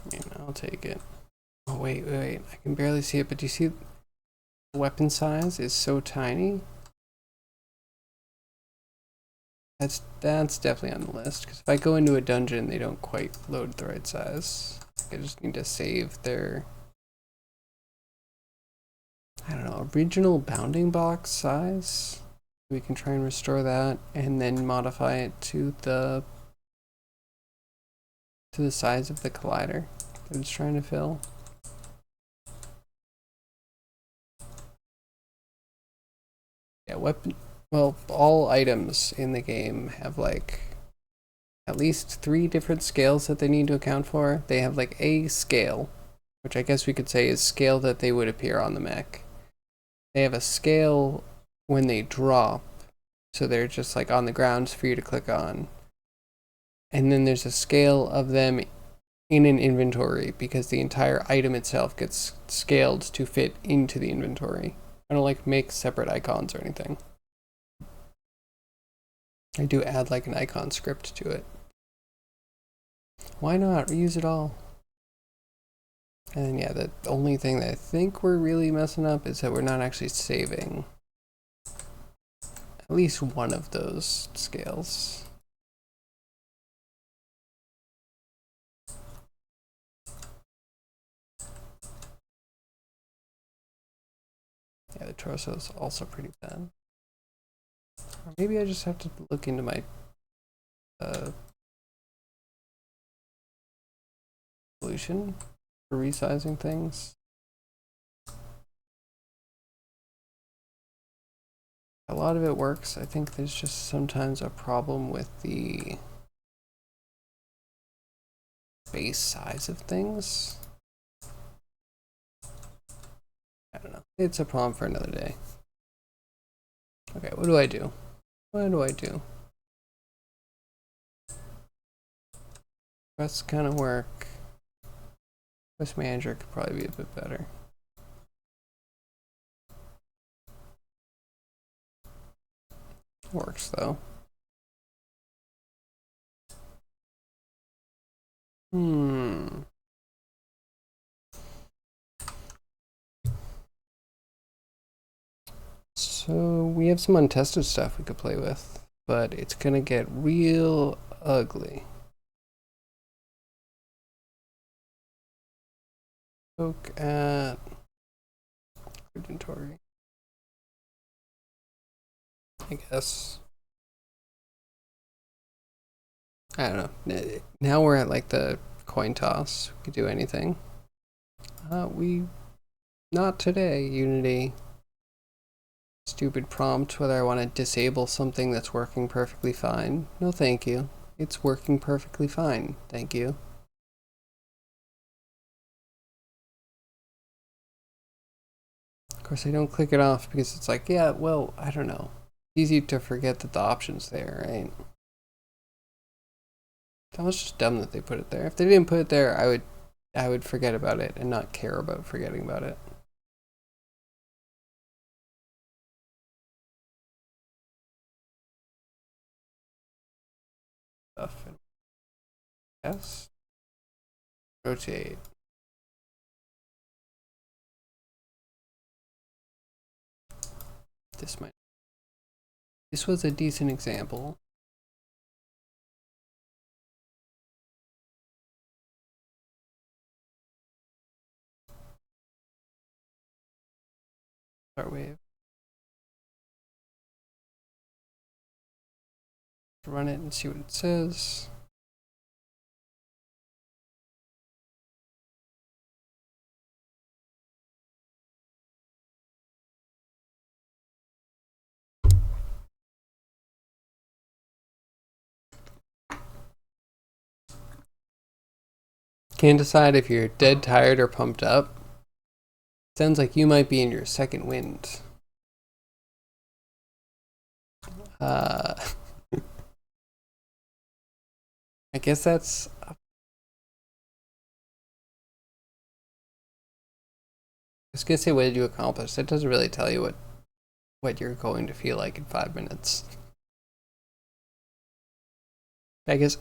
I mean, I'll take it. Oh, wait. I can barely see it, but do you see weapon size is so tiny. That's definitely on the list, because if I go into a dungeon, they don't quite load the right size. I just need to save their, I don't know, original bounding box size. We can try and restore that and then modify it to the size of the collider that it's trying to fill. Yeah, well, all items in the game have like at least 3 different scales that they need to account for. They have like a scale, which I guess we could say is scale that they would appear on the mech. They have a scale when they drop, so they're just like on the ground for you to click on. And then there's a scale of them in an inventory, because the entire item itself gets scaled to fit into the inventory. I don't like make separate icons or anything. I do add like an icon script to it. Why not? Reuse it all. And yeah, the only thing that I think we're really messing up is that we're not actually saving at least one of those scales. Yeah, the torso is also pretty bad. Or maybe I just have to look into my solution for resizing things. A lot of it works. I think there's just sometimes a problem with the base size of things. I don't know. It's a problem for another day. Okay, what do I do? What do I do? That's kind of work. Quest manager could probably be a bit better. Works though. So we have some untested stuff we could play with, but it's gonna get real ugly. Look at inventory, I guess. I don't know. Now we're at like the coin toss. We could do anything. Not today, Unity. Stupid prompt whether I want to disable something that's working perfectly fine. No, thank you. It's working perfectly fine. Thank you. Of course, I don't click it off because it's like, yeah, well, I don't know. Easy to forget that the option's there, right? That was just dumb that they put it there. If they didn't put it there, I would forget about it and not care about forgetting about it. Stuff. Yes. Rotate. This was a decent example. Start wave. Run it and see what it says. Can't decide if you're dead tired or pumped up. Sounds like you might be in your second wind. I guess that's... I was gonna say, what did you accomplish? That doesn't really tell you what you're going to feel like in 5 minutes. I guess,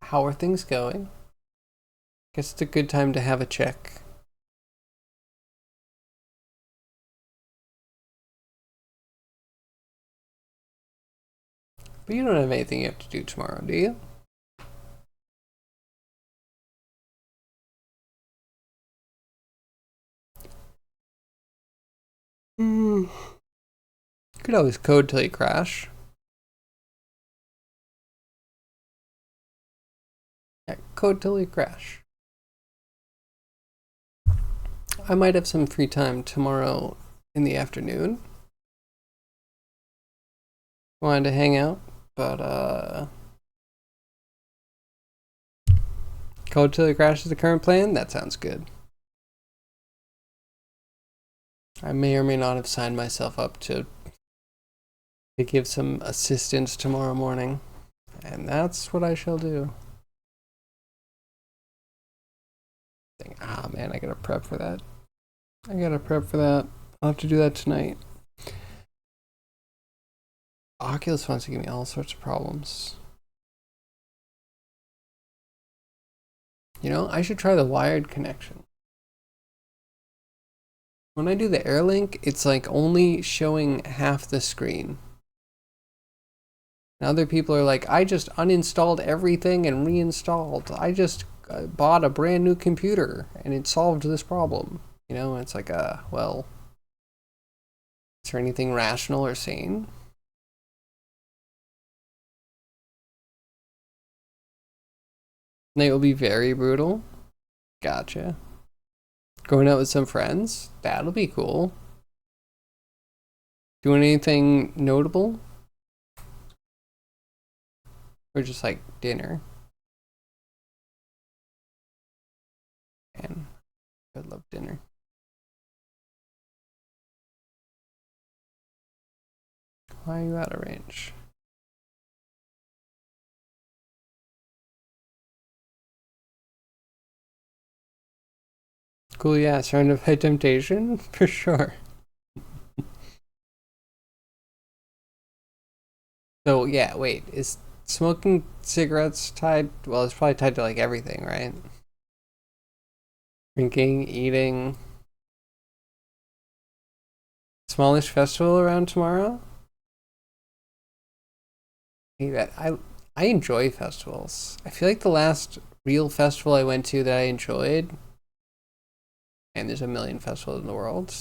how are things going? I guess it's a good time to have a check. But you don't have anything you have to do tomorrow, do you? You could always code till you crash. Yeah, code till you crash. I might have some free time tomorrow in the afternoon. Wanted to hang out, but code till you crash is the current plan? That sounds good. I may or may not have signed myself up to give some assistance tomorrow morning, and that's what I shall do. Ah, man, I gotta prep for that. I'll have to do that tonight. Oculus wants to give me all sorts of problems. You know, I should try the wired connection. When I do the AirLink, it's like only showing half the screen. And other people are like, I just uninstalled everything and reinstalled. I just bought a brand new computer and it solved this problem. You know, it's like, well, is there anything rational or sane? Night will be very brutal. Gotcha. Going out with some friends? That'll be cool. Doing anything notable? Or just like dinner? Man, I love dinner. Why are you out of range? Cool, yeah, surrounded by temptation? For sure. So, yeah, wait, is smoking cigarettes tied? Well, it's probably tied to like everything, right? Drinking, eating. Smallish festival around tomorrow? I enjoy festivals. I feel like the last real festival I went to that I enjoyed, and there's a million festivals in the world.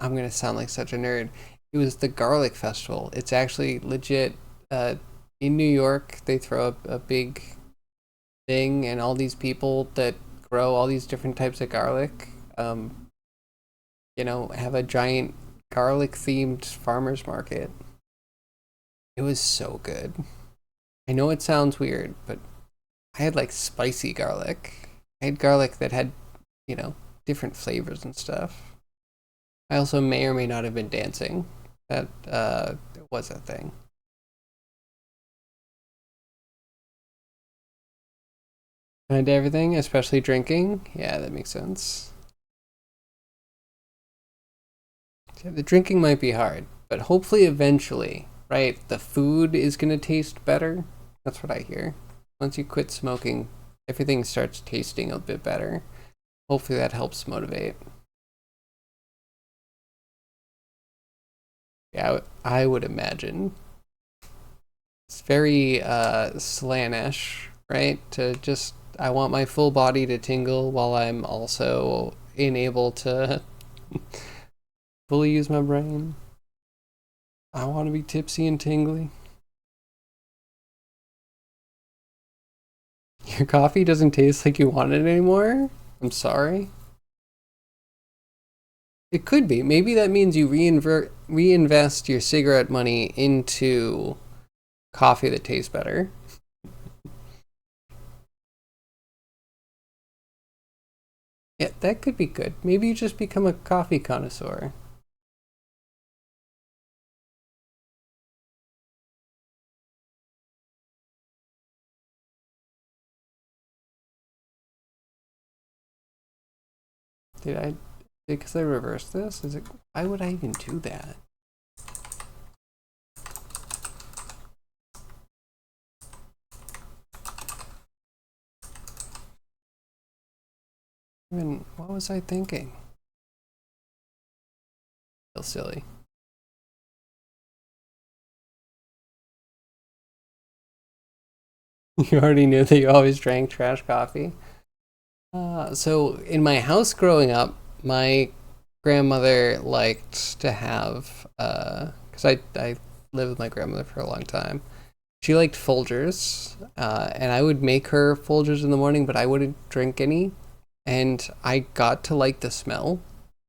I'm gonna sound like such a nerd. It was the Garlic Festival. It's actually legit. In New York, they throw up a big thing, and all these people that grow all these different types of garlic, you know, have a giant garlic themed farmers market. It was so good. I know it sounds weird, but I had like spicy garlic. I had garlic that had, you know, different flavors and stuff. I also may or may not have been dancing. That was a thing. And everything, especially drinking. Yeah, that makes sense. Yeah, the drinking might be hard, but hopefully eventually, right? The food is gonna taste better. That's what I hear. Once you quit smoking, everything starts tasting a bit better. Hopefully that helps motivate. Yeah, I would imagine. It's very Slaanesh, right? To just, I want my full body to tingle while I'm also unable to fully use my brain. I want to be tipsy and tingly. Your coffee doesn't taste like you want it anymore? I'm sorry. It could be. Maybe that means you reinvest your cigarette money into coffee that tastes better. Yeah, that could be good. Maybe you just become a coffee connoisseur. Did I? Because I reversed this? Is it? Why would I even do that? I mean, what was I thinking? Feel silly. You already knew that you always drank trash coffee. So in my house growing up, my grandmother liked to have, because I lived with my grandmother for a long time. She liked Folgers, and I would make her Folgers in the morning, but I wouldn't drink any. And I got to like the smell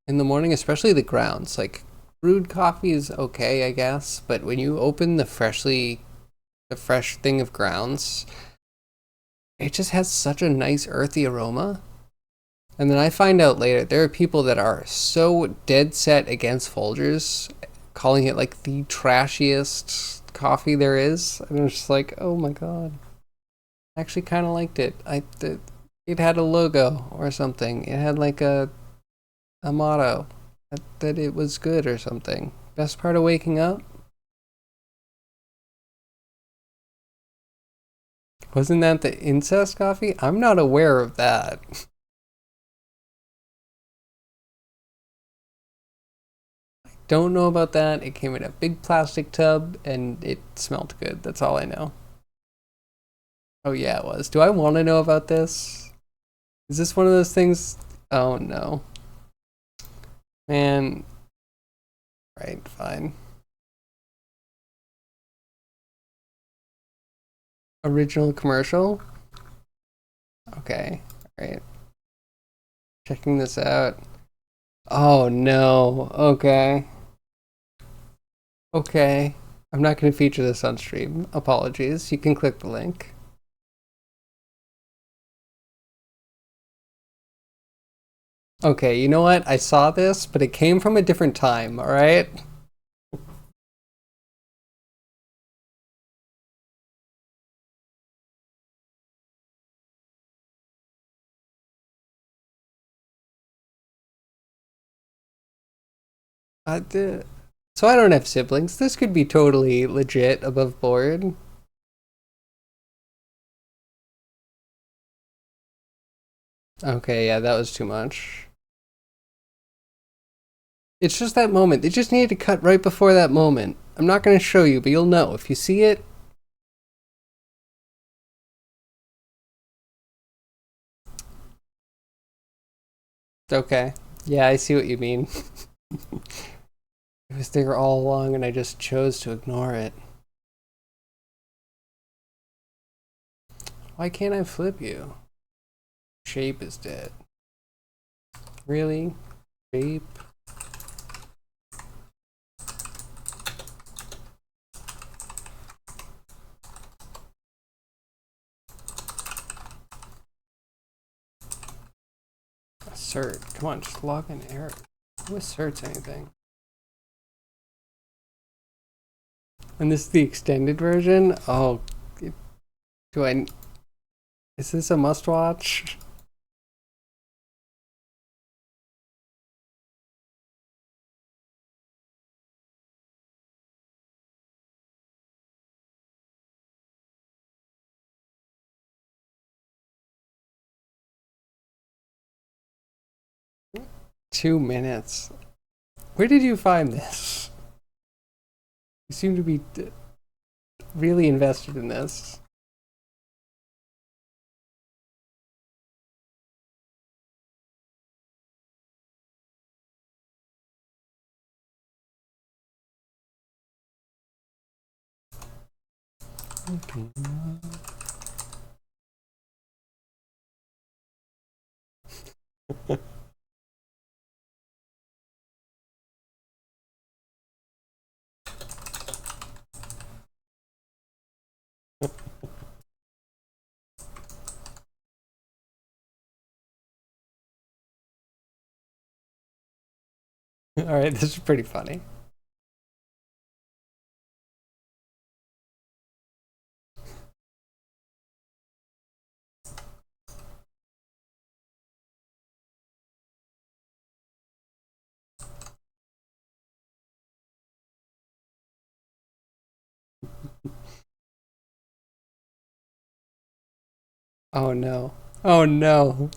in the morning, especially the grounds. Like brewed coffee is okay, I guess, but when you open the fresh thing of grounds, it just has such a nice earthy aroma. And then I find out later there are people that are so dead set against Folgers, calling it like the trashiest coffee there is. And I'm just like, oh my god, I actually kind of liked it. It had a logo or something. It had like a motto that it was good or something. Best part of waking up? Wasn't that the incest coffee? I'm not aware of that. Don't know about that. It came in a big plastic tub and it smelled good. That's all I know. Oh, yeah, it was. Do I want to know about this? Is this one of those things? Oh, no. Man. Right, fine. Original commercial? Okay, alright. Checking this out. Oh, no. Okay. Okay. I'm not going to feature this on stream. Apologies. You can click the link. Okay, you know what? I saw this, but it came from a different time, alright? So I don't have siblings. This could be totally legit above board. Okay, yeah, that was too much. It's just that moment. They just needed to cut right before that moment. I'm not going to show you, but you'll know. If you see it, it's okay. Yeah, I see what you mean. It was there all along and I just chose to ignore it. Why can't I flip you? Shape is dead. Really? Shape? Assert. Come on, just log an error. Who asserts anything? And this is the extended version? Oh, do I... Is this a must watch? $2 minutes. Where did you find this? You seem to be really invested in this. Okay. All right, this is pretty funny. Oh no. Oh no.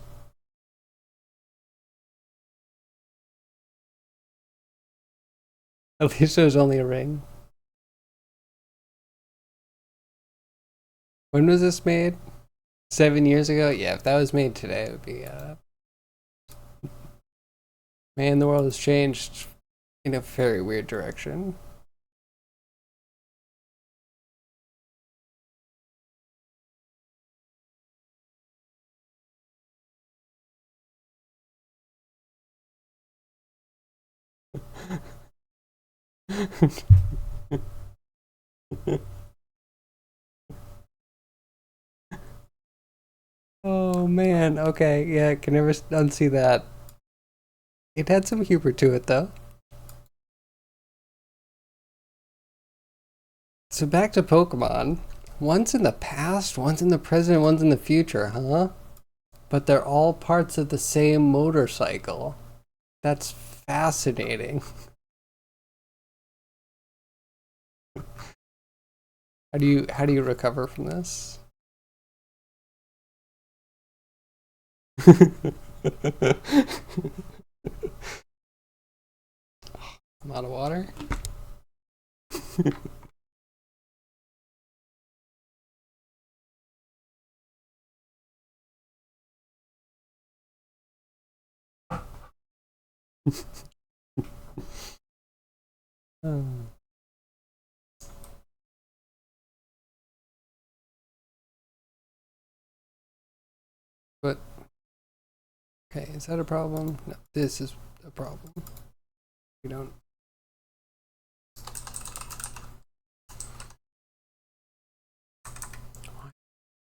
At least it was only a ring. When was this made? 7 years ago? Yeah, if that was made today, it would be, man, the world has changed in a very weird direction. Oh man, okay, yeah, can never unsee that. It had some humor to it though. So back to Pokemon. One's in the past, one's in the present, one's in the future, huh? But they're all parts of the same motorcycle. That's fascinating. How do you recover from this? I'm out of water. Oh, but okay, is that a problem? No, this is a problem. We don't.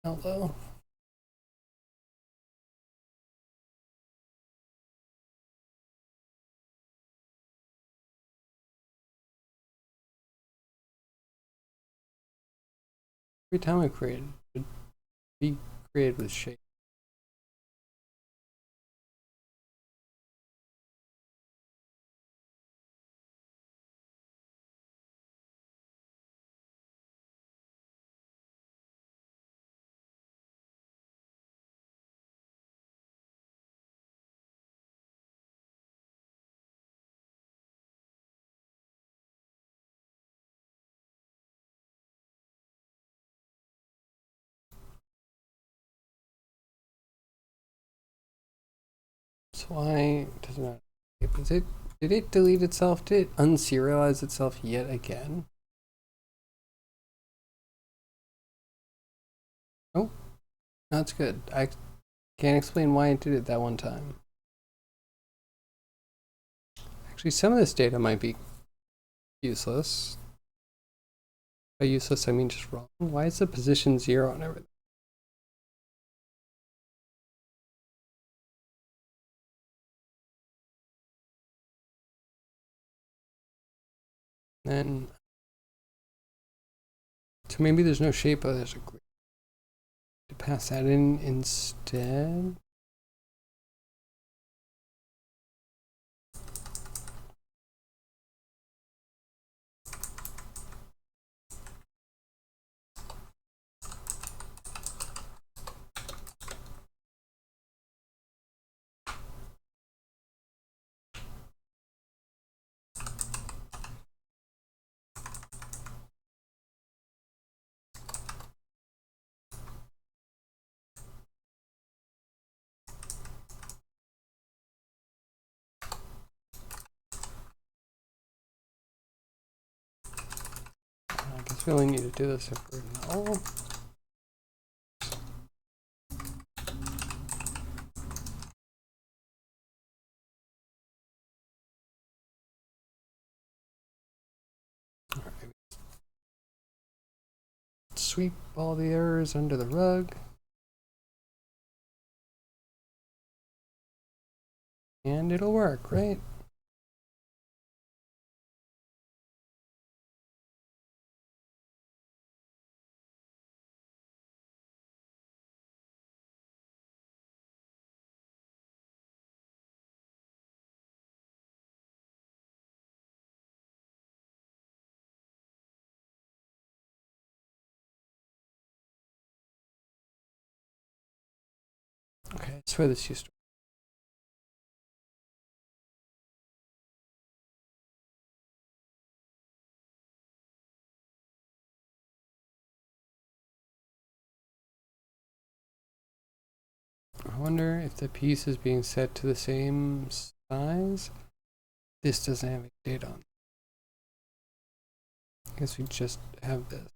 Hello. Every time I create it should be created with shape. So why does it not? Is it? Did it delete itself? Did it unserialize itself yet again? Oh, that's good. I can't explain why it did it that one time. Actually, some of this data might be useless. By useless, I mean just wrong. Why is the position 0 on everything? And so maybe there's no shape, but there's a grid. To pass that in instead. I guess we only need to do this if we're null. Alright. Sweep all the errors under the rug. And it'll work, right? Okay, that's where this used to. wonder if the piece is being set to the same size. This doesn't have any data on it. I guess we just have this.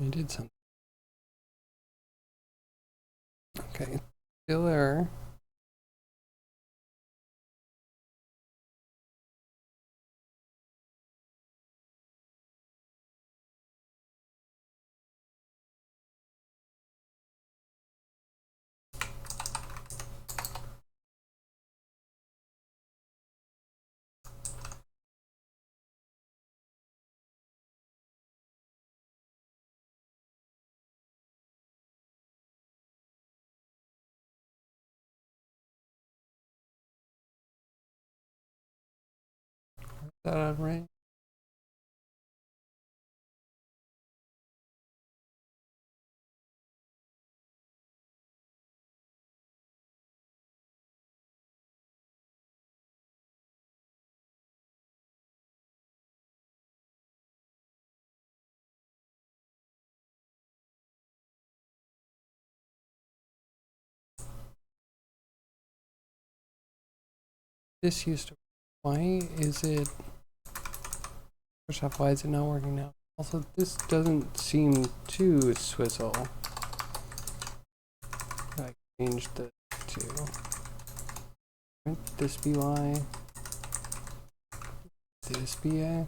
I did something. Okay, still error. Is that right? This used to. Why is it? First off, why is it not working now? Also, this doesn't seem to swizzle. I changed the to. Wouldn't this be Y? This be A?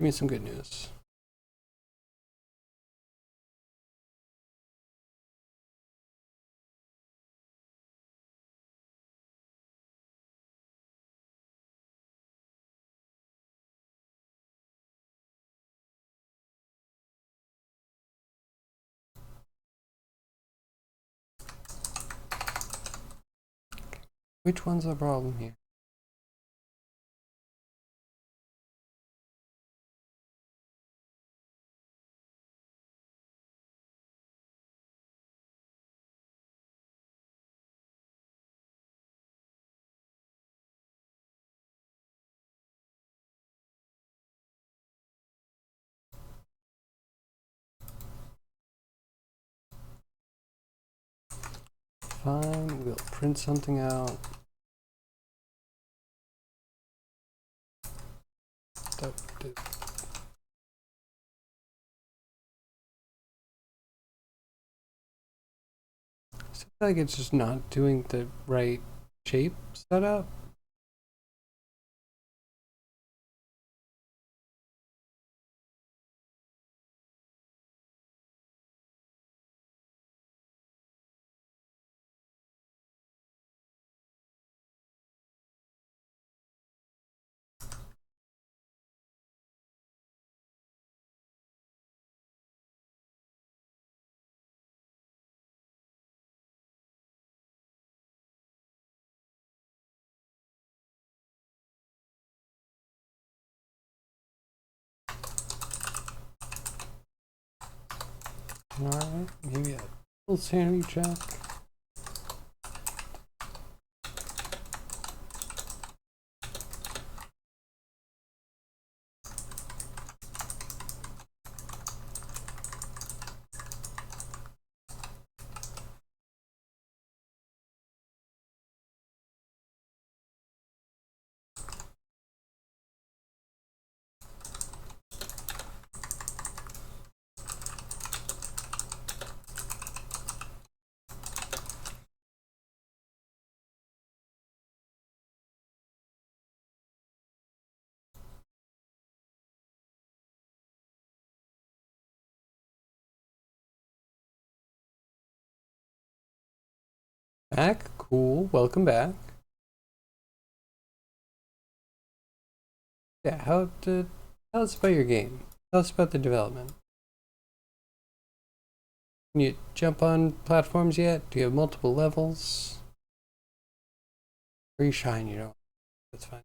Give me some good news. Which one's the problem here? Fine, we'll print something out. I feel like it's just not doing the right shape setup. Alright, maybe a little sanity check. Back? Cool. Welcome back. Yeah, tell us about your game. Tell us about the development. Can you jump on platforms yet? Do you have multiple levels? Or you shine, you know. That's fine.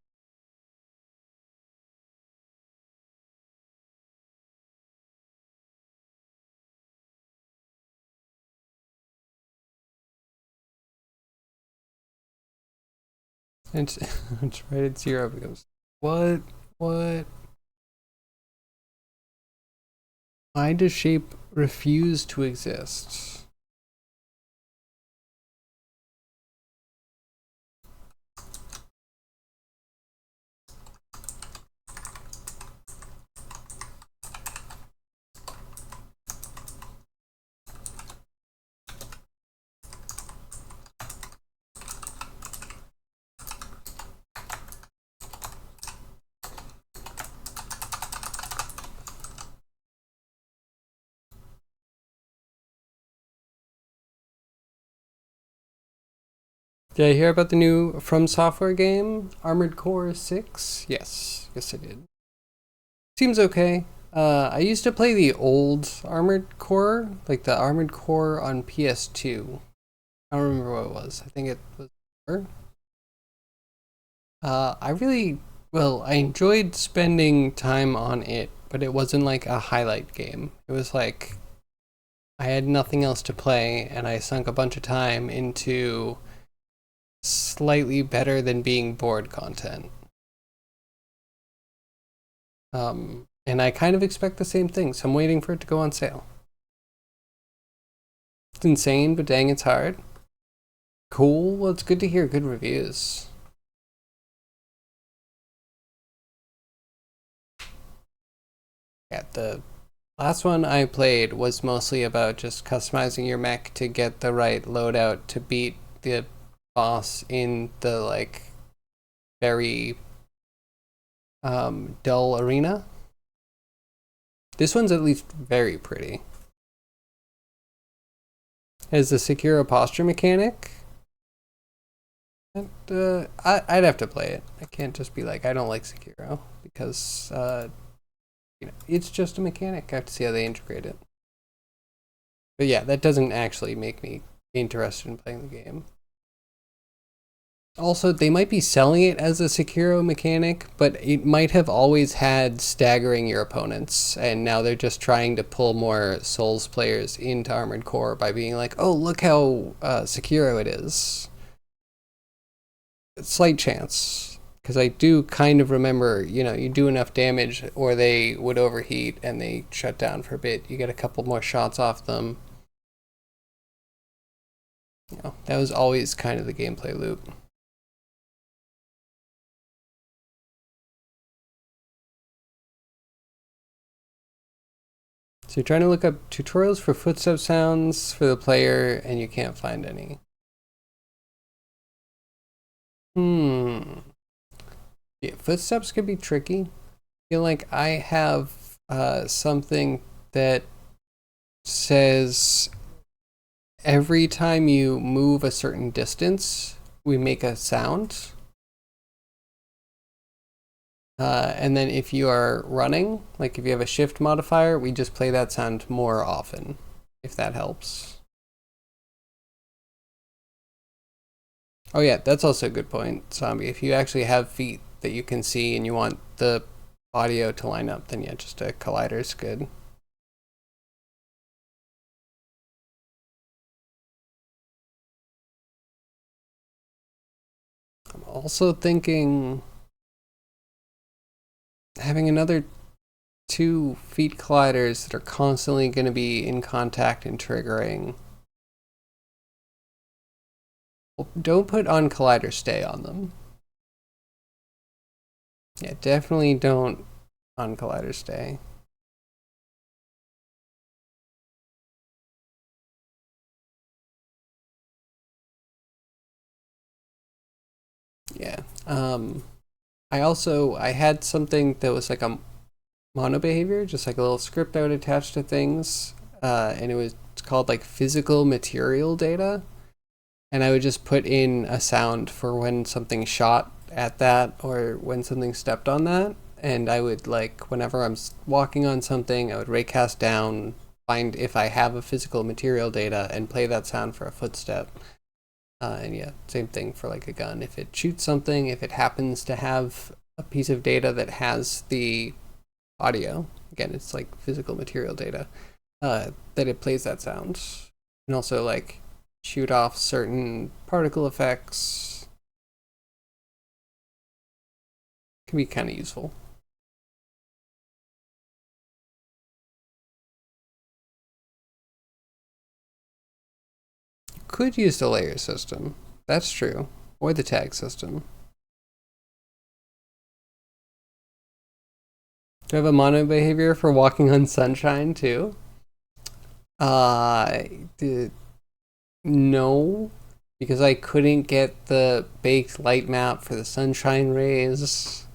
It's, it's right at 0 becomes what? What? Why does shape refuse to exist? Did I hear about the new From Software game, Armored Core 6? Yes, I did. Seems okay. I used to play the old Armored Core, like the Armored Core on PS2. I don't remember what it was. I think it was. I enjoyed spending time on it, but it wasn't like a highlight game. It was like I had nothing else to play, and I sunk a bunch of time into slightly better than being bored content. And I kind of expect the same thing, so I'm waiting for it to go on sale. It's insane, but dang, it's hard. Cool. Well, it's good to hear good reviews. Yeah, the last one I played was mostly about just customizing your mech to get the right loadout to beat the boss in the like very dull arena. This one's at least very pretty. Has the Sekiro posture mechanic. And, I'd have to play it. I can't just be like, I don't like Sekiro, because you know, it's just a mechanic. I have to see how they integrate it. But yeah, that doesn't actually make me interested in playing the game. Also, they might be selling it as a Sekiro mechanic, but it might have always had staggering your opponents, and now they're just trying to pull more Souls players into Armored Core by being like, oh, look how Sekiro it is. Slight chance, because I do kind of remember, you know, you do enough damage or they would overheat and they shut down for a bit. You get a couple more shots off them. You know, that was always kind of the gameplay loop. So you're trying to look up tutorials for footstep sounds for the player and you can't find any. Yeah, footsteps could be tricky. I feel like I have something that says every time you move a certain distance, we make a sound. And then if you are running, like if you have a shift modifier, we just play that sound more often, if that helps. Oh yeah, that's also a good point, Zombie. If you actually have feet that you can see and you want the audio to line up, then yeah, just a collider is good. I'm also thinking having another 2 feet colliders that are constantly going to be in contact and triggering. Well, don't put on collider stay on them. Yeah, definitely don't on collider stay. Yeah. I had something that was like a mono behavior, just like a little script I would attach to things, and it's called like physical material data. and I would just put in a sound for when something shot at that or when something stepped on that. And I would, like, whenever I'm walking on something, I would raycast down, find if I have a physical material data, and play that sound for a footstep. And yeah, same thing for like a gun. If it shoots something, if it happens to have a piece of data that has the audio, again, it's like physical material data, that it plays that sound. And also like shoot off certain particle effects. Can be kind of useful. You could use the layer system. That's true. Or the tag system. Do I have a mono behavior for walking on sunshine too? No, because I couldn't get the baked light map for the sunshine rays.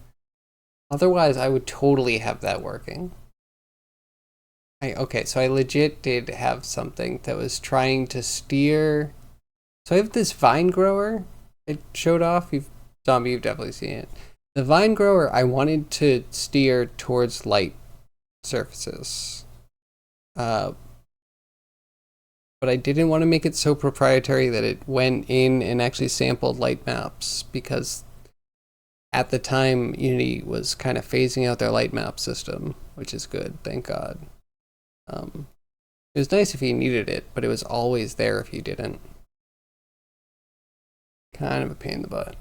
Otherwise, I would totally have that working. Okay, so I legit did have something that was trying to steer. So I have this vine grower. It showed off. You've definitely seen it. The vine grower, I wanted to steer towards light surfaces. But I didn't want to make it so proprietary that it went in and actually sampled light maps, because at the time Unity was kind of phasing out their light map system, which is good, thank God. It was nice if you needed it, but it was always there if you didn't. Kind of a pain in the butt.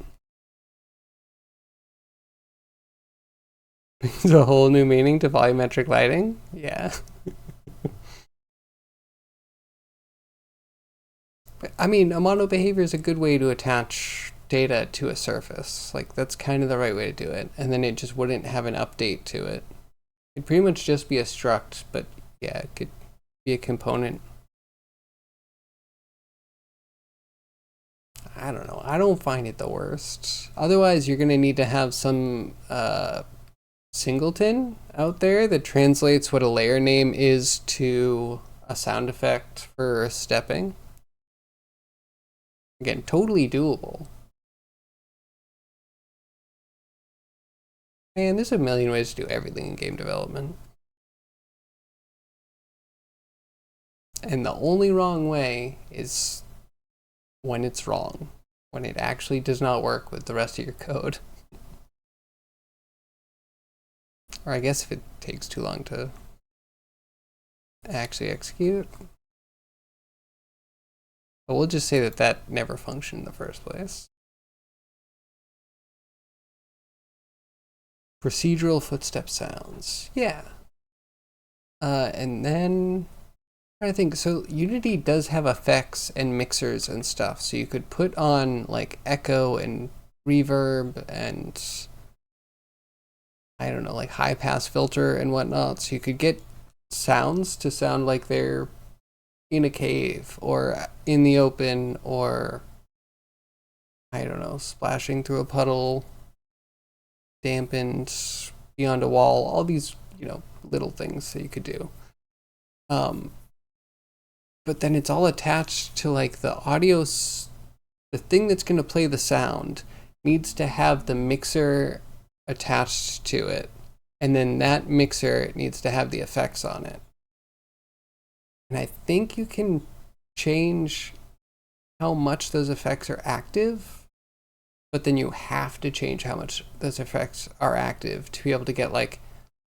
It's a whole new meaning to volumetric lighting? Yeah. I mean, a mono behavior is a good way to attach data to a surface. Like, that's kind of the right way to do it. And then it just wouldn't have an update to it. It'd pretty much just be a struct, but yeah, it could be a component. I don't know. I don't find it the worst. Otherwise, you're going to need to have some singleton out there that translates what a layer name is to a sound effect for stepping. Again, totally doable. Man, there's a million ways to do everything in game development. And the only wrong way is when it's wrong, when it actually does not work with the rest of your code. Or I guess if it takes too long to actually execute. But we'll just say that that never functioned in the first place. Procedural footstep sounds. Yeah. And then I think so. Unity does have effects and mixers and stuff, so you could put on like echo and reverb and I don't know, like high pass filter and whatnot. So you could get sounds to sound like they're in a cave or in the open or I don't know, splashing through a puddle, dampened beyond a wall. All these, you know, little things that you could do. But then it's all attached to like the audio, the thing that's going to play the sound needs to have the mixer attached to it. And then that mixer needs to have the effects on it. And I think you can change how much those effects are active, but then you have to change how much those effects are active to be able to get like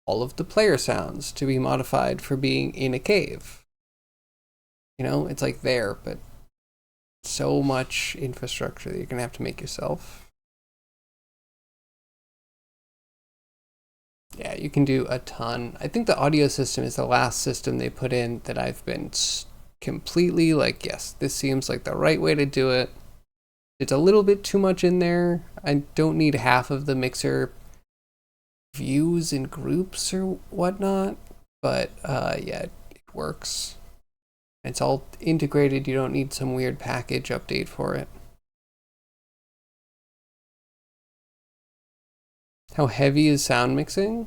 all of the player sounds to be modified for being in a cave. You know, it's like there, but so much infrastructure that you're going to have to make yourself. Yeah, you can do a ton. I think the audio system is the last system they put in that I've been completely like, yes, this seems like the right way to do it. It's a little bit too much in there. I don't need half of the mixer views and groups or whatnot, but yeah, it works. It's all integrated. You don't need some weird package update for it. How heavy is sound mixing?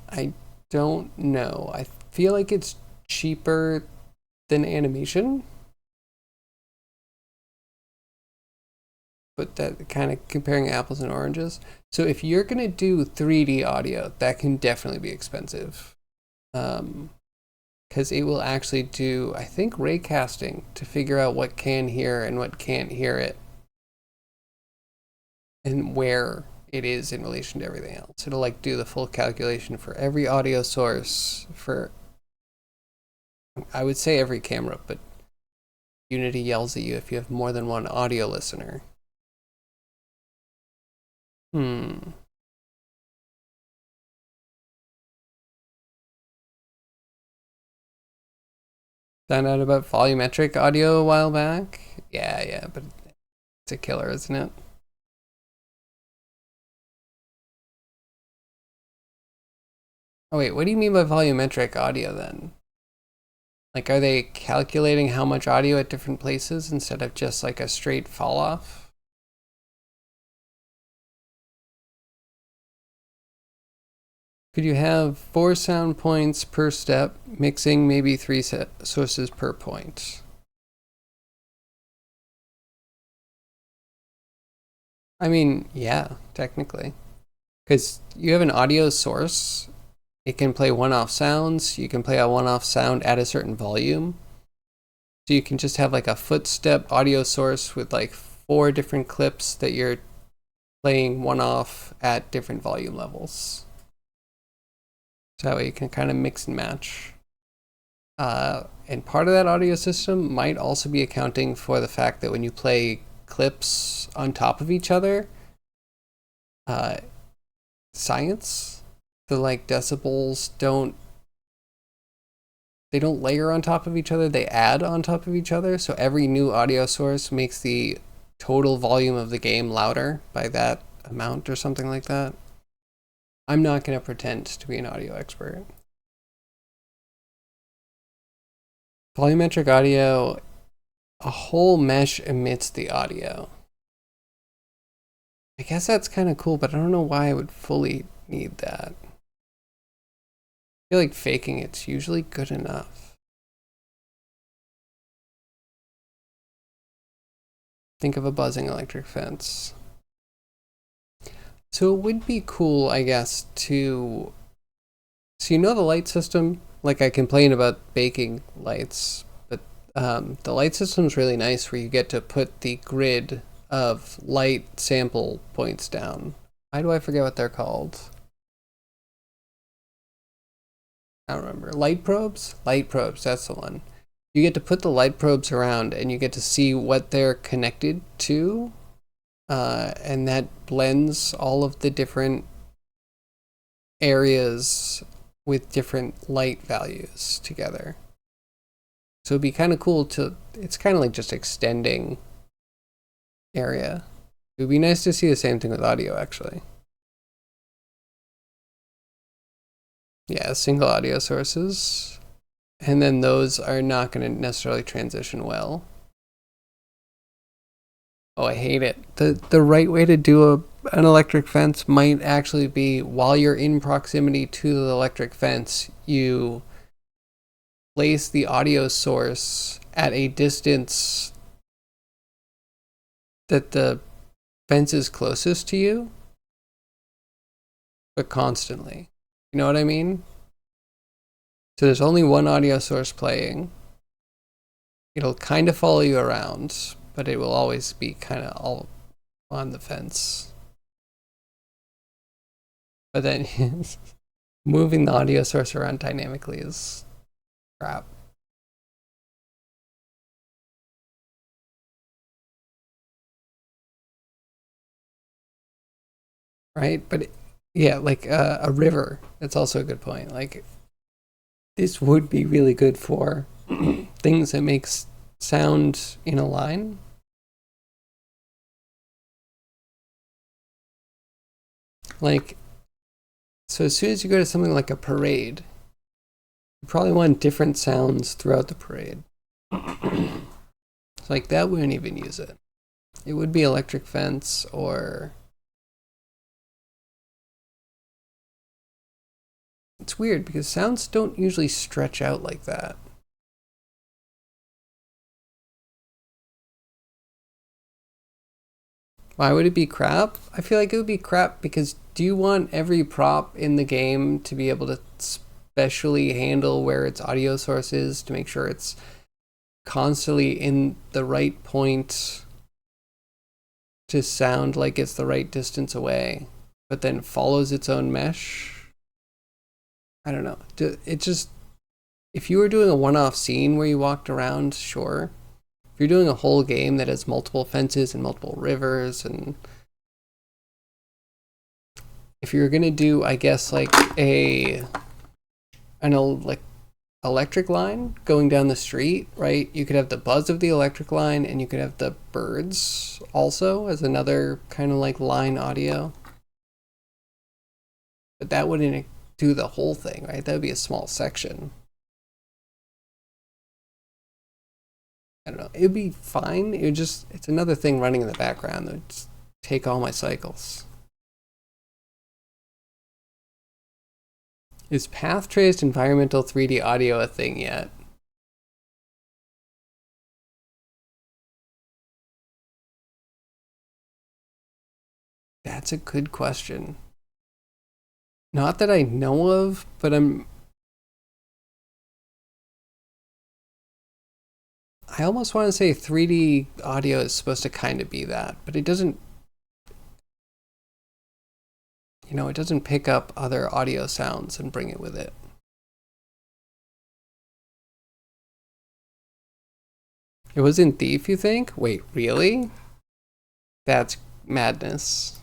I don't know. I feel like it's cheaper than animation. But that kind of comparing apples and oranges. So if you're going to do 3D audio, that can definitely be expensive. Because it will actually do, I think, raycasting to figure out what can hear and what can't hear it. And where it is in relation to everything else. It'll like do the full calculation for every audio source for, I would say every camera, but Unity yells at you if you have more than one audio listener. Found out about volumetric audio a while back. Yeah, but it's a killer, isn't it? Oh wait, what do you mean by volumetric audio then? Like, are they calculating how much audio at different places instead of just like a straight fall off? Could you have 4 sound points per step, mixing maybe 3 sources per point? I mean, yeah, technically. Because you have an audio source, it can play one-off sounds, you can play a one-off sound at a certain volume. So you can just have like a footstep audio source with like 4 different clips that you're playing one-off at different volume levels. So that way you can kind of mix and match. And part of that audio system might also be accounting for the fact that when you play clips on top of each other, science, the like decibels don't layer on top of each other, they add on top of each other. So every new audio source makes the total volume of the game louder by that amount or something like that. I'm not going to pretend to be an audio expert. Volumetric audio, a whole mesh emits the audio. I guess that's kind of cool, but I don't know why I would fully need that. I feel like faking it's usually good enough. Think of a buzzing electric fence. So it would be cool, I guess, to... So you know the light system? Like, I complain about baking lights, but the light system's really nice where you get to put the grid of light sample points down. Why do I forget what they're called? I don't remember. Light probes? Light probes, that's the one. You get to put the light probes around and you get to see what they're connected to. And that blends all of the different areas with different light values together. So it'd be kind of cool to, it's kind of like just extending area. It would be nice to see the same thing with audio, actually. Yeah, single audio sources. And then those are not going to necessarily transition well. Oh, I hate it. The right way to do an electric fence might actually be while you're in proximity to the electric fence, you place the audio source at a distance that the fence is closest to you, but constantly. You know what I mean? So there's only one audio source playing. It'll kind of follow you around, but it will always be kind of all on the fence. But then moving the audio source around dynamically is crap. Right? But yeah, like a river. That's also a good point. Like, this would be really good for things that makes sound in a line. Like, so as soon as you go to something like a parade, you probably want different sounds throughout the parade. So like that wouldn't even use it. It would be electric fence, or It's weird because sounds don't usually stretch out like that. Why would it be crap? I feel like it would be crap because do you want every prop in the game to be able to specially handle where its audio source is to make sure it's constantly in the right point to sound like it's the right distance away, but then follows its own mesh? I don't know. It just, if you were doing a one-off scene where you walked around, sure. If you're doing a whole game that has multiple fences and multiple rivers, and if you're gonna do, I guess, like like electric line going down the street, right? You could have the buzz of the electric line, and you could have the birds also as another kind of like line audio. But that wouldn't do the whole thing, right? That would be a small section. I don't know. It would be fine. It would just, it's another thing running in the background that would just take all my cycles. Is path traced environmental 3D audio a thing yet? That's a good question. Not that I know of, but I almost want to say 3D audio is supposed to kind of be that, but it doesn't, you know, it doesn't pick up other audio sounds and bring it with it. It was in Thief, you think? Wait, really? That's madness.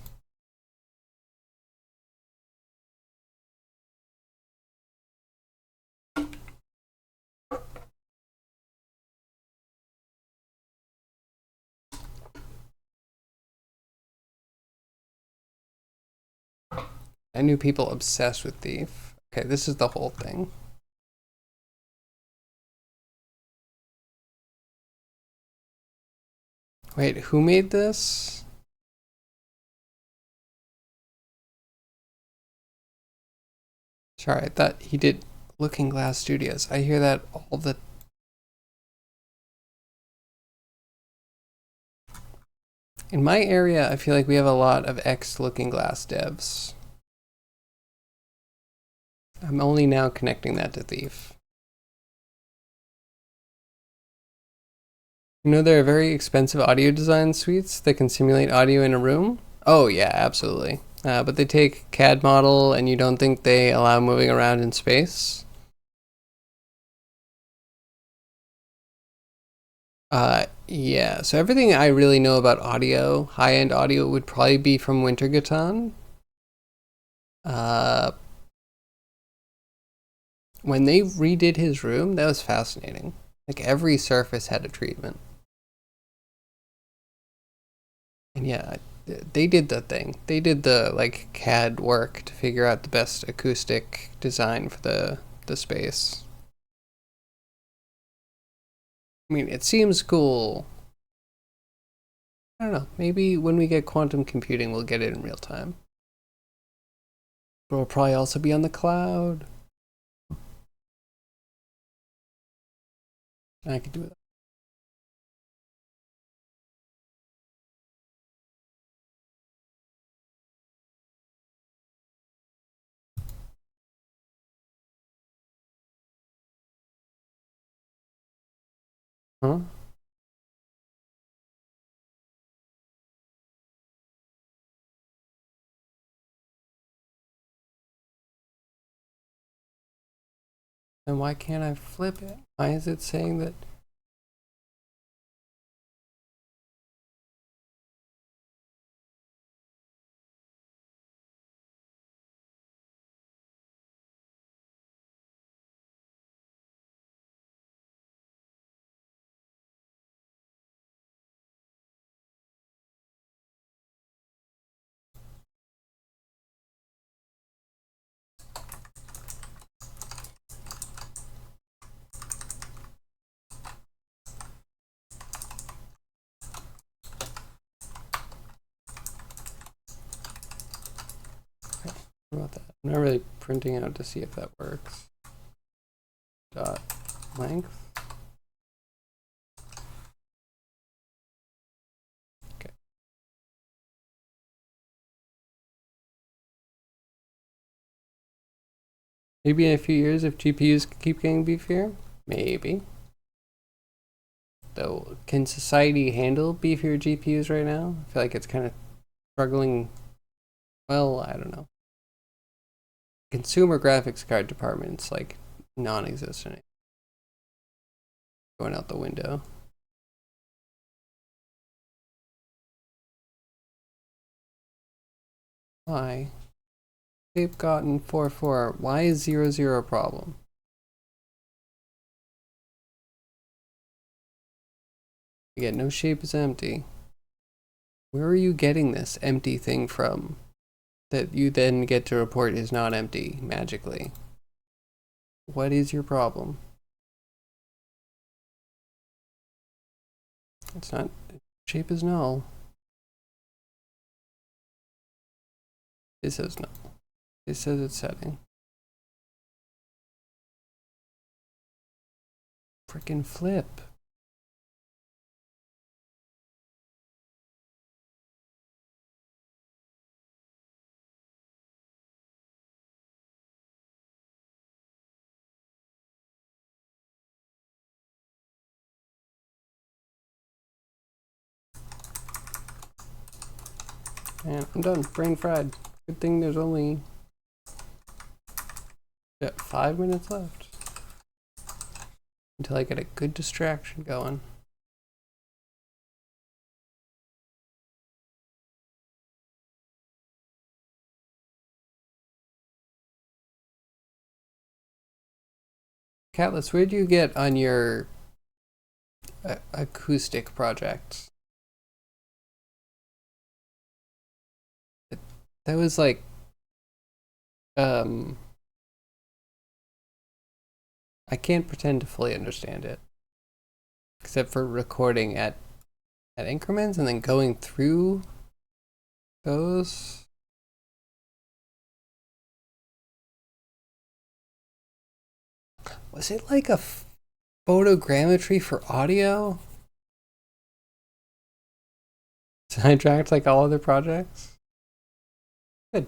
I knew people obsessed with Thief. Okay, this is the whole thing. Wait, who made this? Sorry, I thought he did Looking Glass Studios. I hear that all the... In my area, I feel like we have a lot of ex-Looking Glass devs. I'm only now connecting that to Thief. You know, there are very expensive audio design suites that can simulate audio in a room. Oh yeah, absolutely. But they take CAD model, and you don't think they allow moving around in space? Yeah. So everything I really know about audio, high-end audio, would probably be from Wintergatan. When they redid his room, that was fascinating. Like every surface had a treatment. And yeah, they did the thing. They did the like CAD work to figure out the best acoustic design for the space. I mean, it seems cool. I don't know. Maybe when we get quantum computing, we'll get it in real time. But it'll probably also be on the cloud. I could do that. Huh? And why can't I flip it? Why is it saying that? about that. I'm not really printing out to see if that works. Dot length. Okay. Maybe in a few years if GPUs keep getting beefier? Maybe. Though, can society handle beefier GPUs right now? I feel like it's kind of struggling. Well, I don't know. Consumer graphics card department's like non-existent. Going out the window. Why? Shape gotten 4-4. Why is 0-0 a problem? Again, no shape is empty. Where are you getting this empty thing from that you then get to report is not empty magically? What is your problem? It's not, shape is null. It says null. It says it's setting. Frickin' flip. And I'm done. Brain fried. Good thing there's only 5 minutes left until I get a good distraction going. Catless, where do you get on your acoustic projects? That was like, I can't pretend to fully understand it, except for recording at increments and then going through those. Was it like a photogrammetry for audio? Did I tracked like all other projects? Good.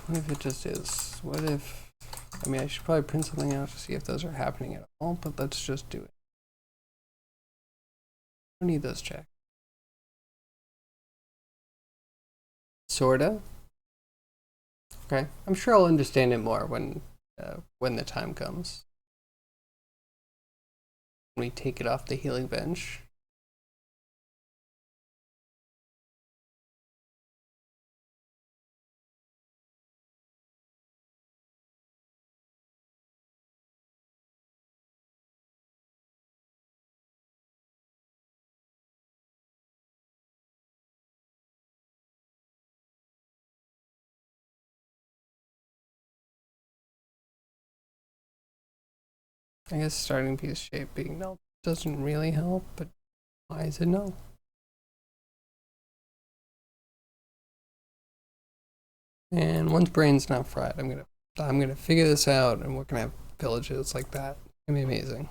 What if it just is? What if, I mean, I should probably print something out to see if those are happening at all, but let's just do it. I don't need those checks. Sorta. Okay, I'm sure I'll understand it more when the time comes. When we take it off the healing bench. I guess starting piece shape being null doesn't really help, but why is it null? And once brain's not fried, I'm gonna figure this out, and we're gonna have villages like that. It's gonna be amazing.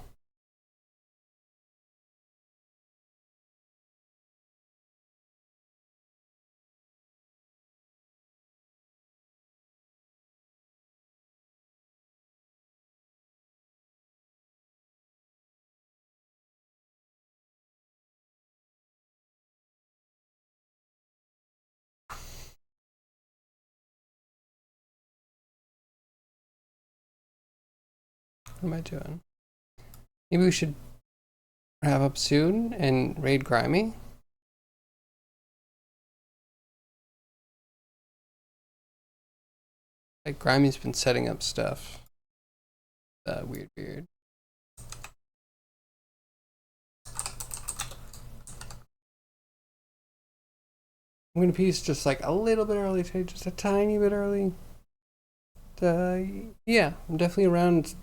What am I doing? Maybe we should wrap up soon and raid Grimy. Like Grimy's been setting up stuff. Weird. I'm gonna piece just like a little bit early today, just a tiny bit early. Yeah, I'm definitely around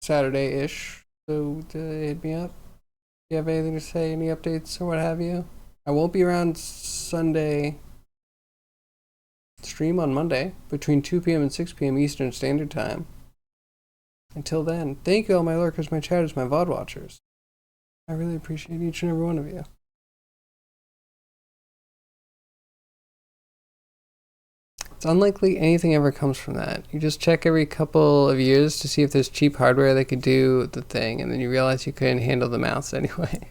Saturday-ish, so hit me up. If you have anything to say, any updates or what have you. I won't be around Sunday. Stream on Monday between 2 p.m. and 6 p.m. Eastern Standard Time. Until then, thank you all my lurkers, my chatters, my VOD watchers. I really appreciate each and every one of you. It's unlikely anything ever comes from that. You just check every couple of years to see if there's cheap hardware that could do the thing, and then you realize you couldn't handle the mouse anyway.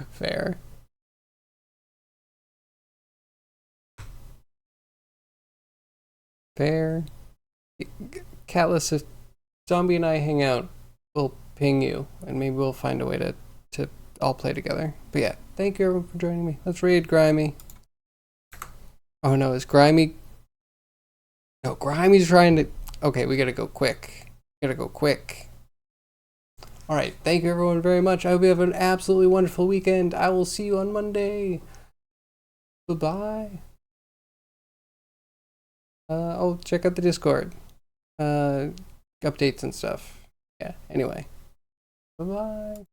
Fair. Fair. Catless, if Zombie and I hang out, we'll ping you, and maybe we'll find a way to all play together. But yeah, thank you everyone for joining me. Let's raid Grimy. Oh no, is Grimy... No, Grimy's trying to... Okay, we gotta go quick. Alright, thank you everyone very much. I hope you have an absolutely wonderful weekend. I will see you on Monday. Goodbye. Oh, check out the Discord. Updates and stuff. Yeah, anyway. Bye-bye.